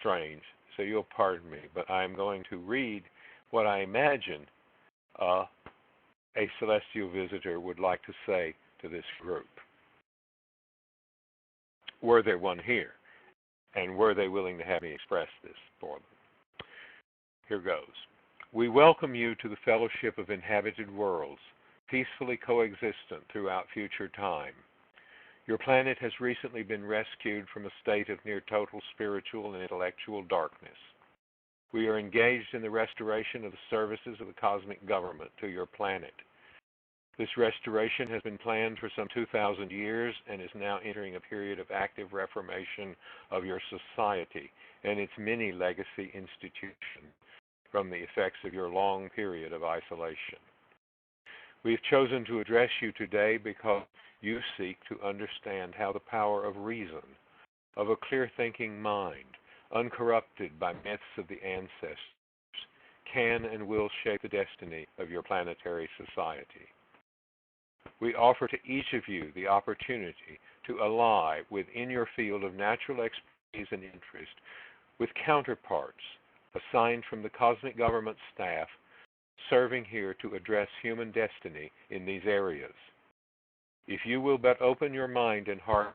strange, so you'll pardon me, but I'm going to read what I imagine a celestial visitor would like to say to this group, were there one here, and were they willing to have me express this for them. Here goes. We welcome you to the fellowship of inhabited worlds, peacefully coexistent throughout future time. Your planet has recently been rescued from a state of near total spiritual and intellectual darkness. We are engaged in the restoration of the services of the cosmic government to your planet. This restoration has been planned for some 2,000 years and is now entering a period of active reformation of your society and its many legacy institutions. from the effects of your long period of isolation. We've chosen to address you today because you seek to understand how the power of reason, of a clear-thinking mind, uncorrupted by myths of the ancestors, can and will shape the destiny of your planetary society. We offer to each of you the opportunity to ally within your field of natural expertise and interest with counterparts assigned from the cosmic government staff serving here to address human destiny in these areas. If you will but open your mind and heart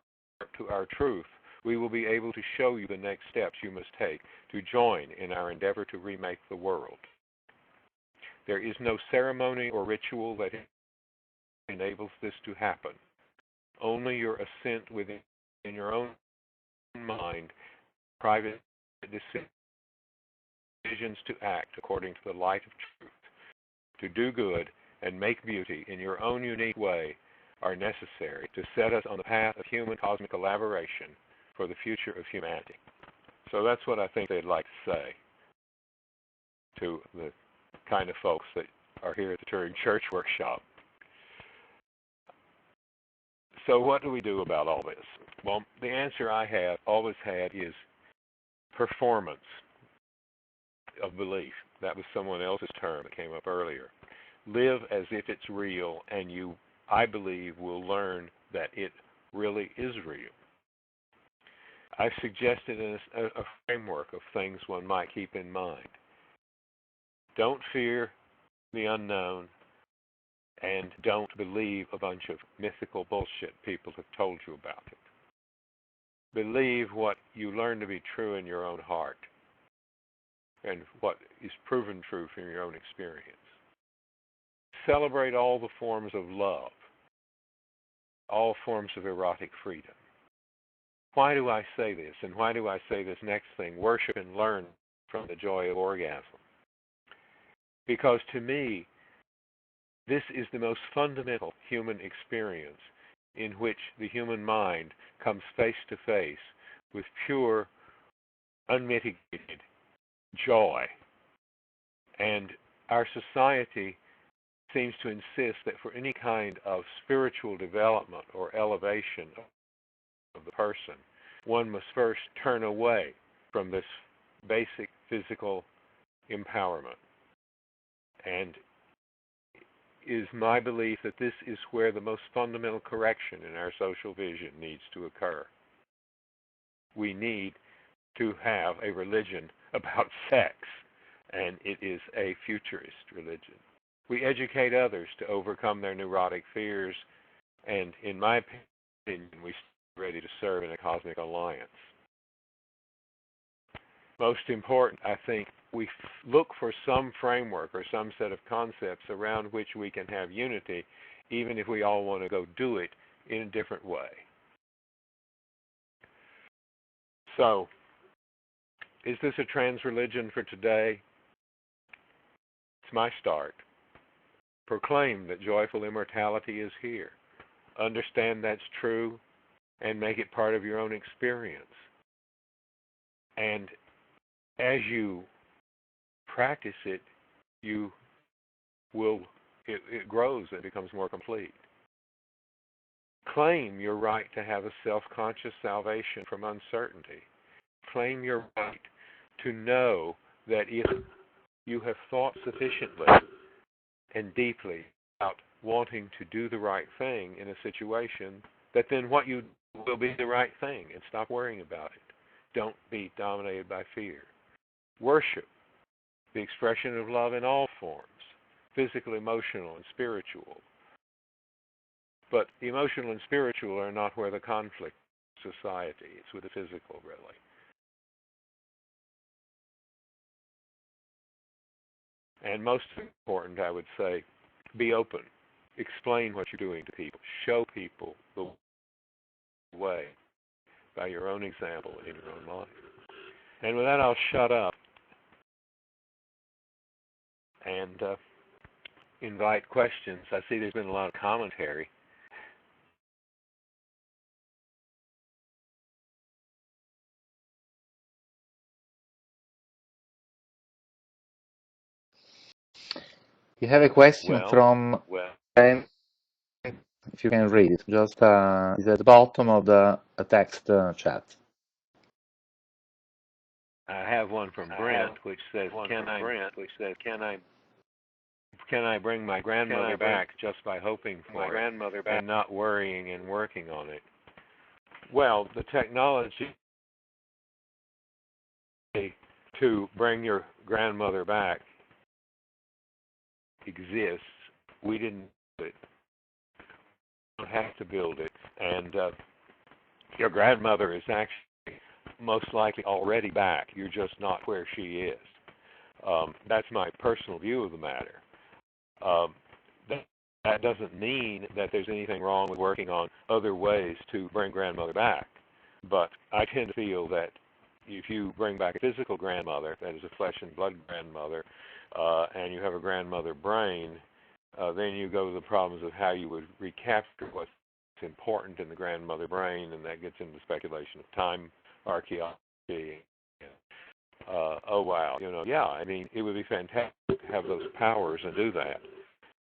to our truth, we will be able to show you the next steps you must take to join in our endeavor to remake the world. There is no ceremony or ritual that enables this to happen. Only your assent within your own mind, private decisions to act according to the light of truth, to do good and make beauty in your own unique way are necessary to set us on the path of human cosmic collaboration for the future of humanity. So that's what I think they'd like to say to the kind of folks that are here at the Turing Church Workshop. So what do we do about all this? Well, the answer I have always had is performance of belief. That was someone else's term that came up earlier. Live as if it's real, and you, I believe, will learn that it really is real. I've suggested a framework of things one might keep in mind. Don't fear the unknown, and don't believe a bunch of mythical bullshit people have told you about it. Believe what you learn to be true in your own heart and what is proven true from your own experience. Celebrate all the forms of love, all forms of erotic freedom. Why do I say this? And why do I say this next thing? Worship and learn from the joy of orgasm. Because to me, this is the most fundamental human experience in which the human mind comes face to face with pure, unmitigated joy. And our society seems to insist that for any kind of spiritual development or elevation of the person, one must first turn away from this basic physical empowerment. And it is my belief that this is where the most fundamental correction in our social vision needs to occur. We need to have a religion about sex, and it is a futurist religion. We educate others to overcome their neurotic fears, and in my opinion, we stand ready to serve in a cosmic alliance. Most important, I think, we look for some framework or some set of concepts around which we can have unity, even if we all want to go do it in a different way. So, is this a trans religion for today? It's my start. Proclaim that joyful immortality is here. Understand that's true and make it part of your own experience. And as you practice it, it grows and becomes more complete. Claim your right to have a self-conscious salvation from uncertainty. Claim your right to know that if you have thought sufficiently and deeply about wanting to do the right thing in a situation, that then what you do will be the right thing, and stop worrying about it. Don't be dominated by fear. Worship the expression of love in all forms, physical, emotional, and spiritual. But emotional and spiritual are not where the conflict is society. It's with the physical, really. And most important, I would say, be open. Explain what you're doing to people. Show people the way by your own example in your own life. And with that, I'll shut up and invite questions. I see there's been a lot of commentary. You have a question from Brent, if you can read it. Just it's at the bottom of the text chat. I have one from Brent, which says, "Can I bring my grandmother back just by hoping for it and not worrying and working on it?" Well, the technology to bring your grandmother back exists. We didn't build it. We don't have to build it. And your grandmother is actually most likely already back. You're just not where she is. That's my personal view of the matter. That doesn't mean that there's anything wrong with working on other ways to bring grandmother back. But I tend to feel that if you bring back a physical grandmother, that is a flesh and blood grandmother, and you have a grandmother brain, then you go to the problems of how you would recapture what's important in the grandmother brain, and that gets into speculation of time archaeology. Oh wow, yeah, I mean, it would be fantastic to have those powers and do that,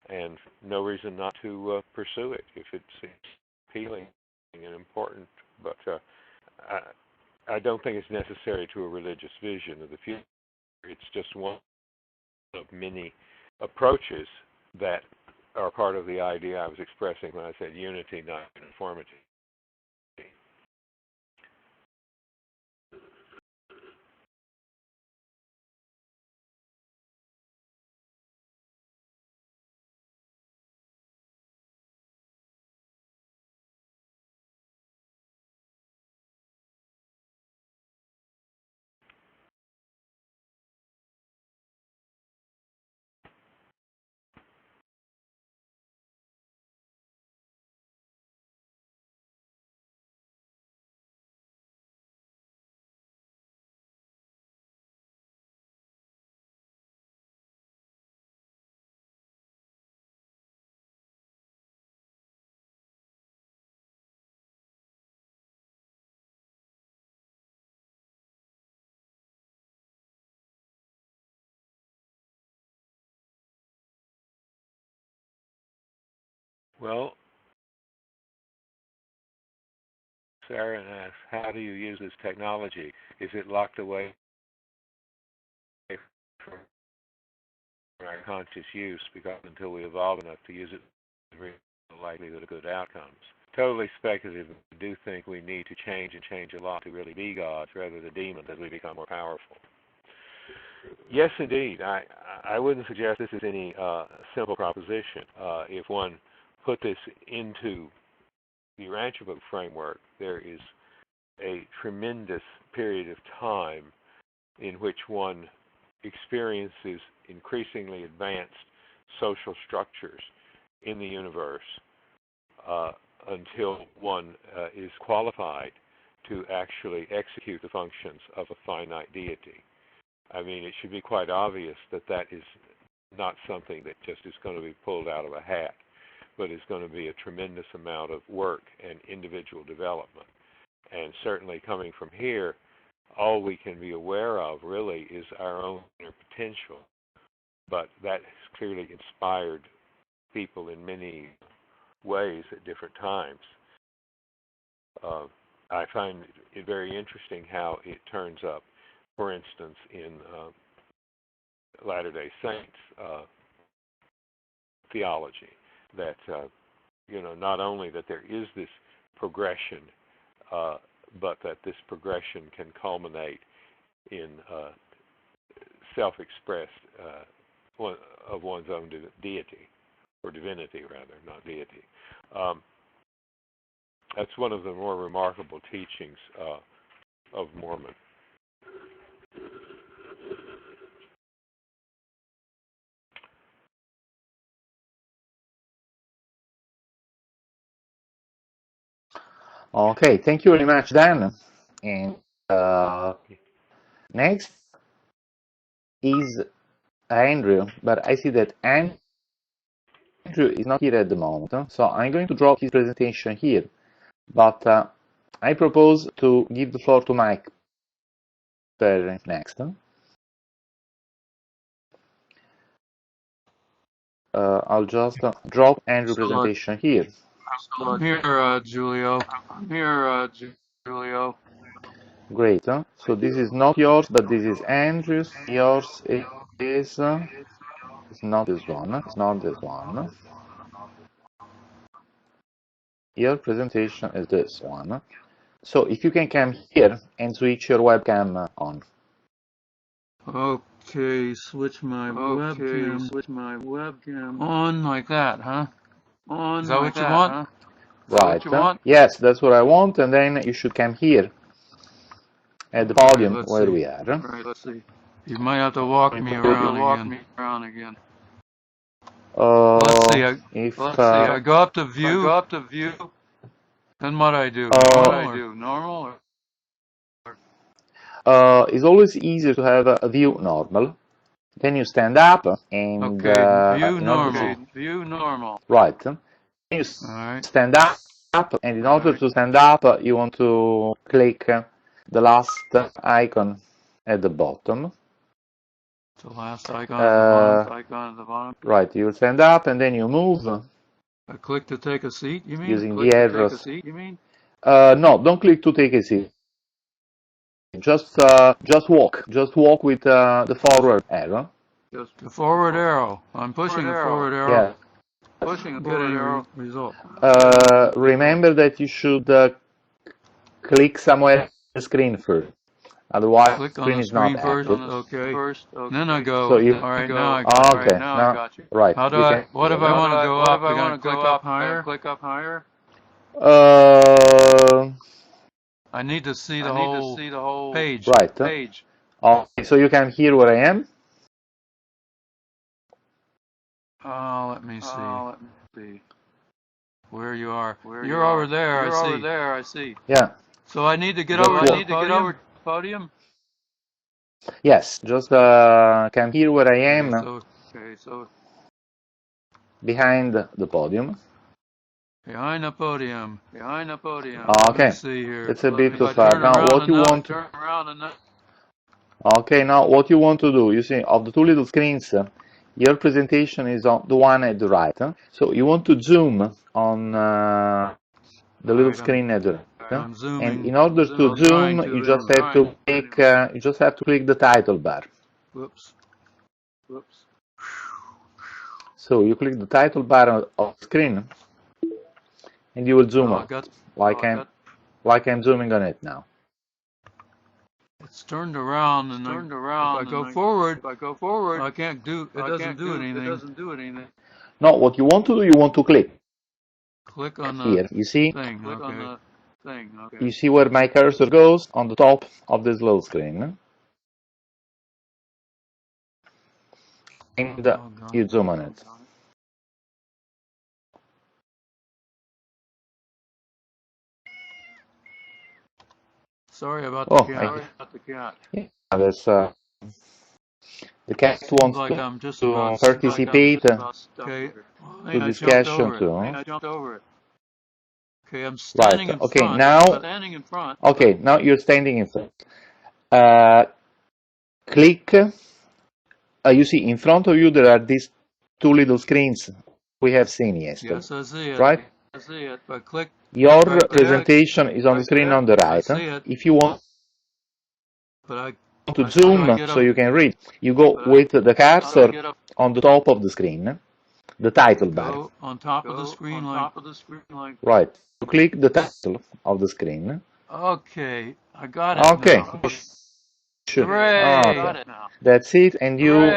and no reason not to pursue it if it seems appealing and important. But I don't think it's necessary to a religious vision of the future. It's just one of many approaches that are part of the idea I was expressing when I said unity, not uniformity. Well, Sarah asks, how do you use this technology? Is it locked away from our conscious use? Because until we evolve enough to use it, there's a likelihood of good outcomes. Totally speculative. I do think we need to change and change a lot to really be gods rather than demons as we become more powerful. Yes, indeed. I wouldn't suggest this is any simple proposition. If one put this into the Rancher Book framework, there is a tremendous period of time in which one experiences increasingly advanced social structures in the universe until one is qualified to actually execute the functions of a finite deity. I mean, it should be quite obvious that that is not something that just is going to be pulled out of a hat, but is going to be a tremendous amount of work and individual development. And certainly coming from here, all we can be aware of really is our own inner potential. But that has clearly inspired people in many ways at different times. I find it very interesting how it turns up, for instance, in Latter-day Saints theology, that not only that there is this progression, but that this progression can culminate in self-expressed of one's own deity, or divinity rather, not deity. That's one of the more remarkable teachings of Mormon. Okay, thank you very much, Dan. And next is Andrew, but I see that Andrew is not here at the moment, so I'm going to drop his presentation here. But I propose to give the floor to Mike next. I'll just drop Andrew presentation here. I'm here, Julio. Great. So this is not yours, but this is Andrew's. Yours is it's not this one. It's not this one. Your presentation is this one. So if you can come here and switch your webcam on. Okay, switch my webcam on like that, huh? Is that what you want? Right. Yes, that's what I want. And then you should come here at the podium where we are. Right, let's see. You might have to walk me around again. Let's see. If I go up to view, then what I do? Normal? it's always easier to have a view normal. Then you stand up and Okay, view normal. Right. Then you stand up, and in order to stand up, you want to click the last icon at the bottom. The last icon at the bottom. Right. You stand up and then you move. I click to take a seat, you mean? Using the arrows. No, don't click to take a seat. Just walk. Just walk with the forward arrow. Just the forward arrow. I'm pushing the forward arrow. Yeah. Pushing the forward arrow. Result. Remember that you should click somewhere on the screen first. Otherwise, click the screen is not active. Okay. Then I go. So you, all right, now I got okay, now I got you. Right. How do I? What if I want to go up? I want to click up higher. I need to see the whole page. Right. Okay, so you can hear where I am. Let me see. Where you are. You're over there. I see. Yeah. So I need to get over. I need to get over the podium. Yes. Just can hear where I am. So behind the podium. Behind the podium. Okay. Let's see here. It's a bit too far. Now what you want to... Okay, now what you want to do, you see, of the two little screens, your presentation is on the one at the right. So you want to zoom on the little screen at the right. And in order to zoom, you just have to click the title bar. Whoops. So you click the title bar of the screen, and you will zoom on, like I'm zooming on it now. It's turned around, and if I go forward, I can't do. It doesn't do anything. No, what you want to do, you want to click. Click on the here. You see? Thing. Okay. You see where my cursor goes on the top of this little screen, and you zoom on it. Sorry about the cat. Yeah, there's the cat wants to participate to discussion too. I jumped over it. Okay, I'm standing in front. Okay, now you're standing in front. Click. You see, in front of you there are these two little screens we have seen yesterday. Yes, I see it. Right? I see it. But click. Your presentation is on the screen on the right. If you want to zoom so you can read, you go with the cursor on the top of the screen, the title bar. On top of the screen, Right. You click the title of the screen. Okay, I got it. Okay. Now. Hooray! Got it now. That's it. And you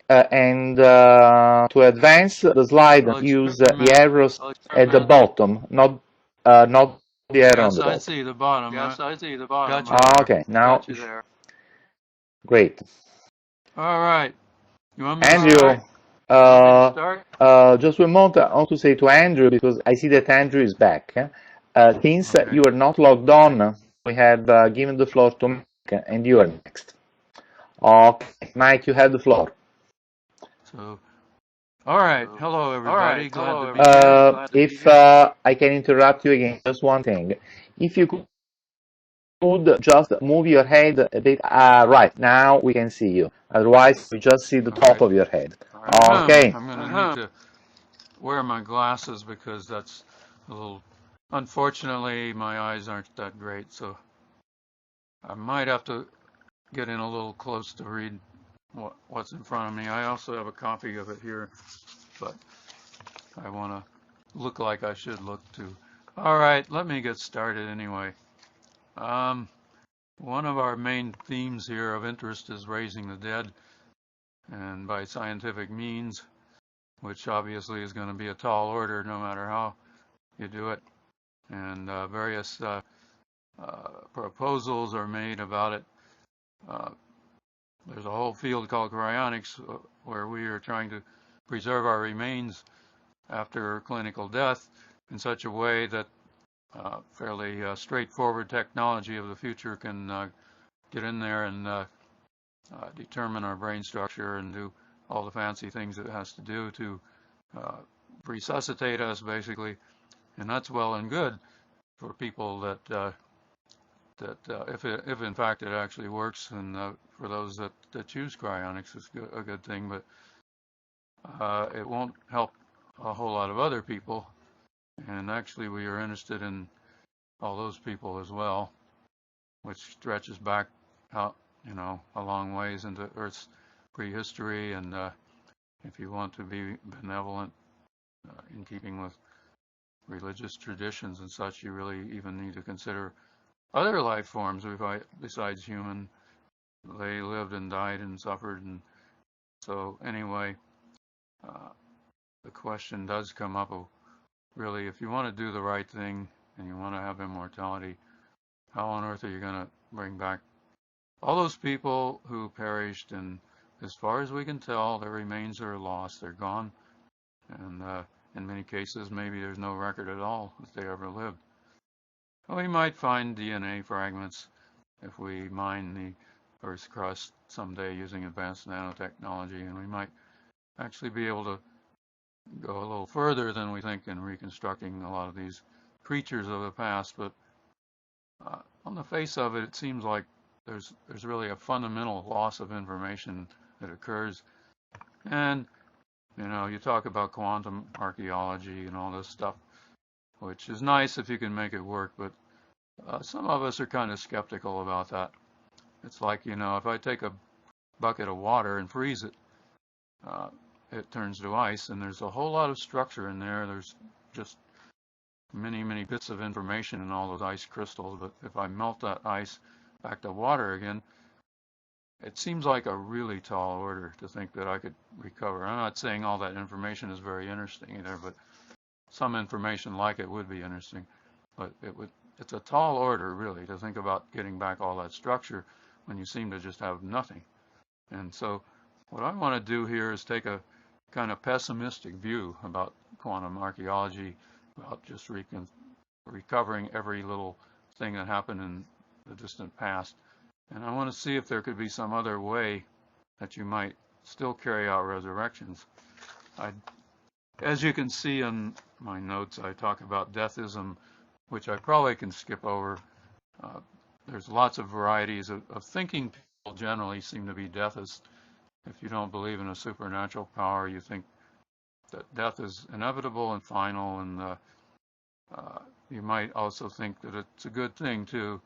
to advance the slide, use the arrows at the bottom, not the arrow on the top. I see the bottom. Yes, I see the bottom. Gotcha. Okay, now there. Great. All right. You want me Andrew, to start? just one moment. I want to say to Andrew, because I see that Andrew is back. Since you are not logged on, we have given the floor to Mike, and you are next. Okay, Mike, you have the floor. So, all right. Hello, everybody. Glad to be here. If I can interrupt you again, just one thing. If you could just move your head a bit. Right, now we can see you. Otherwise, we just see the top of your head. Okay. need to wear my glasses because that's a little. Unfortunately, my eyes aren't that great, so I might have to get in a little close to read what's in front of me. I also have a copy of it here, but I want to look like I should look too. All right, let me get started anyway. One of our main themes here of interest is raising the dead, and by scientific means, which obviously is going to be a tall order no matter how you do it. And various proposals are made about it. There's a whole field called cryonics where we are trying to preserve our remains after clinical death in such a way that fairly straightforward technology of the future can get in there and determine our brain structure and do all the fancy things it has to do to resuscitate us, basically. And that's well and good for people that if in fact it actually works, and for those that choose cryonics, it's a good thing, but it won't help a whole lot of other people. And actually, we are interested in all those people as well, which stretches back out, a long ways into Earth's prehistory. And if you want to be benevolent in keeping with religious traditions and such, you really even need to consider other life forms besides human. They lived and died and suffered. And so anyway, the question does come up of, really, if you want to do the right thing and you want to have immortality, how on earth are you going to bring back all those people who perished? And as far as we can tell, their remains are lost. They're gone. And in many cases, maybe there's no record at all if they ever lived. We might find DNA fragments if we mine the Earth's crust someday using advanced nanotechnology, and we might actually be able to go a little further than we think in reconstructing a lot of these creatures of the past. But on the face of it, it seems like there's really a fundamental loss of information that occurs. And you talk about quantum archaeology and all this stuff, which is nice if you can make it work, but some of us are kind of skeptical about that. It's like, if I take a bucket of water and freeze it, it turns to ice, and there's a whole lot of structure in there. There's just many, many bits of information in all those ice crystals. But if I melt that ice back to water again, it seems like a really tall order to think that I could recover. I'm not saying all that information is very interesting either, but some information like it would be interesting. But it's a tall order, really, to think about getting back all that structure when you seem to just have nothing. And so what I want to do here is take a kind of pessimistic view about quantum archaeology, about just recovering every little thing that happened in the distant past. And I want to see if there could be some other way that you might still carry out resurrections. As you can see in my notes, I talk about deathism, which I probably can skip over. There's lots of varieties of thinking. People generally seem to be deathists. If you don't believe in a supernatural power, you think that death is inevitable and final, and you might also think that it's a good thing too.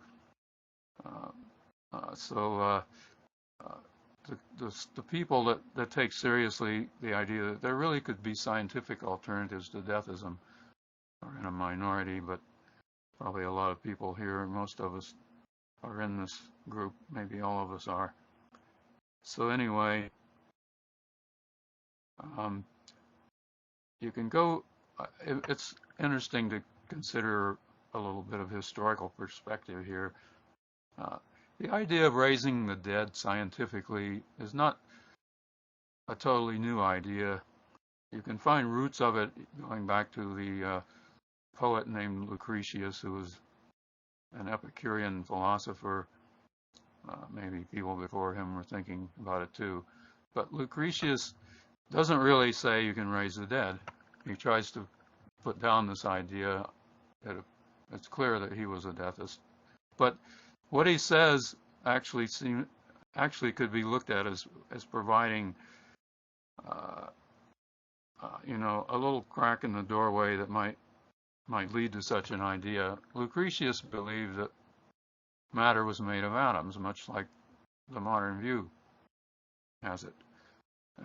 The people that take seriously the idea that there really could be scientific alternatives to deathism are in a minority, but probably a lot of people here, most of us are in this group, maybe all of us are. So anyway, you can go, it's interesting to consider a little bit of historical perspective here. The idea of raising the dead scientifically is not a totally new idea. You can find roots of it going back to the poet named Lucretius, who was an Epicurean philosopher. Maybe people before him were thinking about it too. But Lucretius doesn't really say you can raise the dead. He tries to put down this idea that it's clear that he was a deathist. But what he says actually could be looked at as providing a little crack in the doorway that might lead to such an idea. Lucretius believed that matter was made of atoms, much like the modern view has it.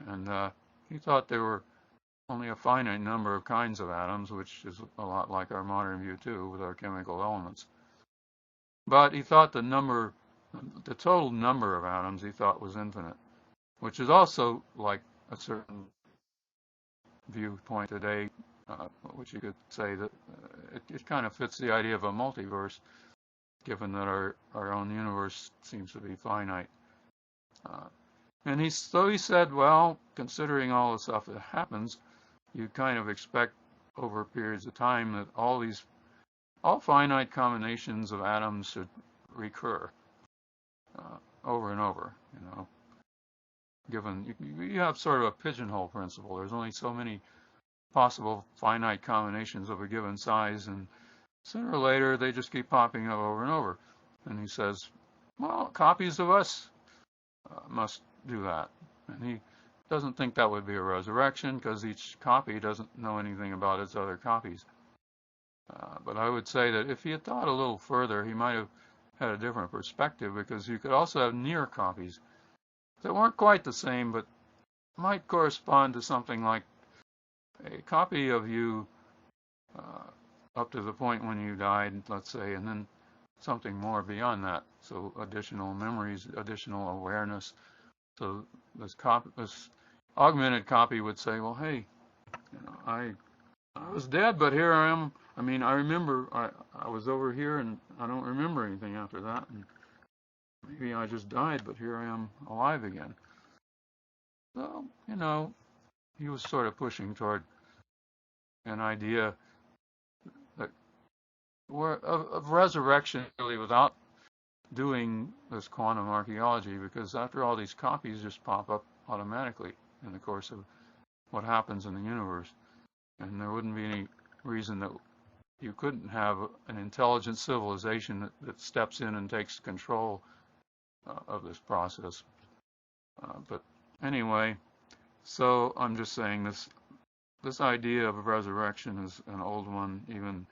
And he thought there were only a finite number of kinds of atoms, which is a lot like our modern view too, with our chemical elements. But he thought the total number of atoms he thought was infinite, which is also like a certain viewpoint today, which you could say that it kind of fits the idea of a multiverse, given that our own universe seems to be finite. And he said, well, considering all the stuff that happens, you kind of expect over periods of time that all finite combinations of atoms should recur over and over. Given you have sort of a pigeonhole principle. There's only so many possible finite combinations of a given size, and sooner or later they just keep popping up over and over. And he says, well, copies of us must do that. And he doesn't think that would be a resurrection because each copy doesn't know anything about its other copies. But I would say that if he had thought a little further, he might have had a different perspective, because you could also have near copies that weren't quite the same, but might correspond to something like a copy of you up to the point when you died, let's say, and then something more beyond that. So additional memories, additional awareness. So this augmented copy would say, well, hey, I was dead, but here I am. I mean, I remember I was over here, and I don't remember anything after that. And maybe I just died, but here I am alive again. So, he was sort of pushing toward an idea that of resurrection, really, without doing this quantum archaeology, because after all, these copies just pop up automatically in the course of what happens in the universe. And there wouldn't be any reason that you couldn't have an intelligent civilization that steps in and takes control of this process. But anyway, so I'm just saying this idea of resurrection is an old one, even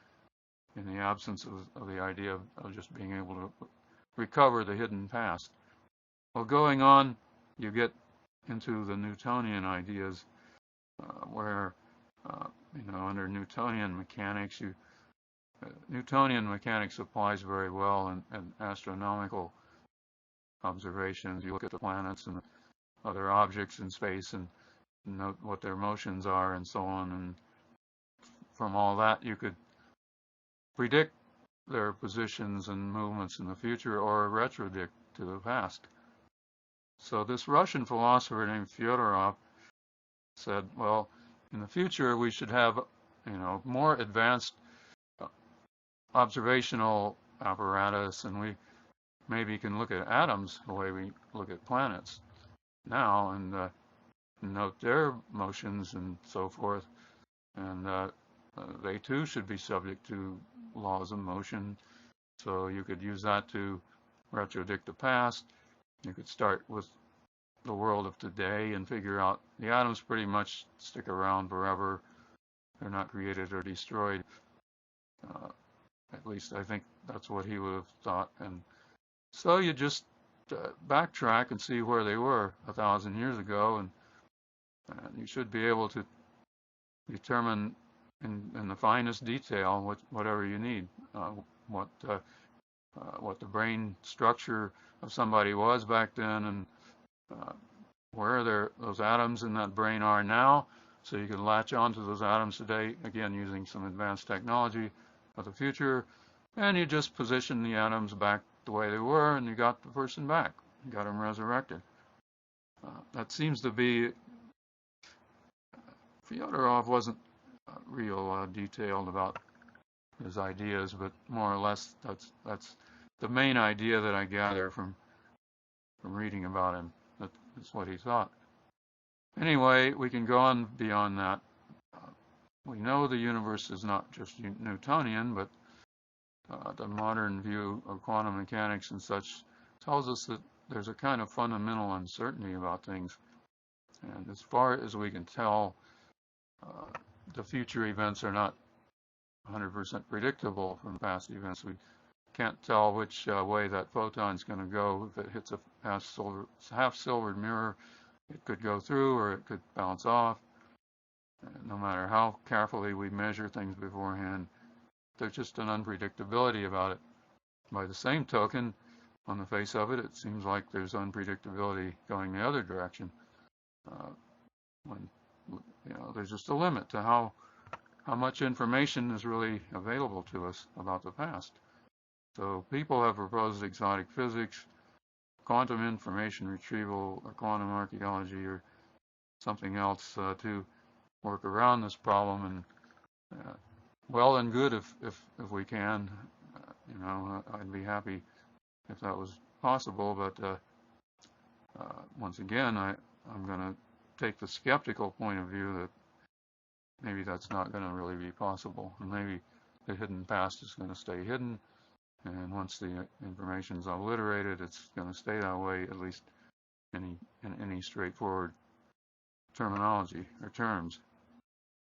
in the absence of the idea of just being able to recover the hidden past. Well, going on, you get into the Newtonian ideas, where under Newtonian mechanics, Newtonian mechanics applies very well in astronomical observations. You look at the planets and other objects in space and note what their motions are and so on, and from all that you could predict their positions and movements in the future, or retrodict to the past. So this Russian philosopher named Fyodorov said, well, in the future we should have more advanced observational apparatus, and we maybe can look at atoms the way we look at planets now, and note their motions and so forth, and they too should be subject to laws of motion. So you could use that to retrodict the past. You could start with the world of today and figure out the atoms pretty much stick around forever. They're not created or destroyed. At least I think that's what he would have thought. And so you just backtrack and see where they were 1,000 years ago, and you should be able to determine in the finest detail whatever you need, what the brain structure of somebody was back then, and where those atoms in that brain are now, so you can latch onto those atoms today, again using some advanced technology of the future, and you just position the atoms back the way they were, and you got the person back. You got them resurrected. That seems to be, Fyodorov wasn't real detailed about his ideas, but more or less that's the main idea that I gather from reading about him. That's what he thought. Anyway, we can go on beyond that. We know the universe is not just Newtonian, but the modern view of quantum mechanics and such tells us that there's a kind of fundamental uncertainty about things. And as far as we can tell, the future events are not 100% predictable from past events. We can't tell which way that photon's going to go. If it hits a half-silvered mirror, it could go through or it could bounce off. No matter how carefully we measure things beforehand, there's just an unpredictability about it. By the same token, on the face of it, it seems like there's unpredictability going the other direction. When there's just a limit to how much information is really available to us about the past. So people have proposed exotic physics, quantum information retrieval, or quantum archaeology, or something else to work around this problem. And well and good if we can. I'd be happy if that was possible. But once again, I'm going to take the skeptical point of view that maybe that's not going to really be possible, and maybe the hidden past is going to stay hidden. And once the information is obliterated, it's going to stay that way, at least in any straightforward terminology or terms.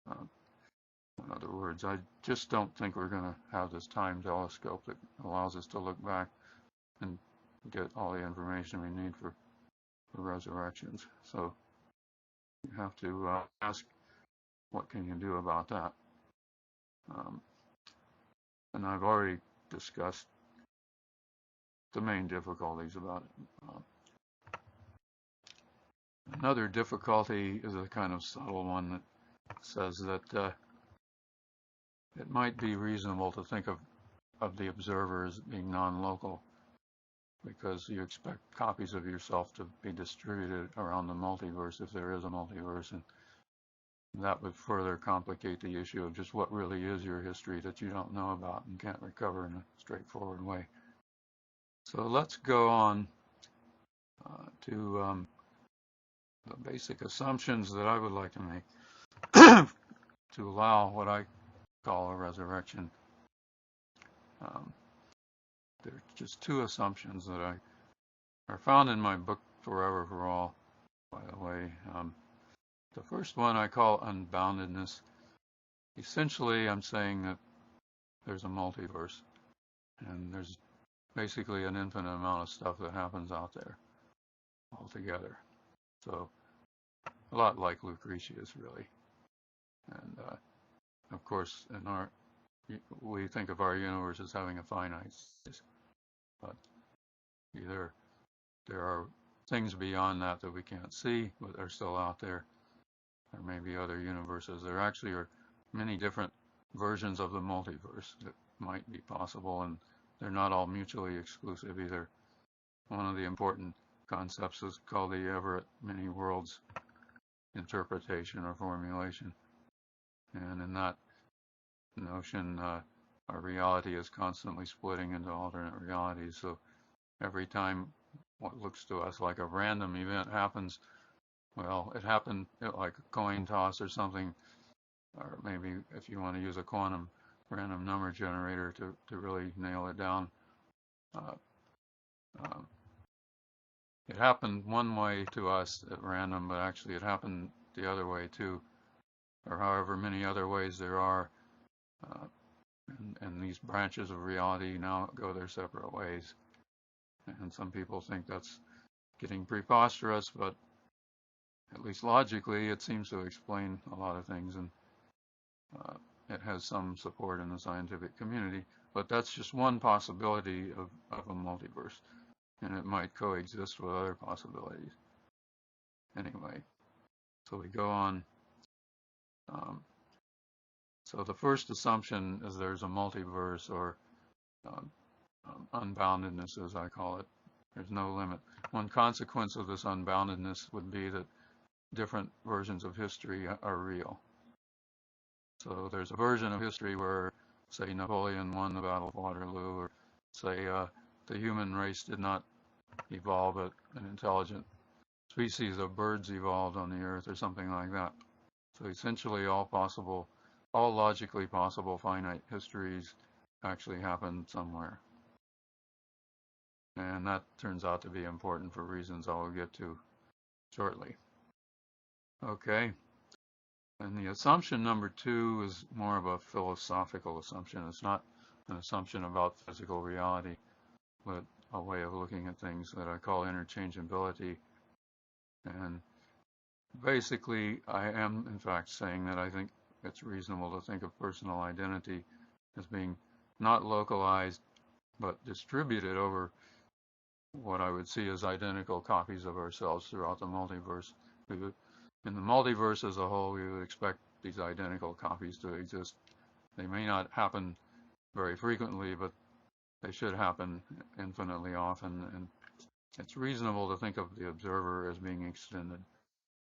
In other words, I just don't think we're going to have this time telescope that allows us to look back and get all the information we need for resurrections. So you have to ask, what can you do about that? And I've already discussed the main difficulties about it. Another difficulty is a kind of subtle one that says that it might be reasonable to think of the observer as being non-local, because you expect copies of yourself to be distributed around the multiverse if there is a multiverse, and that would further complicate the issue of just what really is your history that you don't know about and can't recover in a straightforward way. So let's go on to the basic assumptions that I would like to make to allow what I call a resurrection. There are just two assumptions that are found in my book, Forever for All, by the way. The first one I call unboundedness. Essentially, I'm saying that there's a multiverse, and there's basically an infinite amount of stuff that happens out there altogether. So a lot like Lucretius, really. And of course, we think of our universe as having a finite size, but either there are things beyond that we can't see, but are still out there. There may be other universes. There actually are many different versions of the multiverse that might be possible, and they're not all mutually exclusive either. One of the important concepts is called the Everett many worlds interpretation or formulation. And in that notion, our reality is constantly splitting into alternate realities. So every time what looks to us like a random event happens, well, it happened like a coin toss or something, or maybe if you want to use a quantum random number generator to really nail it down. It happened one way to us at random, but actually it happened the other way too, or however many other ways there are. And these branches of reality now go their separate ways. And some people think that's getting preposterous, but at least logically, it seems to explain a lot of things, and it has some support in the scientific community. But that's just one possibility of a multiverse, and it might coexist with other possibilities. Anyway, so we go on. So the first assumption is there's a multiverse, or unboundedness, as I call it. There's no limit. One consequence of this unboundedness would be that different versions of history are real. So there's a version of history where, say, Napoleon won the Battle of Waterloo, or say the human race did not evolve, but an intelligent species of birds evolved on the earth, or something like that. So essentially all logically possible finite histories actually happen somewhere. And that turns out to be important for reasons I will get to shortly. Okay, And the assumption number 2 is more of a philosophical assumption. It's not an assumption about physical reality, but a way of looking at things that I call interchangeability. And basically, I am in fact saying that I think it's reasonable to think of personal identity as being not localized, but distributed over what I would see as identical copies of ourselves throughout the multiverse. In the multiverse as a whole, we would expect these identical copies to exist. They may not happen very frequently, but they should happen infinitely often. And it's reasonable to think of the observer as being extended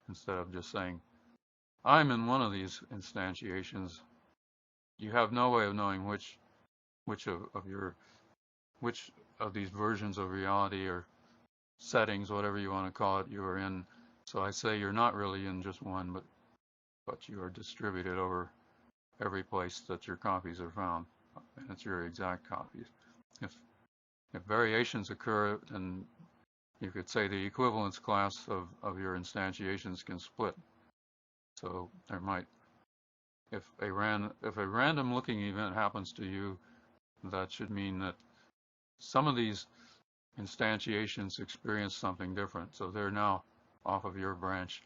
instead of just saying, I'm in one of these instantiations. You have no way of knowing which of these versions of reality or settings, whatever you want to call it, you are in. So I say you're not really in just one, but you are distributed over every place that your copies are found, and it's your exact copies. If variations occur, then you could say the equivalence class of your instantiations can split. So there might, if a random looking event happens to you, that should mean that some of these instantiations experience something different. So they're now off of your branch,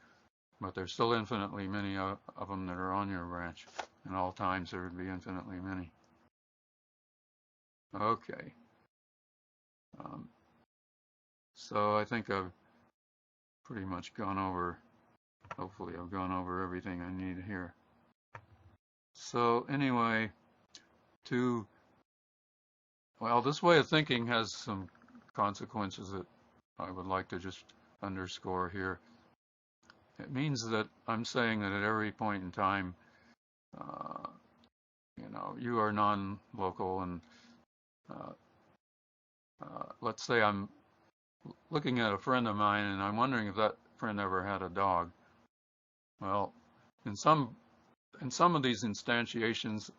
but there's still infinitely many of them that are on your branch. And all times there would be infinitely many. Okay. So I think I've pretty much gone over, hopefully I've gone over everything I need here. So anyway, well, this way of thinking has some consequences that I would like to just underscore here. It means that I'm saying that at every point in time, you are non-local, and let's say I'm looking at a friend of mine and I'm wondering if that friend ever had a dog. Well, in some of these instantiations,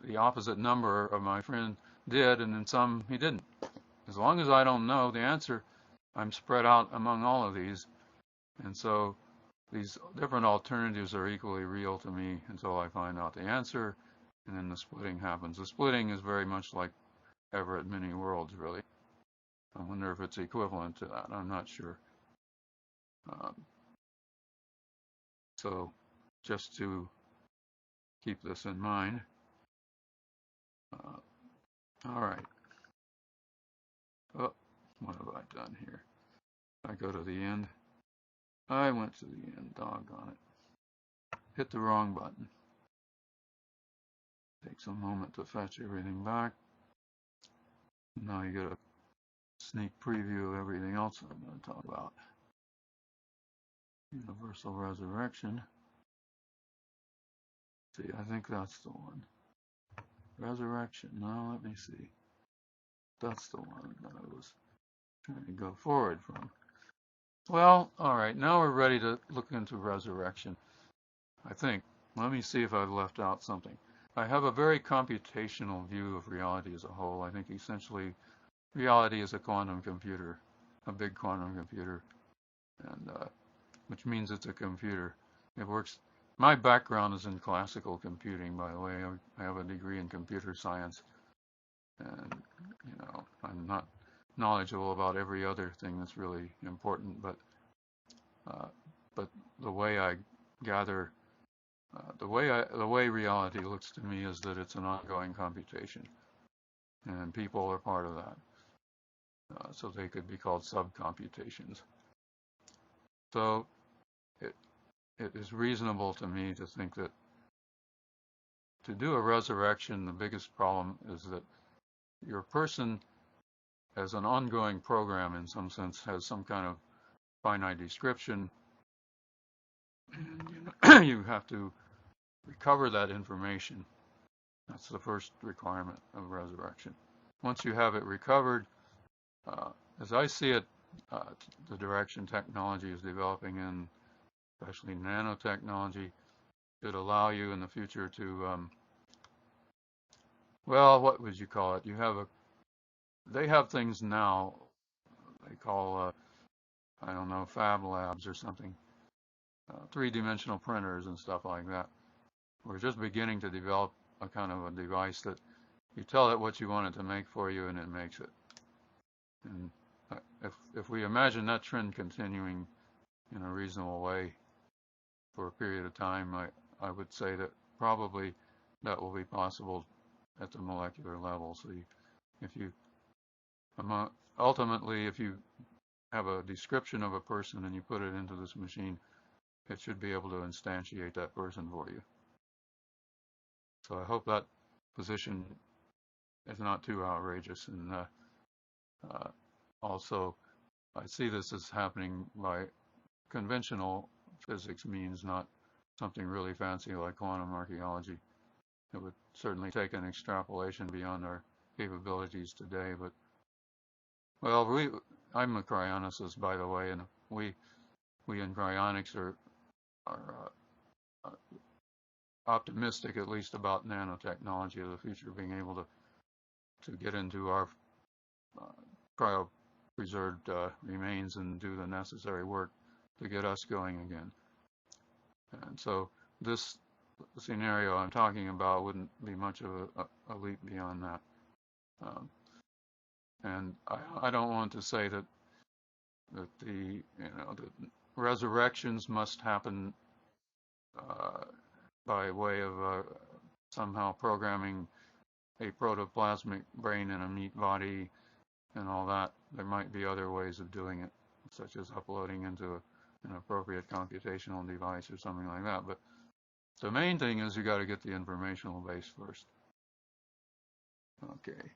the opposite number of my friend did, and in some he didn't. As long as I don't know the answer, I'm spread out among all of these. And so these different alternatives are equally real to me until I find out the answer, and then the splitting happens. The splitting is very much like Everett Mini Worlds, really. I wonder if it's equivalent to that. I'm not sure. So just to keep this in mind. All right. Oh, what have I done here? I go to the end. I went to the end, doggone it. Hit the wrong button. Takes a moment to fetch everything back. Now you get a sneak preview of everything else I'm going to talk about. Universal resurrection. See, I think that's the one. Resurrection. Now let me see. That's the one that I was trying to go forward from. Well, all right. Now we're ready to look into resurrection, I think. Let me see if I've left out something. I have a very computational view of reality as a whole. I think essentially reality is a quantum computer, a big quantum computer, and which means it's a computer. It works. My background is in classical computing, by the way. I have a degree in computer science, and I'm not knowledgeable about every other thing that's really important, but the way I gather, the way reality looks to me is that it's an ongoing computation, and people are part of that. So they could be called subcomputations. So it is reasonable to me to think that to do a resurrection, the biggest problem is that your person, as an ongoing program in some sense, has some kind of finite description, and you have to recover that information. That's the first requirement of resurrection. Once you have it recovered, as I see it, the direction technology is developing in, especially nanotechnology, should allow you in the future to, well, what would you call it? They have things now they call, I don't know, fab labs or something, three-dimensional printers and stuff like that. We're just beginning to develop a kind of a device that you tell it what you want it to make for you, and it makes it. And if we imagine that trend continuing in a reasonable way for a period of time, I would say that probably that will be possible at the molecular level. So if you ultimately, if you have a description of a person and you put it into this machine, it should be able to instantiate that person for you. So I hope that position is not too outrageous. And also, I see this as happening by conventional physics means, not something really fancy like quantum archaeology. It would certainly take an extrapolation beyond our capabilities today. But, well, I'm a cryonicist, by the way, and we in cryonics are optimistic, at least, about nanotechnology of the future being able to get into our cryopreserved remains and do the necessary work to get us going again. And so this scenario I'm talking about wouldn't be much of a leap beyond that. And I don't want to say that the resurrections must happen by way of somehow programming a protoplasmic brain in a meat body and all that. There might be other ways of doing it, such as uploading into an appropriate computational device or something like that. But the main thing is you got to get the informational base first. Okay.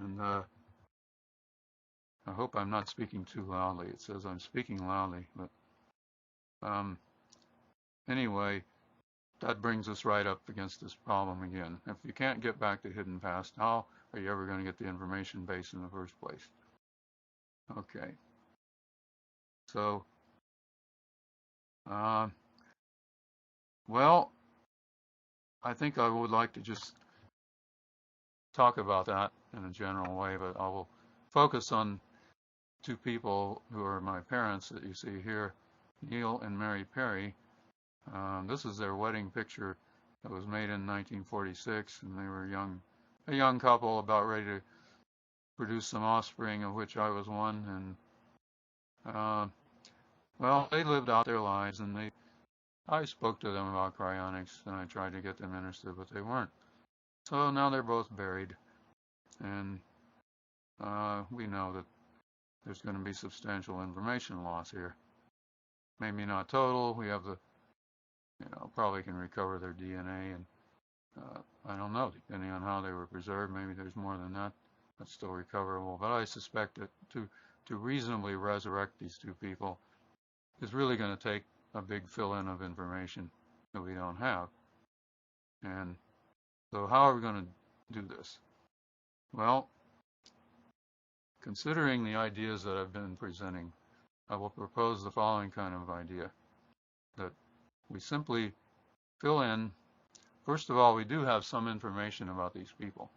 And I hope I'm not speaking too loudly. It says I'm speaking loudly, but anyway, that brings us right up against this problem again. If you can't get back to hidden past, how are you ever going to get the information base in the first place? Okay. So, well, I think I would like to just talk about that in a general way, but I will focus on two people who are my parents that you see here, Neil and Mary Perry. This is their wedding picture that was made in 1946, and they were a young couple about ready to produce some offspring, of which I was one. And well, they lived out their lives, and I spoke to them about cryonics, and I tried to get them interested, but they weren't. So now they're both buried, and we know that there's going to be substantial information loss here. Maybe not total. We have probably can recover their DNA, and I don't know, depending on how they were preserved, maybe there's more than that that's still recoverable. But I suspect that to reasonably resurrect these two people is really going to take a big fill-in of information that we don't have. And so how are we going to do this? Well, considering the ideas that I've been presenting, I will propose the following kind of idea, that we simply fill in. First of all, we do have some information about these people,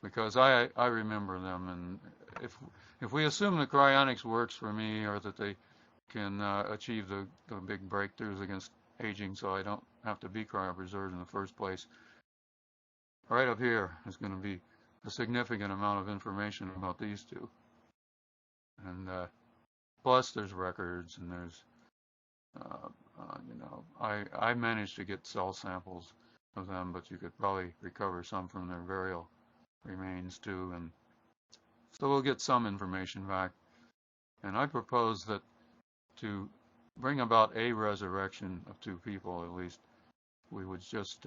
because I remember them, and if we assume that cryonics works for me, or that they can achieve the big breakthroughs against aging, so I don't have to be cryopreserved in the first place, right up here is going to be a significant amount of information about these two. And plus there's records, and there's I managed to get cell samples of them, but you could probably recover some from their burial remains too, and so we'll get some information back. And I propose that to bring about a resurrection of two people, at least, we would just,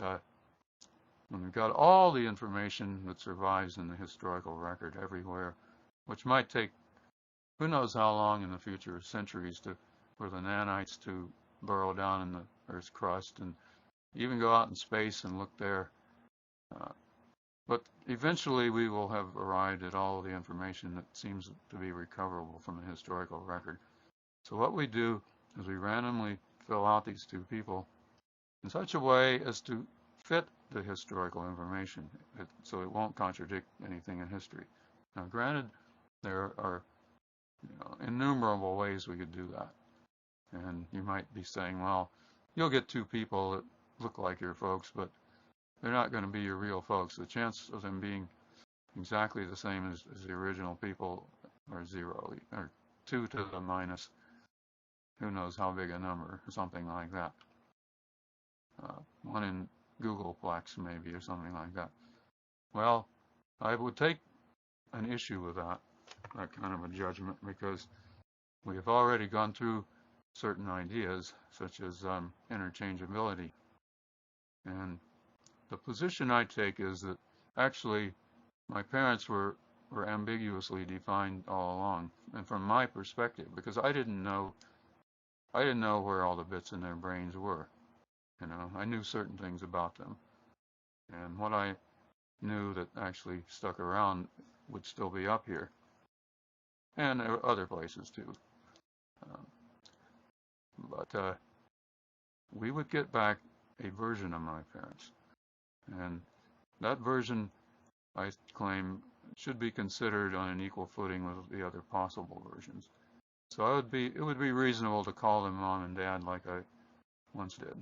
when we've got all the information that survives in the historical record everywhere, which might take who knows how long in the future, centuries, for the nanites to burrow down in the Earth's crust and even go out in space and look there. But eventually we will have arrived at all of the information that seems to be recoverable from the historical record. So what we do is we randomly fill out these two people in such a way as to fit the historical information, so it won't contradict anything in history. Now, granted, there are innumerable ways we could do that, And you might be saying, well, you'll get two people that look like your folks, but they're not going to be your real folks. The chance of them being exactly the same as the original people are 0, or 2 to the minus who knows how big a number, or something like that. 1 in Googleplex maybe, or something like that. Well, I would take an issue with that kind of a judgment, because we have already gone through certain ideas, such as interchangeability. And the position I take is that actually my parents were ambiguously defined all along, and from my perspective, because I didn't know where all the bits in their brains were. I knew certain things about them, and what I knew that actually stuck around would still be up here, and other places too. But we would get back a version of my parents, and that version, I claim, should be considered on an equal footing with the other possible versions. So it would be reasonable to call them mom and dad like I once did.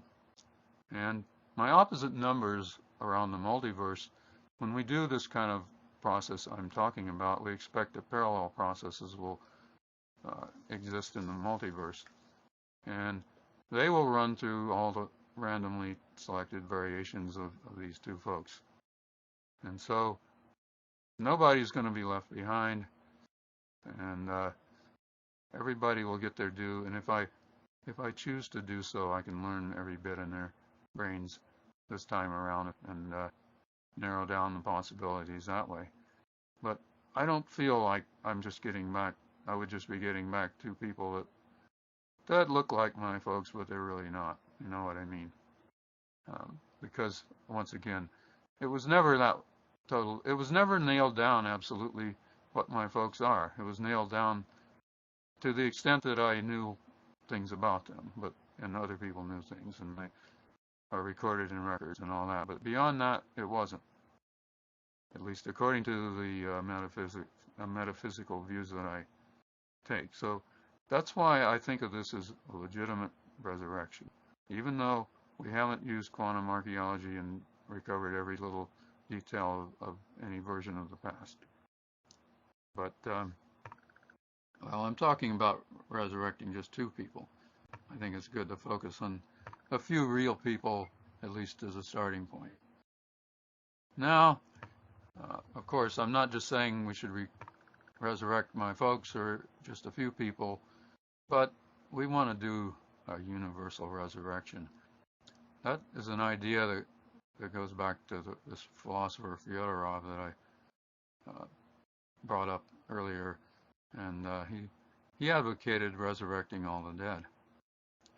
And my opposite numbers around the multiverse, when we do this kind of process I'm talking about, we expect that parallel processes will exist in the multiverse. And they will run through all the randomly selected variations of these two folks. And so nobody's going to be left behind, and everybody will get their due. And if I choose to do so, I can learn every bit in their brains this time around and narrow down the possibilities that way. But I don't feel like I'm just getting back. I would just be getting back two people that look like my folks, but they're really not. You know what I mean? Because once again, it was never that total. It was never nailed down absolutely what my folks are. It was nailed down to the extent that I knew things about them, and other people knew things, and they are recorded in records and all that. But beyond that, it wasn't. At least according to the metaphysical views that I take. So that's why I think of this as a legitimate resurrection, even though we haven't used quantum archaeology and recovered every little detail of any version of the past. But well, I'm talking about resurrecting just two people. I think it's good to focus on a few real people, at least as a starting point. Now, of course, I'm not just saying we should resurrect my folks or just a few people, but we want to do a universal resurrection. That is an idea that goes back to this philosopher Fyodorov that I brought up earlier, and he advocated resurrecting all the dead.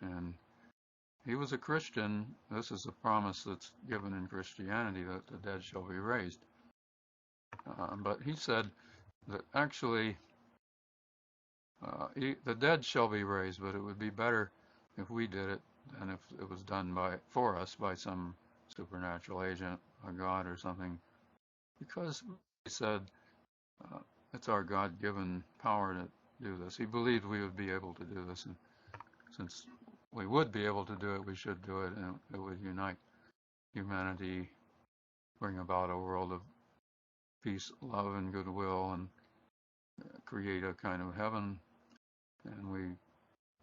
And he was a Christian. This is a promise that's given in Christianity, that the dead shall be raised. But he said that actually the dead shall be raised, but it would be better if we did it than if it was done for us by some supernatural agent, a god or something. Because he said it's our God-given power to do this. He believed we would be able to do this, and since we would be able to do it, we should do it, and it would unite humanity, bring about a world of peace, love, and goodwill, and create a kind of heaven. And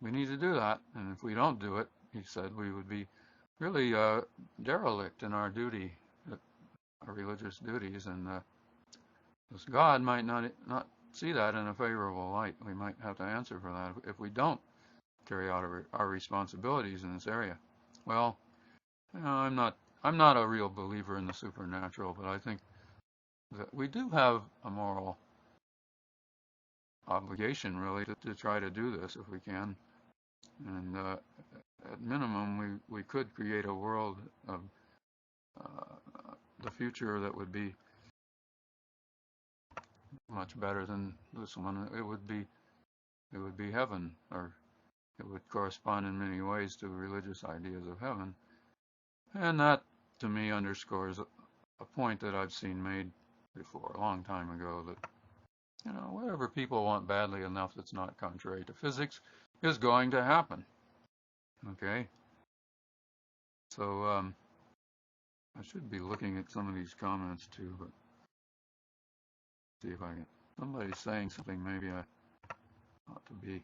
we need to do that. And if we don't do it, he said, we would be really derelict in our duty, our religious duties, and this God might not see that in a favorable light. We might have to answer for that if we don't carry out our responsibilities in this area. Well, I'm not a real believer in the supernatural, but I think that we do have a moral obligation, really, to try to do this if we can. And at minimum, we could create a world of the future that would be much better than this one. It would be heaven, or it would correspond in many ways to religious ideas of heaven. And that, to me, underscores a point that I've seen made before, a long time ago, that whatever people want badly enough that's not contrary to physics is going to happen. Okay, so I should be looking at some of these comments too, but see if I can. Somebody's saying something. Maybe I ought to be.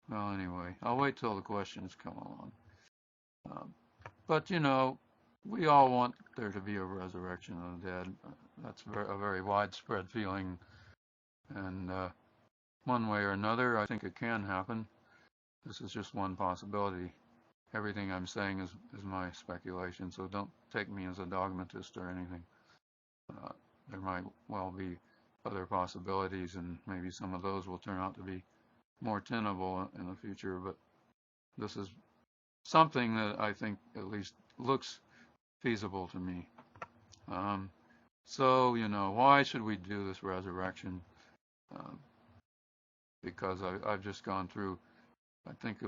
Well, anyway, I'll wait till the questions come along. But you know, we all want there to be a resurrection of the dead. That's a very widespread feeling, and one way or another, I think it can happen. This is just one possibility. Everything I'm saying is my speculation, so don't take me as a dogmatist or anything. There might well be other possibilities, and maybe some of those will turn out to be more tenable in the future, but this is something that I think at least looks feasible to me. So, you know, why should we do this resurrection? Because I've just gone through, I think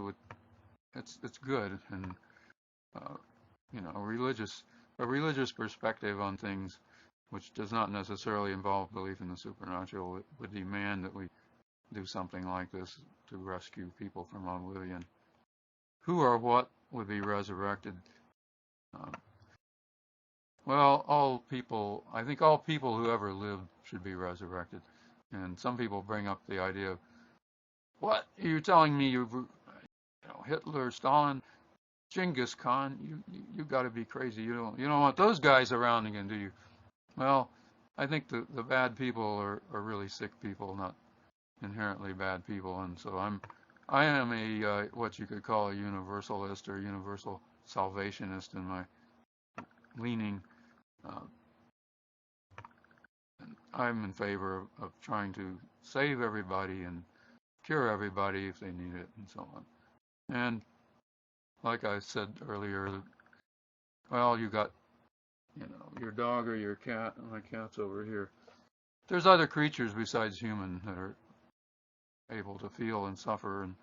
it's good, and you know, a religious perspective on things, which does not necessarily involve belief in the supernatural, would demand that we do something like this to rescue people from oblivion. Who or what would be resurrected? Um, well, all people, I think all people who ever lived should be resurrected. And some people bring up the idea of, what? You're telling me you know, Hitler, Stalin, Genghis Khan, you got to be crazy. You don't want those guys around again, do you? Well, I think the bad people are really sick people, not inherently bad people, and so I am a what you could call a universalist or universal salvationist in my leaning. Uh, I'm in favor of trying to save everybody and cure everybody if they need it, and so on. And like I said earlier, well, you got, you know, your dog or your cat. My cat's over here. There's other creatures besides human that are able to feel and suffer, and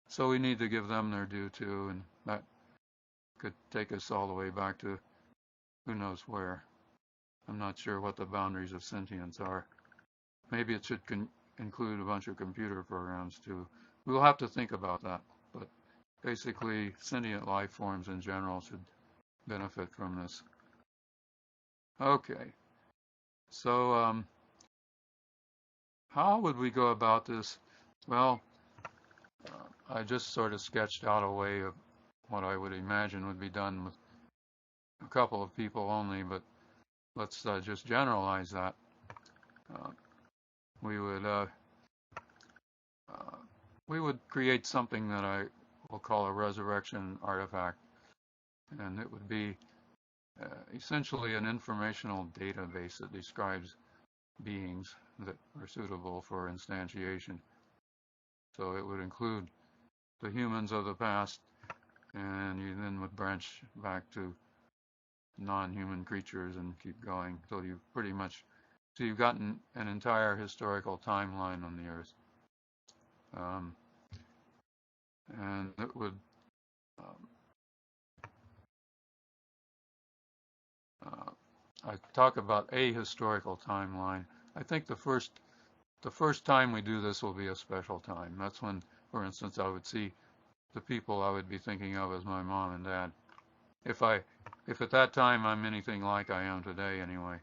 so we need to give them their due too, and that could take us all the way back to who knows where. I'm not sure what the boundaries of sentience are. Maybe it should include a bunch of computer programs too. We'll have to think about that, but basically sentient life forms in general should benefit from this. Okay, so how would we go about this? Well, I just sort of sketched out a way of what I would imagine would be done with a couple of people only, but let's just generalize that. Uh, we would we would create something that I will call a resurrection artifact, and it would be essentially an informational database that describes beings that are suitable for instantiation. So it would include the humans of the past, and you then would branch back to non-human creatures and keep going until you've pretty much, so you've gotten an entire historical timeline on the Earth. And it would um, I talk about a historical timeline. I think the first time we do this will be a special time. That's when, for instance, I would see the people I would be thinking of as my mom and dad. If at that time I'm anything like I am today, anyway.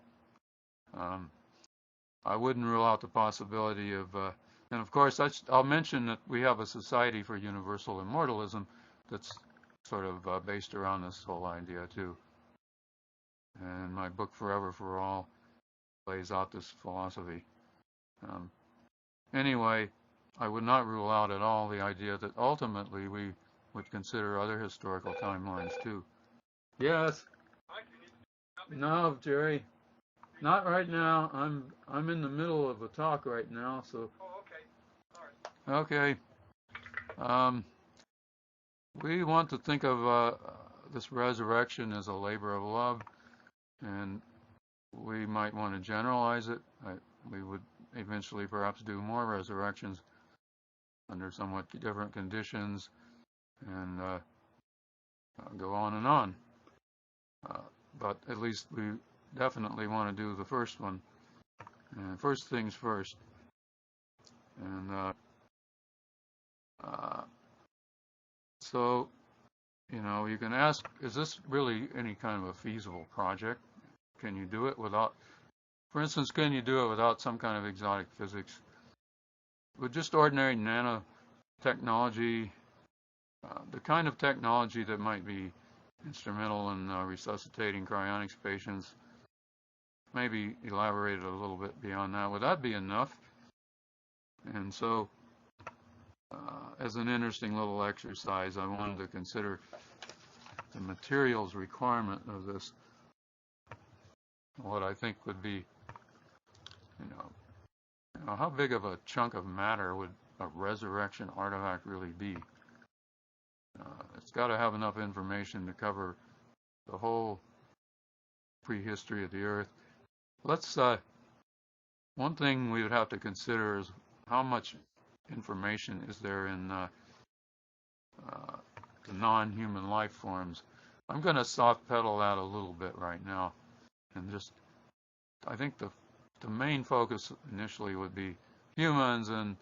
I wouldn't rule out the possibility of, and of course, I'll mention that we have a Society for Universal Immortalism that's sort of based around this whole idea too. And my book, Forever for All, lays out this philosophy. Anyway, I would not rule out at all the idea that ultimately we would consider other historical timelines too. Yes. No, Jerry. Not right now. I'm in the middle of a talk right now, so. Oh, okay. All right. Okay. We want to think of this resurrection as a labor of love, and we might want to generalize it. We would eventually perhaps do more resurrections under somewhat different conditions, and go on and on. But at least we definitely want to do the first one. And first things first. And So, you can ask, is this really any kind of a feasible project? Can you do it without, for instance, can you do it without some kind of exotic physics? With just ordinary nanotechnology, the kind of technology that might be instrumental in resuscitating cryonics patients, maybe elaborated a little bit beyond that. Would that be enough? And so, as an interesting little exercise, I wanted to consider the materials requirement of this, what I think would be, how big of a chunk of matter would a resurrection artifact really be? It's got to have enough information to cover the whole prehistory of the Earth. One thing we would have to consider is how much information is there in the non-human life forms. I'm going to soft pedal that a little bit right now, and I think the main focus initially would be humans, and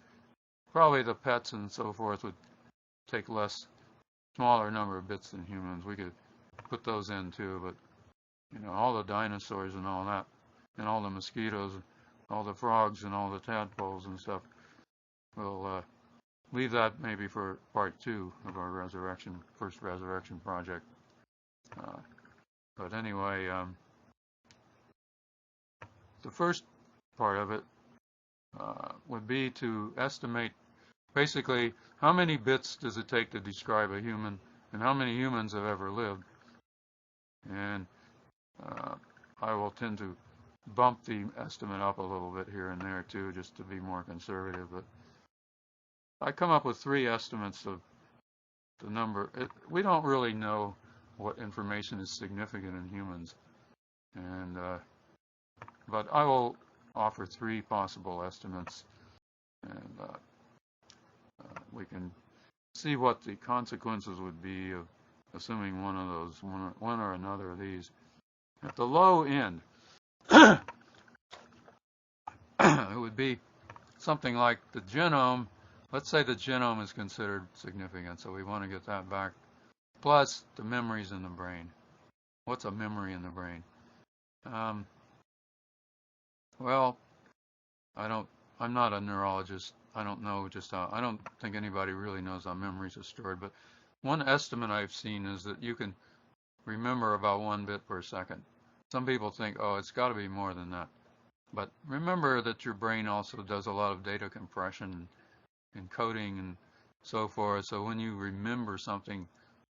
probably the pets and so forth would take smaller number of bits than humans. We could put those in too, but all the dinosaurs and all that, and all the mosquitoes, all the frogs and all the tadpoles and stuff, we'll leave that maybe for part 2 of our first resurrection project. But anyway, the first part of it would be to estimate basically how many bits does it take to describe a human, and how many humans have ever lived. And I will tend to bump the estimate up a little bit here and there too, just to be more conservative. But I come up with 3 estimates of the number. We don't really know what information is significant in humans, and but I will offer 3 possible estimates, and we can see what the consequences would be of assuming one of those, one or another of these. At the low end, it would be something like the genome. Let's say the genome is considered significant, so we want to get that back. Plus the memories in the brain. What's a memory in the brain? Well, I'm not a neurologist. I don't know just how, I don't think anybody really knows how memories are stored, but one estimate I've seen is that you can remember about 1 bit per second. Some people think, oh, it's got to be more than that. But remember that your brain also does a lot of data compression, encoding, and so forth. So when you remember something,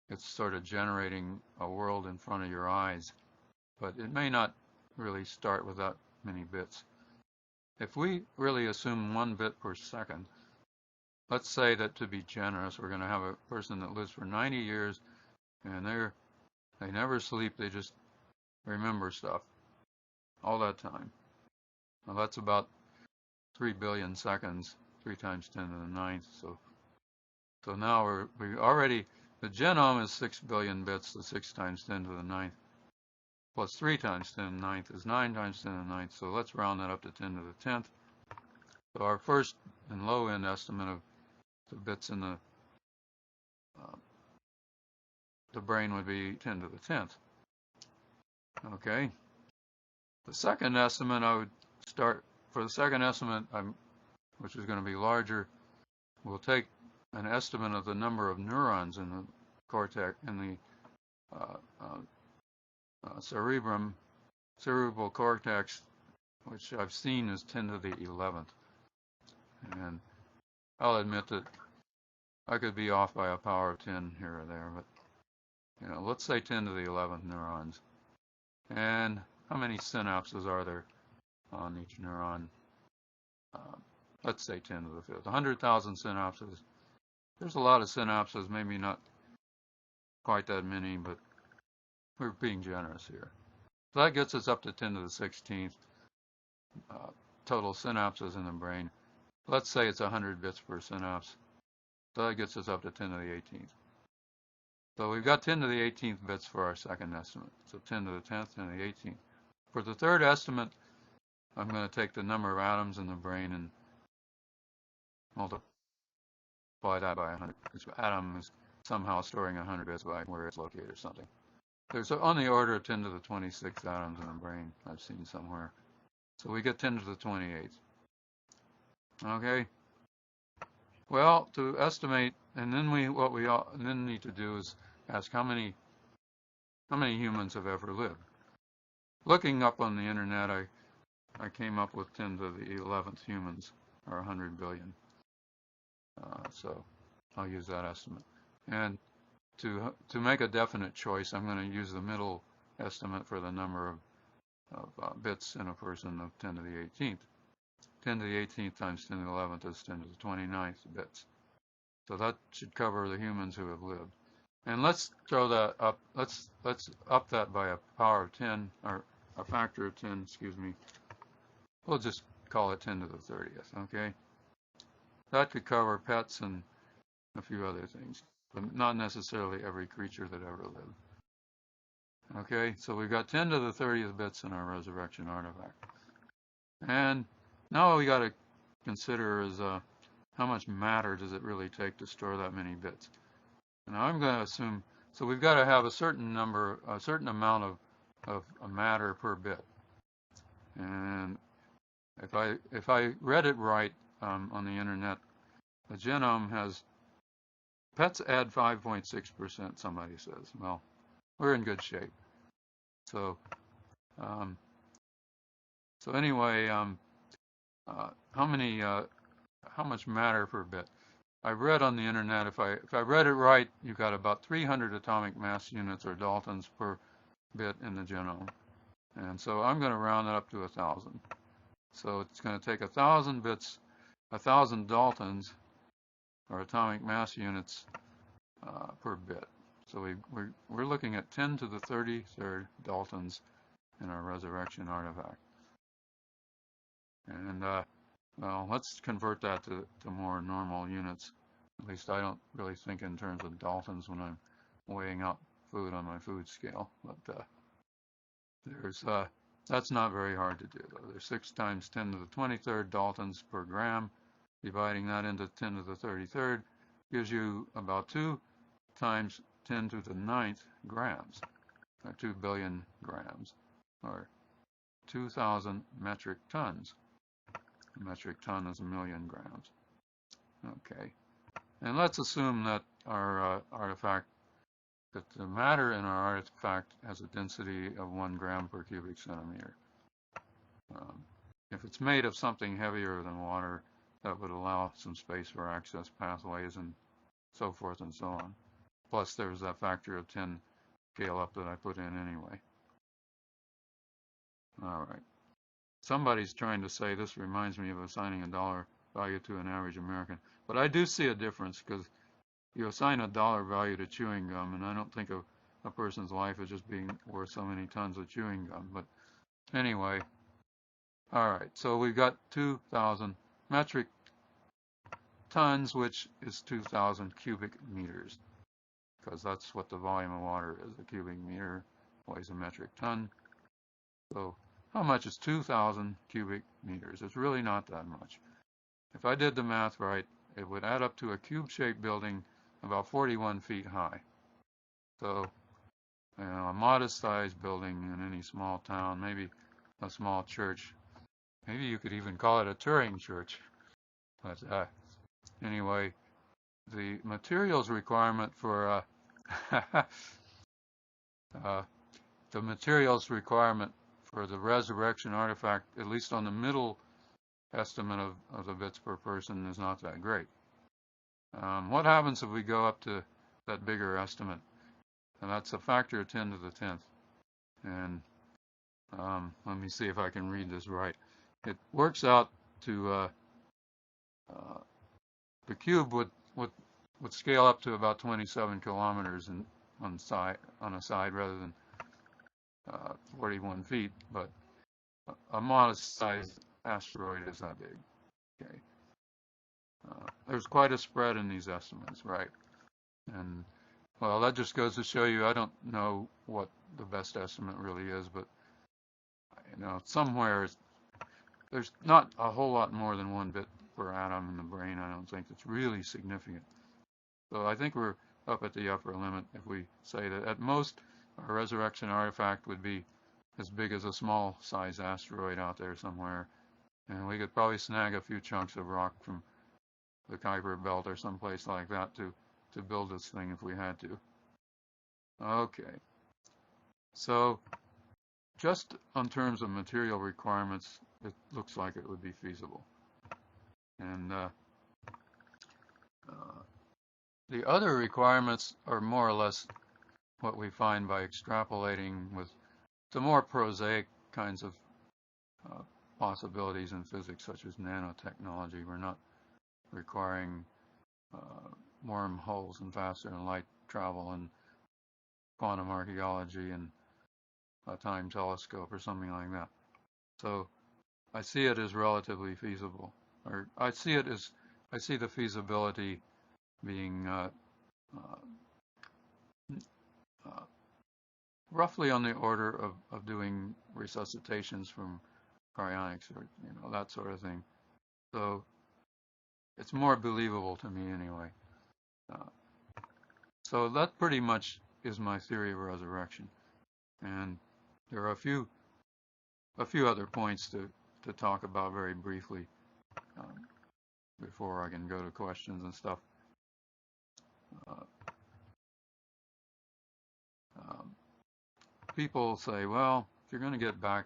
it's sort of generating a world in front of your eyes. But it may not really start with that many bits. If we really assume 1 bit per second, let's say that to be generous, we're going to have a person that lives for 90 years, and they never sleep, they just remember stuff all that time. Well, that's about 3 billion seconds, 3 times 10 to the 9th. So now the genome is 6 billion bits, so 6 times 10 to the 9th, plus 3 times 10 to the 9th is 9 times 10 to the 9th. So let's round that up to 10 to the 10th. So our first and low end estimate of the bits in the brain would be 10 to the 10th. Okay. The second estimate, I would start, for the second estimate, which is going to be larger, we'll take an estimate of the number of neurons in the cortex, in the cerebral cortex, which I've seen is 10 to the 11th. And I'll admit that I could be off by a power of 10 here or there, but let's say 10 to the 11th neurons. And how many synapses are there on each neuron? Let's say 10 to the 5th. 100,000 synapses. There's a lot of synapses, maybe not quite that many, but we're being generous here. So that gets us up to 10 to the 16th total synapses in the brain. Let's say it's 100 bits per synapse. So that gets us up to 10 to the 18th. So we've got 10 to the 18th bits for our second estimate. So 10 to the 10th, 10 to the 18th. For the third estimate, I'm going to take the number of atoms in the brain and multiply that by 100. Because atom is somehow storing 100 bits by where it's located or something. There's on the order of 10 to the 26 atoms in the brain, I've seen somewhere. So we get 10 to the 28. Okay. Well, to estimate, and then what we then need to do is ask how many humans have ever lived. Looking up on the internet, I came up with 10 to the 11th humans, or 100 billion. So I'll use that estimate. And to make a definite choice, I'm going to use the middle estimate for the number of bits in a person of 10 to the 18th. 10 to the 18th times 10 to the 11th is 10 to the 29th bits. So that should cover the humans who have lived. And let's throw that up. Let's up that by a power of 10, or a factor of 10, excuse me. We'll just call it 10 to the 30th, okay? That could cover pets and a few other things, but not necessarily every creature that ever lived. Okay, so we've got 10 to the 30th bits in our resurrection artifact. And now what we got to consider is how much matter does it really take to store that many bits? Now I'm going to assume, so we've got to have a certain amount of matter per bit. And if I read it right on the internet, the genome has, pets add 5.6%, somebody says. Well, we're in good shape. So anyway, how much matter per bit? I read on the internet, if I read it right, you've got about 300 atomic mass units, or daltons, per bit in the genome. And so I'm going to round it up to 1,000. So it's going to take 1,000 bits, 1,000 daltons, or atomic mass units, per bit. So we're looking at 10 to the 33rd daltons in our resurrection artifact. And well, let's convert that to more normal units. At least I don't really think in terms of daltons when I'm weighing out food on my food scale. But that's not very hard to do, though. There's 6 times 10 to the 23rd daltons per gram. Dividing that into 10 to the 33rd gives you about 2 times 10 to the 9th grams, or 2 billion grams, or 2,000 metric tons. A metric ton is 1,000,000 grams. Okay. And let's assume that our artifact, that the matter in our artifact has a density of 1 gram per cubic centimeter. If it's made of something heavier than water, that would allow some space for access pathways and so forth and so on. Plus there's that factor of 10 scale up that I put in anyway. All right. Somebody's trying to say this reminds me of assigning a dollar value to an average American. But I do see a difference, because you assign a dollar value to chewing gum, and I don't think of a person's life as just being worth so many tons of chewing gum. But anyway, all right, so we've got 2,000 metric tons, which is 2,000 cubic meters, because that's what the volume of water is. A cubic meter weighs a metric ton. So how much is 2,000 cubic meters? It's really not that much. If I did the math right, it would add up to a cube-shaped building about 41 feet high. So, a modest-sized building in any small town, maybe a small church. Maybe you could even call it a Turing church. But anyway, the materials requirement for the resurrection artifact, at least on the middle estimate of the bits per person, is not that great. What happens if we go up to that bigger estimate? And that's a factor of 10 to the 10th. And let me see if I can read this right. It works out to the cube would scale up to about 27 kilometers on a side rather than 41 feet, but a modest-sized asteroid is that big. Okay. There's quite a spread in these estimates, right? And well, that just goes to show you I don't know what the best estimate really is, but somewhere there's not a whole lot more than 1 bit per atom in the brain. I don't think it's really significant. So I think we're up at the upper limit if we say that at most a resurrection artifact would be as big as a small size asteroid out there somewhere, and we could probably snag a few chunks of rock from the Kuiper Belt or someplace like that to build this thing if we had to. Okay, so just on terms of material requirements, it looks like it would be feasible. And the other requirements are more or less what we find by extrapolating with the more prosaic kinds of possibilities in physics, such as nanotechnology. We're not requiring wormholes and faster than light travel and quantum archaeology and a time telescope or something like that. So I see it as relatively feasible, or I see the feasibility being roughly on the order of doing resuscitations from cryonics or that sort of thing. So it's more believable to me anyway. So that pretty much is my theory of resurrection, and there are a few other points to talk about very briefly before I can go to questions and stuff. People say, well, if you're going to get back,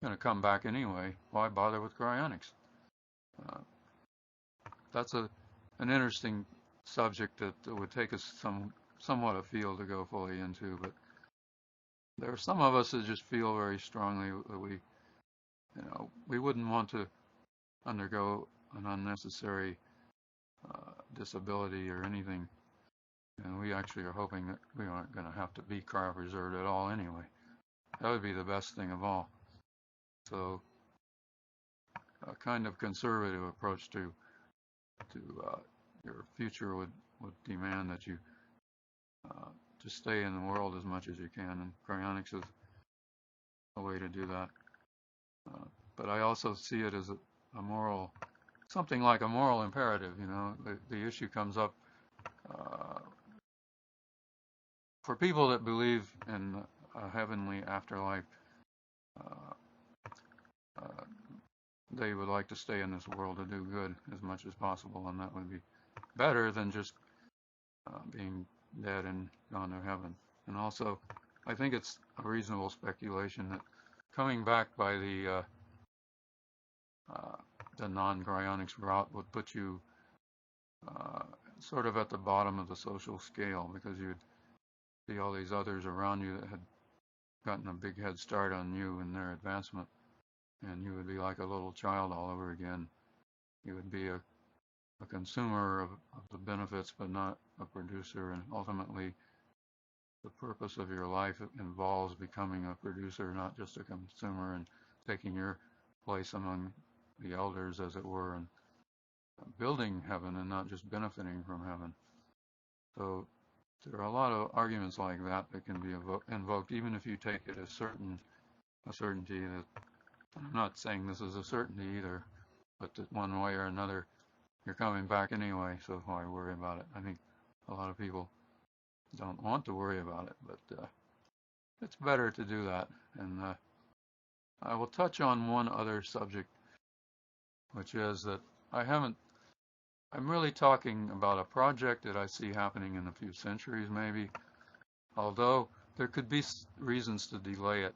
you're going to come back anyway, why bother with cryonics? That's an interesting subject that would take us somewhat afield to go fully into, but there are some of us that just feel very strongly that we wouldn't want to undergo an unnecessary disability or anything, and we actually are hoping that we aren't going to have to be cryopreserved at all anyway. That would be the best thing of all. So a kind of conservative approach to your future would demand that you just stay in the world as much as you can, and cryonics is a way to do that. But I also see it as a moral, something like a moral imperative. The issue comes up for people that believe in a heavenly afterlife. They would like to stay in this world to do good as much as possible, and that would be better than just being dead and gone to heaven. And also, I think it's a reasonable speculation that coming back by the non-cryonics route would put you sort of at the bottom of the social scale, because you'd see all these others around you that had gotten a big head start on you in their advancement, and you would be like a little child all over again. You would be a consumer of the benefits, but not a producer, and ultimately the purpose of your life involves becoming a producer, not just a consumer, and taking your place among the elders, as it were, and building heaven and not just benefiting from heaven. So there are a lot of arguments like that can be invoked, even if you take it as a certainty. That I'm not saying this is a certainty either, but that one way or another you're coming back anyway, so why worry about it? I think a lot of people don't want to worry about it, but it's better to do that. And I will touch on one other subject, which is that I'm really talking about a project that I see happening in a few centuries maybe, although there could be reasons to delay it,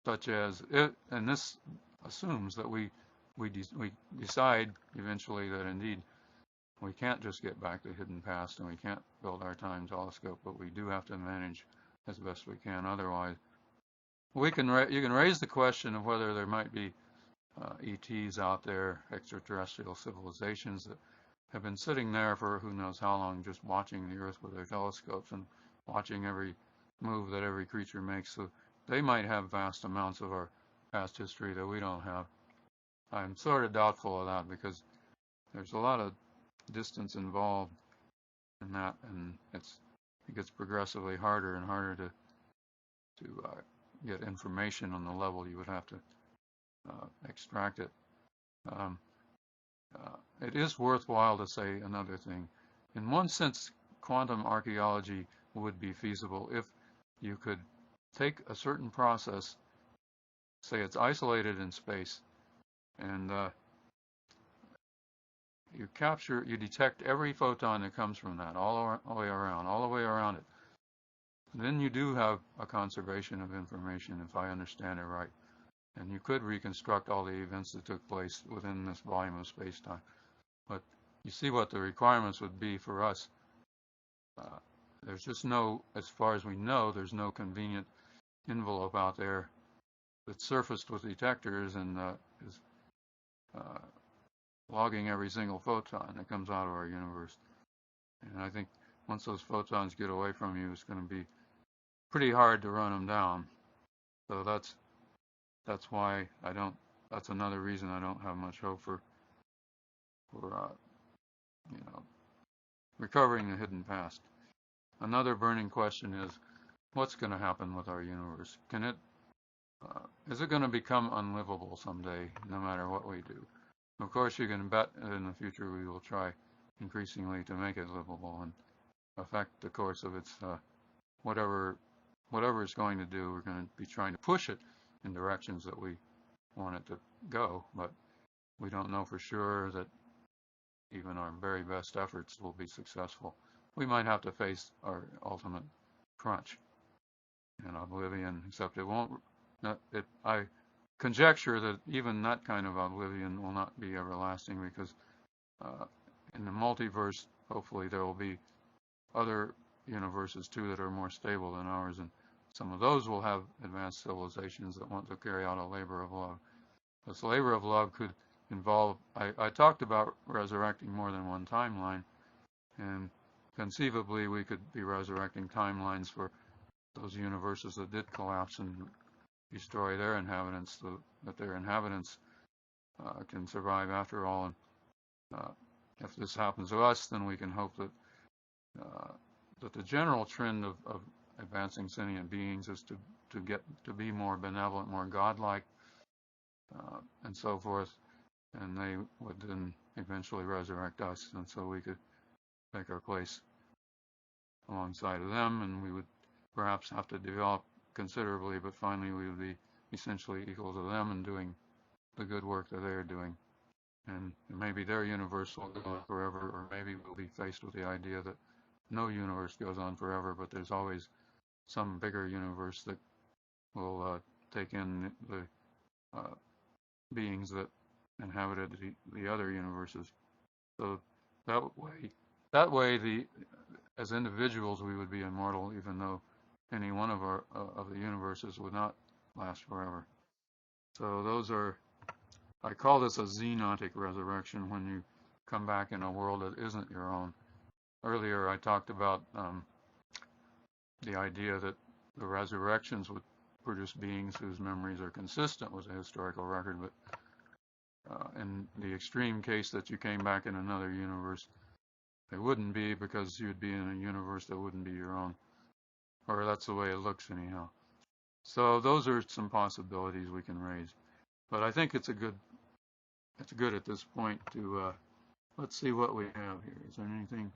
such as and this assumes that we decide eventually that indeed we can't just get back to hidden past and we can't build our time telescope, but we do have to manage as best we can. Otherwise, you can raise the question of whether there might be ETs out there, extraterrestrial civilizations that have been sitting there for who knows how long, just watching the Earth with their telescopes and watching every move that every creature makes. So they might have vast amounts of our past history that we don't have. I'm sort of doubtful of that, because there's a lot of distance involved in that, and it gets progressively harder and harder to get information on the level you would have to extract it. It is worthwhile to say another thing. in one sense, quantum archaeology would be feasible if you could take a certain process, say it's isolated in space, and you detect every photon that comes from that all the way around it. Then you do have a conservation of information, if I understand it right. And you could reconstruct all the events that took place within this volume of space-time. But you see what the requirements would be for us. There's just no, as far as we know, there's no convenient envelope out there that's surfaced with detectors and is logging every single photon that comes out of our universe. And I think once those photons get away from you, it's going to be pretty hard to run them down. So that's why I don't. That's another reason I don't have much hope for you know, recovering the hidden past. Another burning question is, what's going to happen with our universe? Is it going to become unlivable someday, no matter what we do? Of course, you can bet that in the future we will try increasingly to make it livable and affect the course of its whatever it's going to do. We're going to be trying to push it in directions that we want it to go, but we don't know for sure that even our very best efforts will be successful. We might have to face our ultimate crunch and oblivion, except it won't. I conjecture that even that kind of oblivion will not be everlasting, because in the multiverse, hopefully there will be other universes too that are more stable than ours, and some of those will have advanced civilizations that want to carry out a labor of love. This labor of love could involve, I talked about resurrecting more than one timeline, and conceivably we could be resurrecting timelines for those universes that did collapse and destroy their inhabitants, so that their inhabitants can survive after all. And if this happens to us, then we can hope that that the general trend of advancing sentient beings is to get to be more benevolent, more godlike, and so forth, and they would then eventually resurrect us, and so we could take our place alongside of them, and we would perhaps have to develop considerably, but finally we would be essentially equal to them and doing the good work that they're doing. And maybe their universe will go on forever, or maybe we'll be faced with the idea that no universe goes on forever, but there's always some bigger universe that will take in the beings that inhabited the other universes. So that way, as individuals, we would be immortal, even though any one of the universes would not last forever. So I call this a zenotic resurrection, when you come back in a world that isn't your own. Earlier, I talked about the idea that the resurrections would produce beings whose memories are consistent with the historical record, but in the extreme case that you came back in another universe, it wouldn't be, because you'd be in a universe that wouldn't be your own, or that's the way it looks anyhow. So those are some possibilities we can raise, but I think it's good at this point to let's see what we have here. Is there anything?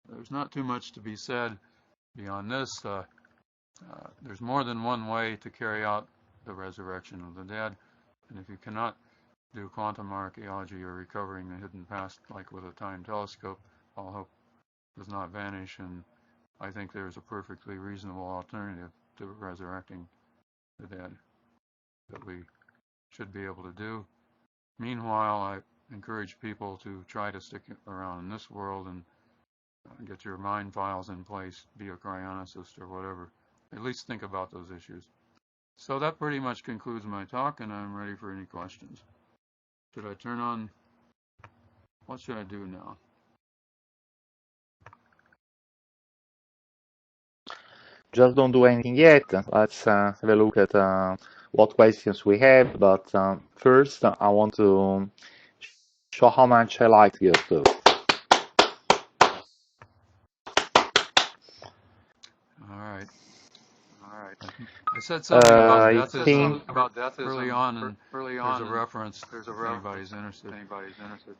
There's not too much to be said beyond this. There's more than one way to carry out the resurrection of the dead, and if you cannot do quantum archaeology or recovering the hidden past, like with a time telescope, all hope does not vanish, and I think there's a perfectly reasonable alternative to resurrecting the dead that we should be able to do. Meanwhile, I encourage people to try to stick around in this world and get your mind files in place, be a cryonicist or whatever. At least think about those issues. So that pretty much concludes my talk, and I'm ready for any questions. Should I turn on? What should I do now? Just don't do anything yet. Let's have a look at what questions we have. But first, I want to show how much I like your talk. All right. I said something about I deathism think early on, and there's a reference if anybody's interested.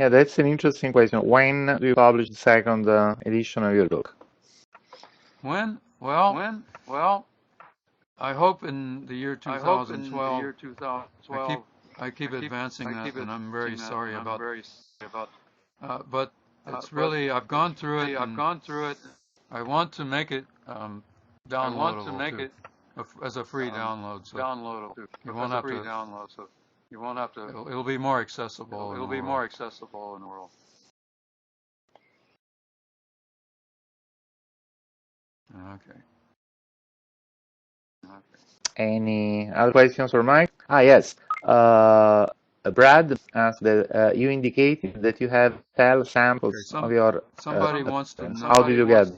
Yeah, that's an interesting question. When do you publish the second edition of your book? When? Well, I hope in the year 2012. I keep I keep advancing that, and I'm very sorry about. But it's really I've gone through it, and I want to make it downloadable too, as a free download, so you won't have to. It'll be more accessible in the world. Okay. Any other questions for Mike? Yes. Brad asked that you indicated that you have cell samples Okay. of your Somebody wants to students. know How did you get?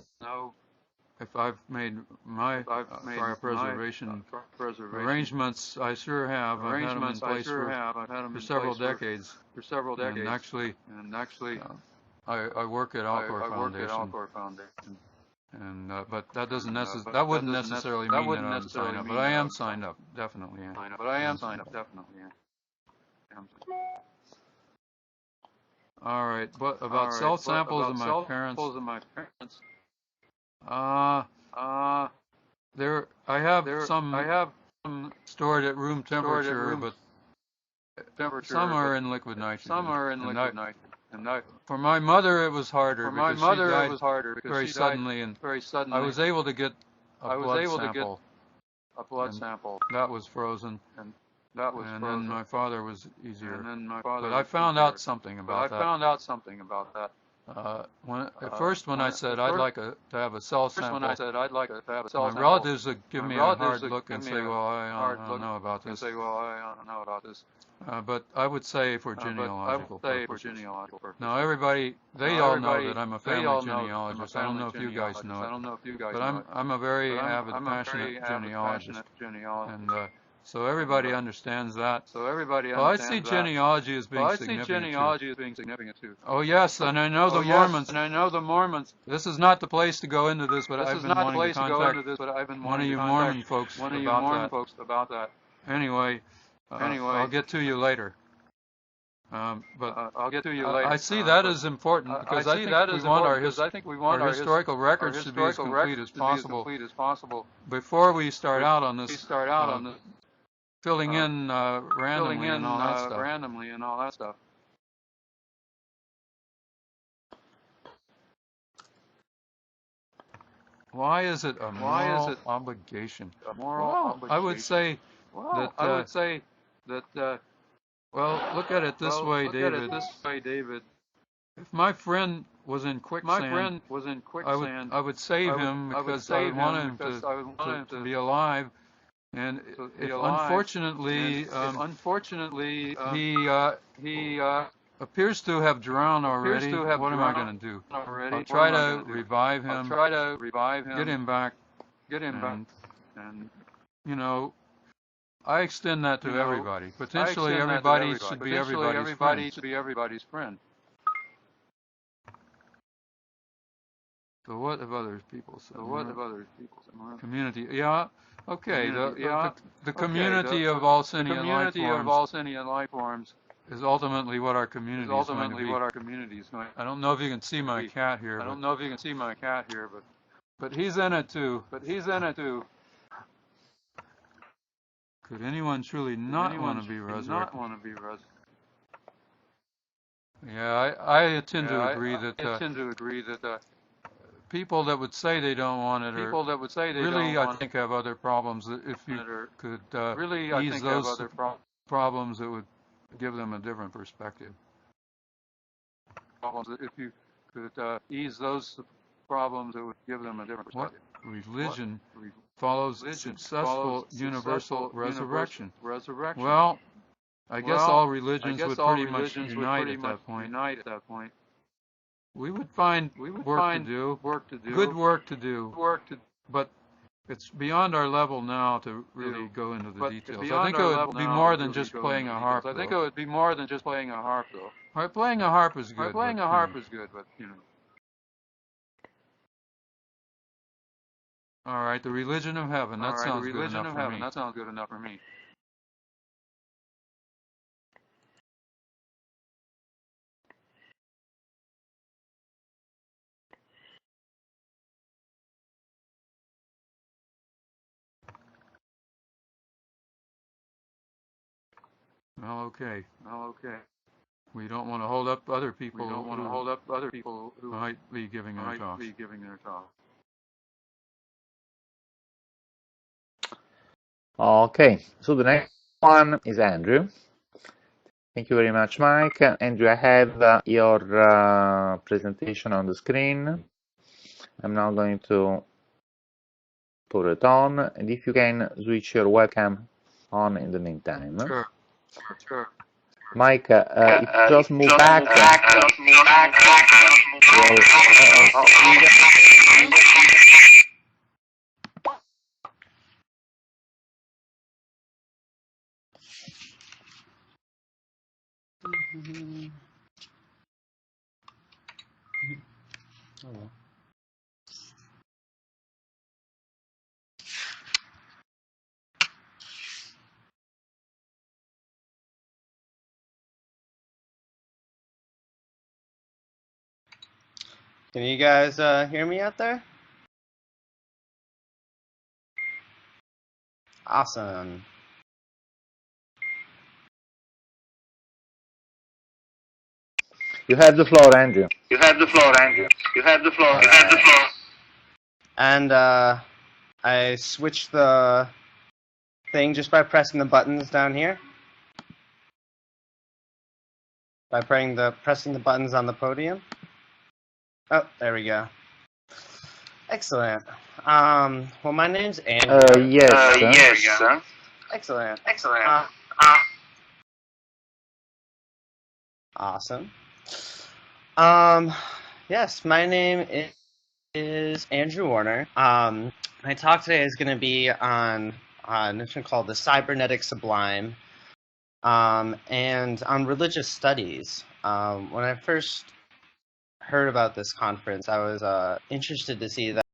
if I've made my cryopreservation arrangements. I sure have. I've had them in place for several decades. And actually, I work at Alcor Foundation. And but that wouldn't necessarily mean that I'm signed up. But I am signed up, definitely. Am signed up. All right. But about cell samples of my parents. There I have some stored at room temperature, but some are in liquid nitrogen. For my mother, it was harder because she died very suddenly, and I was able to get a blood sample, and that was frozen. And then my father was easier. But I found out something about that. At first, when I said I'd like to have a cell sample, my relatives would give me a hard look and say, "Well, I don't know about this." But I would say for genealogical purposes. Now, everybody, they all know that I'm a family genealogist. I don't know if you guys know it, but I'm a very avid, passionate genealogist, and so everybody understands that. Well, I see genealogy as being significant too. Oh yes, and I know the Mormons. This is not the place to go into this, but I've been wanting to contact one of you Mormon folks about that. Anyway, I'll get to you later. But I see that as important because I think we want our historical records to be as complete as possible before we start out on this. Filling in randomly and all that stuff. Why is it a moral obligation? I would say that. Well, look at it this way, David. If my friend was in quicksand, I would save him because I would want him to be alive. And if unfortunately he appears to have drowned already, what am I going to do? I'll try to revive him, get him back, and you know, I extend that to everybody. Potentially everybody should be everybody's friend. So what have other people said? Community, yeah. Okay, the community of all sentient life forms is ultimately what our community is going to be. I don't know if you can see my cat here, but he's in it too. Could anyone truly not want to be resurrected? Yeah, I tend to agree that people that would say they don't want it really, I think, have other problems. If you could ease those problems, it would give them a different perspective. What religion follows successful universal resurrection? Well, I guess all religions would pretty much unite at that point. We would find work to do, good work to do, but it's beyond our level now to really go into the details. I think it would be more than just playing a harp, though. All right, playing a harp is good. But, you know. All right, the religion of heaven. That sounds good enough for me. Well, okay. We don't want to hold up other people who might be giving their talks. Okay, so the next one is Andrew. Thank you very much, Mike. Andrew, I have your presentation on the screen. I'm now going to put it on, and if you can switch your webcam on in the meantime. Sure. Mike, if you just move back, Can you guys hear me out there? Awesome. you have the floor, Andrew. And I switched the thing just by pressing the buttons down here. By pressing the buttons on the podium. Oh, there we go. Excellent. Well, my name's Andrew. Yes. Excellent. Awesome. Yes, my name is Andrew Warner. My talk today is going to be on a notion called the cybernetic sublime, and on religious studies. When I first heard about this conference, I was interested to see that